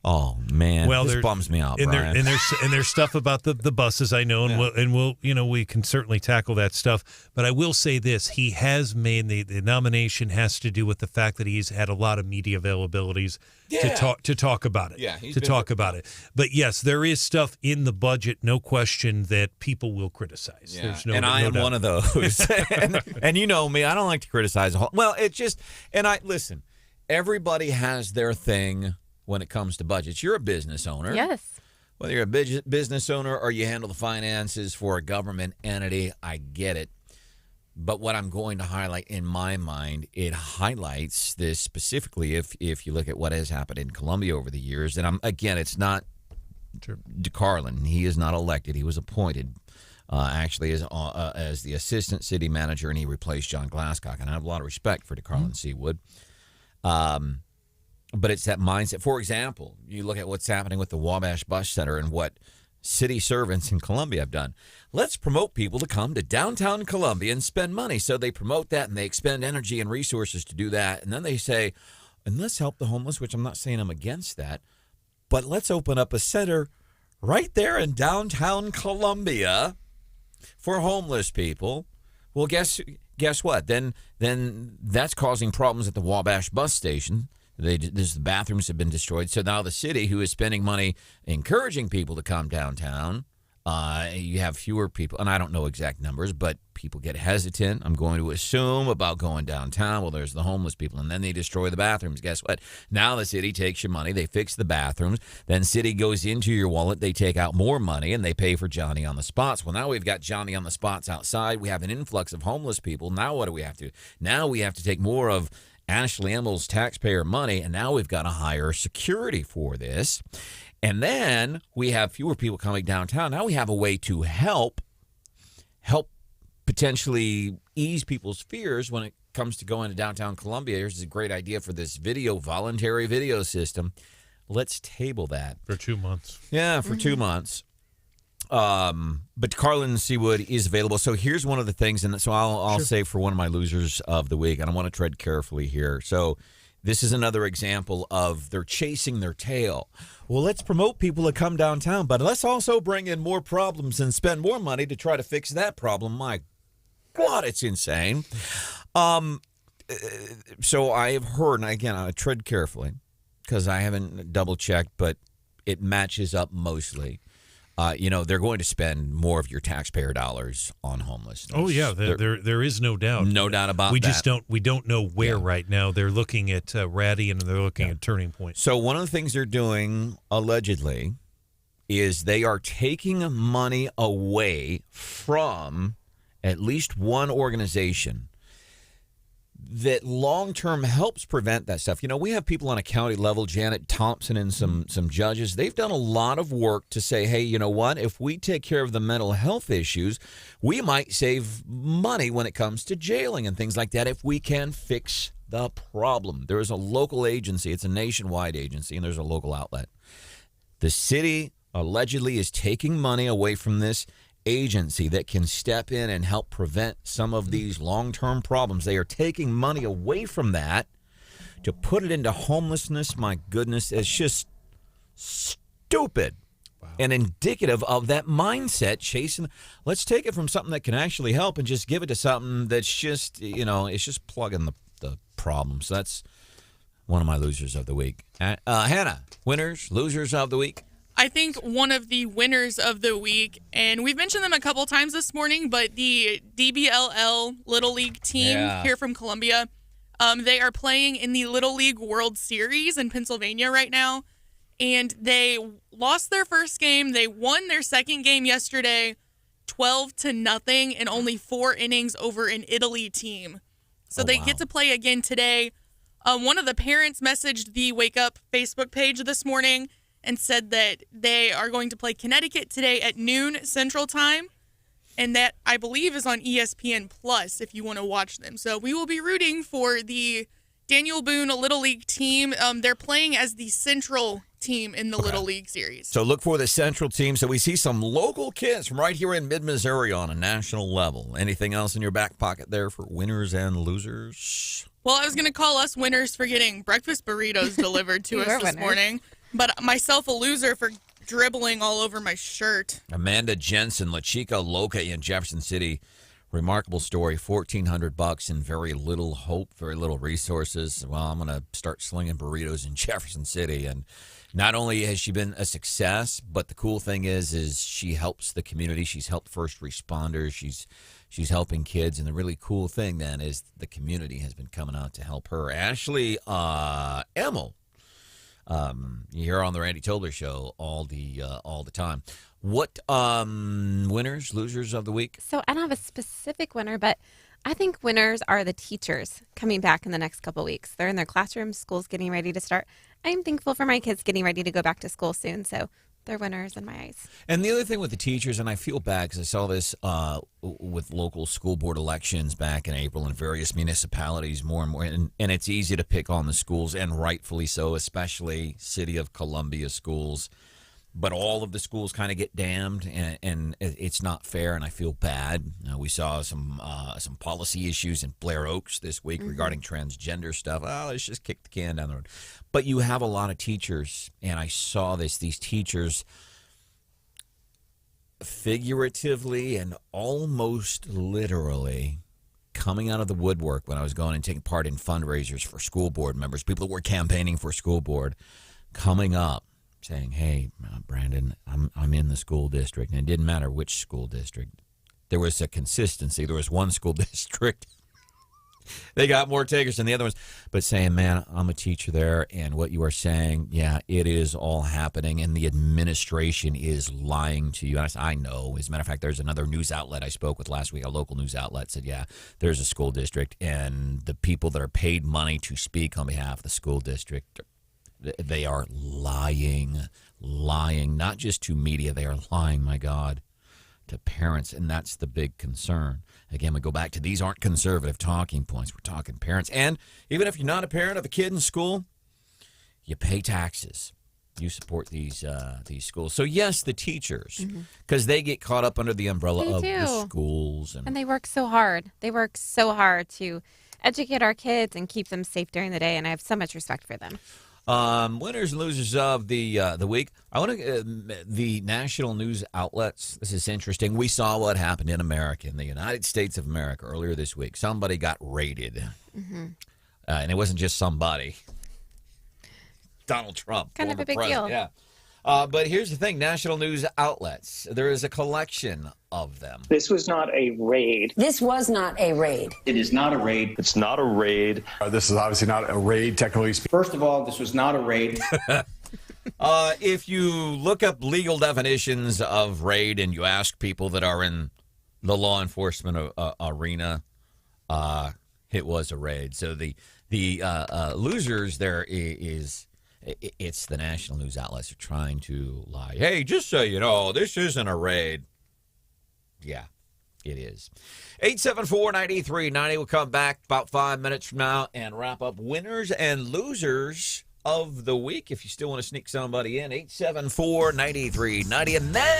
Oh man, this bums me out, Brian. And there's stuff about the buses I know, and we'll we can certainly tackle that stuff. But I will say this: he has made the nomination has to do with the fact that he's had a lot of media availabilities to talk about it. Yeah, But yes, there is stuff in the budget, no question, that people will criticize. Yeah. There's no, and I am doubt. one of those. and you know me, I don't like to criticize. Listen. Everybody has their thing. When it comes to budgets, you're a business owner. Yes. Whether you're a business owner or you handle the finances for a government entity, I get it. But what I'm going to highlight in my mind, it highlights this specifically if you look at what has happened in Columbia over the years. And it's not DeCarlin. He is not elected. He was appointed actually as the assistant city manager, and he replaced John Glasscock. And I have a lot of respect for DeCarlin Seawood. But it's that mindset. For example, you look at what's happening with the Wabash Bus Center and what city servants in Columbia have done. Let's promote people to come to downtown Columbia and spend money. So they promote that and they expend energy and resources to do that. And then they say, and let's help the homeless, which I'm not saying I'm against that, but let's open up a center right there in downtown Columbia for homeless people. Well, guess what? Then that's causing problems at the Wabash bus station. The bathrooms have been destroyed. So now the city, who is spending money encouraging people to come downtown, You have fewer people, and I don't know exact numbers, but people get hesitant, I'm going to assume, about going downtown. Well, there's the homeless people, and then they destroy the bathrooms. Guess what? Now the city takes your money, they fix the bathrooms, then city goes into your wallet, they take out more money, and they pay for Johnny on the spots. Well, now we've got Johnny on the spots outside. We have an influx of homeless people. Now what do we have to do? Now we have to take more of Ashley Emmels' taxpayer money, and now we've got to hire security for this. And then we have fewer people coming downtown. Now we have a way to help potentially ease people's fears when it comes to going to downtown Columbia. Here's a great idea for this voluntary video system. Let's table that. For 2 months. Yeah, for 2 months. But Carlin Seawood is available. So here's one of the things, and so I'll say for one of my losers of the week, and I want to tread carefully here. So this is another example of they're chasing their tail. Well, let's promote people to come downtown, but let's also bring in more problems and spend more money to try to fix that problem. My God, it's insane. So I have heard, and again, I tread carefully because I haven't double-checked, but it matches up mostly. They're going to spend more of your taxpayer dollars on homelessness. Oh yeah, there is no doubt. No doubt about we that. Just don't know where right now. They're looking at Ratty and they're looking at Turning Point. So one of the things they're doing allegedly is they are taking money away from at least one organization that long-term helps prevent that stuff. We have people on a county level, Janet Thompson and some judges. They've done a lot of work to say, hey, you know what? If we take care of the mental health issues, we might save money when it comes to jailing and things like that if we can fix the problem. There is a local agency. It's a nationwide agency, and there's a local outlet. The city allegedly is taking money away from this agency that can step in and help prevent some of these long-term problems. They are taking money away from that to put it into homelessness. My goodness, it's just stupid and indicative of that mindset chasing. Let's take it from something that can actually help and just give it to something that's just, it's just plugging the problem. So that's one of my losers of the week. Hannah, winners, losers of the week. I think one of the winners of the week, and we've mentioned them a couple times this morning, but the DBLL Little League team here from Columbia, they are playing in the Little League World Series in Pennsylvania right now, and they lost their first game. They won their second game yesterday, 12-0 in only 4 innings over an Italy team. So they get to play again today. One of the parents messaged the Wake Up Facebook page this morning and said that they are going to play Connecticut today at noon Central Time, and that, I believe, is on ESPN Plus if you want to watch them. So we will be rooting for the Daniel Boone Little League team. They're playing as the Central team in the Little League series. So look for the Central team. So we see some local kids from right here in mid-Missouri on a national level. Anything else in your back pocket there for winners and losers? Well, I was going to call us winners for getting breakfast burritos delivered to us this morning. But myself a loser for dribbling all over my shirt. Amanda Jensen, Chica, Loca in Jefferson City. Remarkable story, $1,400 and very little hope, very little resources. Well, I'm going to start slinging burritos in Jefferson City. And not only has she been a success, but the cool thing is she helps the community. She's helped first responders. She's helping kids. And the really cool thing then is the community has been coming out to help her. Ashley Emmel. You hear her on the Randy Tobler Show all the time. What winners, losers of the week? So I don't have a specific winner, but I think winners are the teachers coming back in the next couple of weeks. They're in their classrooms, school's getting ready to start. I'm thankful for my kids getting ready to go back to school soon, so they're winners in my eyes. And the other thing with the teachers, and I feel bad because I saw this with local school board elections back in April in various municipalities more and more, and it's easy to pick on the schools, and rightfully so, especially City of Columbia schools. But all of the schools kind of get damned, and it's not fair, and I feel bad. We saw some policy issues in Blair Oaks this week regarding transgender stuff. Oh, let's just kick the can down the road. But you have a lot of teachers, and I saw these teachers figuratively and almost literally coming out of the woodwork when I was going and taking part in fundraisers for school board members, people that were campaigning for school board, coming up saying, "Hey, Branden, I'm in the school district," and it didn't matter which school district. There was a consistency. There was one school district. They got more takers than the other ones, but saying, "Man, I'm a teacher there, and what you are saying, yeah, it is all happening, and the administration is lying to you." And I said, "I know." As a matter of fact, there's another news outlet I spoke with last week, a local news outlet, said, "Yeah, there's a school district, and the people that are paid money to speak on behalf of the school district, they are lying, not just to media. They are lying, my God, to parents, and that's the big concern." Again, we go back to these aren't conservative talking points. We're talking parents. And even if you're not a parent of a kid in school, you pay taxes. You support these schools. So, yes, the teachers, because they get caught up under the umbrella of the schools. And they work so hard. They work so hard to educate our kids and keep them safe during the day, and I have so much respect for them. Winners and losers of the week. I want to the national news outlets. This is interesting. We saw what happened in America, in the United States of America, earlier this week. Somebody got raided, and it wasn't just somebody. Donald Trump, kind of a big president. deal. Yeah. But here's the thing, national news outlets, there is a collection of them. This was not a raid. This was not a raid. It is not a raid. It's not a raid. This is obviously not a raid, technically speaking. First of all, this was not a raid. If you look up legal definitions of raid and you ask people that are in the law enforcement arena, it was a raid. So the losers there is... It's the national news outlets are trying to lie. Hey, just so you know, this isn't a raid. Yeah, it is. 874-9390. We'll come back about 5 minutes from now and wrap up winners and losers of the week. If you still want to sneak somebody in, 874-9390. And then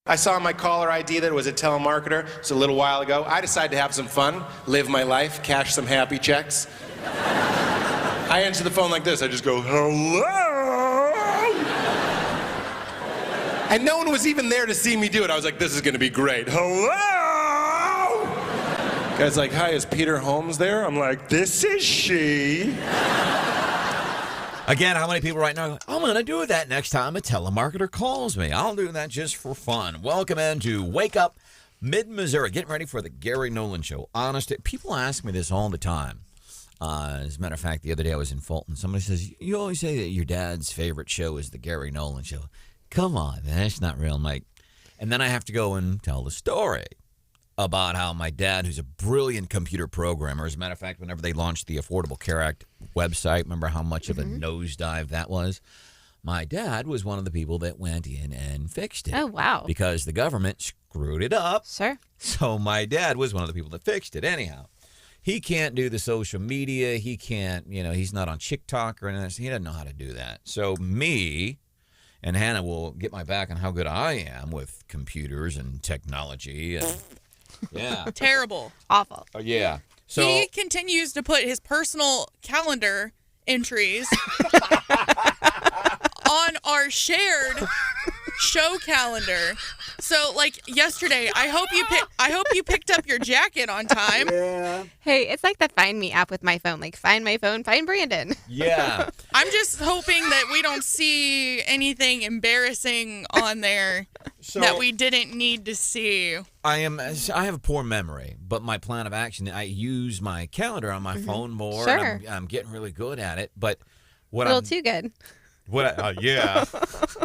I saw my caller ID that it was a telemarketer. It's a little while ago. I decided to have some fun, live my life, cash some happy checks. I answer the phone like this. I just go, hello? And no one was even there to see me do it. I was like, this is going to be great. Hello? Guy's like, hi, is Peter Holmes there? I'm like, this is she. Again, how many people right now are like, I'm going to do that next time a telemarketer calls me. I'll do that just for fun. Welcome in to Wake Up Mid-Missouri. Getting ready for the Gary Nolan Show. Honest, people ask me this all the time. As a matter of fact, the other day I was in Fulton. Somebody says, you always say that your dad's favorite show is the Gary Nolan Show. Come on, man, that's not real, Mike. And then I have to go and tell the story about how my dad, who's a brilliant computer programmer, as a matter of fact, whenever they launched the Affordable Care Act website, remember how much of a nosedive that was? My dad was one of the people that went in and fixed it. Oh, wow. Because the government screwed it up. Sure. So my dad was one of the people that fixed it. Anyhow, he can't do the social media. He can't, he's not on TikTok or anything. He doesn't know how to do that. So me and Hannah will get my back on how good I am with computers and technology. And yeah. Terrible. Awful. Yeah. So he continues to put his personal calendar entries on our shared show calendar. So, like yesterday, I hope you picked up your jacket on time. Yeah. Hey, it's like the Find Me app with my phone. Like, find my phone, find Branden. Yeah. I'm just hoping that we don't see anything embarrassing on there that we didn't need to see. I have a poor memory, but my plan of action, I use my calendar on my phone more. Sure. And I'm getting really good at it. But what a little too good. Yeah.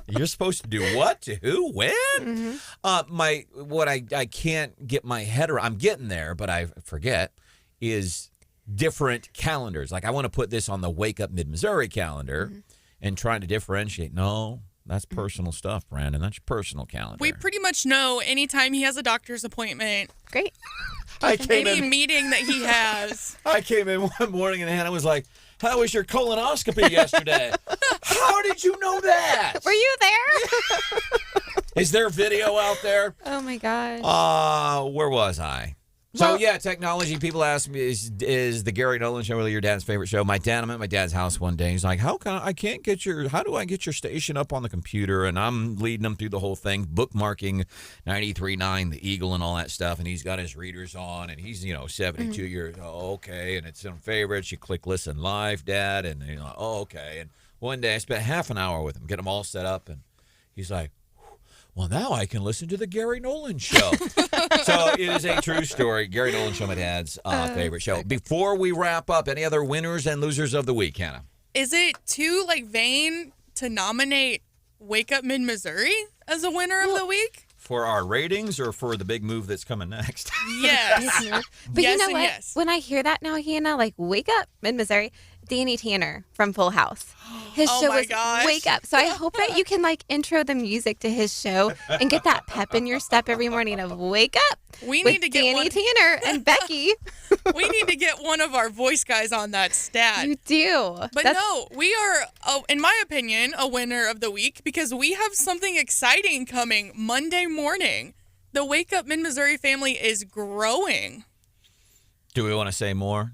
You're supposed to do what? To who? When? I can't get my head around. I'm getting there, but I forget, is different calendars. Like I want to put this on the Wake Up Mid-Missouri calendar and trying to differentiate. No, that's personal stuff, Branden. That's your personal calendar. We pretty much know anytime he has a doctor's appointment. Great. Any meeting that he has. I came in one morning and Hannah was like, how was your colonoscopy yesterday? How did you know that? Were you there? Is there video out there? Oh, my gosh. Where was I? So, yeah, technology. People ask me, is the Gary Nolan Show really your dad's favorite show? I'm at my dad's house one day. He's like, how do I get your station up on the computer? And I'm leading him through the whole thing, bookmarking 93.9, the Eagle and all that stuff. And he's got his readers on, and he's, 72 years old. Oh, okay. And it's in favorites. You click listen live, Dad. And, oh, okay. And one day I spent half an hour with him, get him all set up. And he's like, well, now I can listen to the Gary Nolan Show. So it is a true story. Gary Nolan Show, my dad's favorite show. Before we wrap up, any other winners and losers of the week, Hannah? Is it too vain to nominate Wake Up Mid-Missouri as a winner of the week? For our ratings or for the big move that's coming next? Yes. But yes, you know what? Yes. When I hear that now, Hannah, like Wake Up Mid-Missouri, Danny Tanner from Full House. His show was Wake Up. So I hope that you can intro the music to his show and get that pep in your step every morning of Wake Up. We with need to get Danny Tanner and Becky. We need to get one of our voice guys on that stat. You do. But no, we are, in my opinion, a winner of the week because we have something exciting coming Monday morning. The Wake Up Mid-Missouri family is growing. Do we want to say more?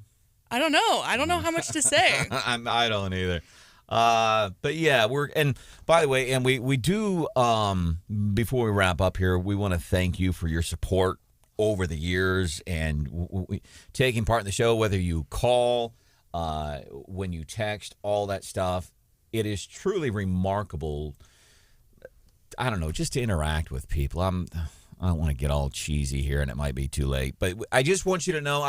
I don't know. I don't know how much to say. I don't either. But yeah, and by the way, and we do, before we wrap up here, we want to thank you for your support over the years and taking part in the show, whether you call, when you text, all that stuff. It is truly remarkable. I don't know, just to interact with people. I don't want to get all cheesy here, and it might be too late, but I just want you to know,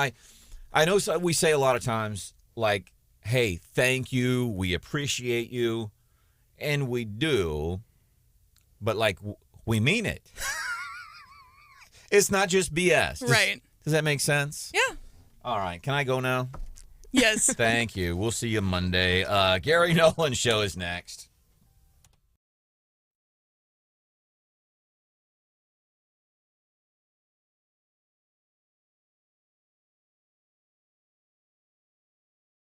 I know we say a lot of times, like, hey, thank you, we appreciate you, and we do, but, we mean it. It's not just BS. Right. Does that make sense? Yeah. All right. Can I go now? Yes. Thank you. We'll see you Monday. Gary Nolan Show is next.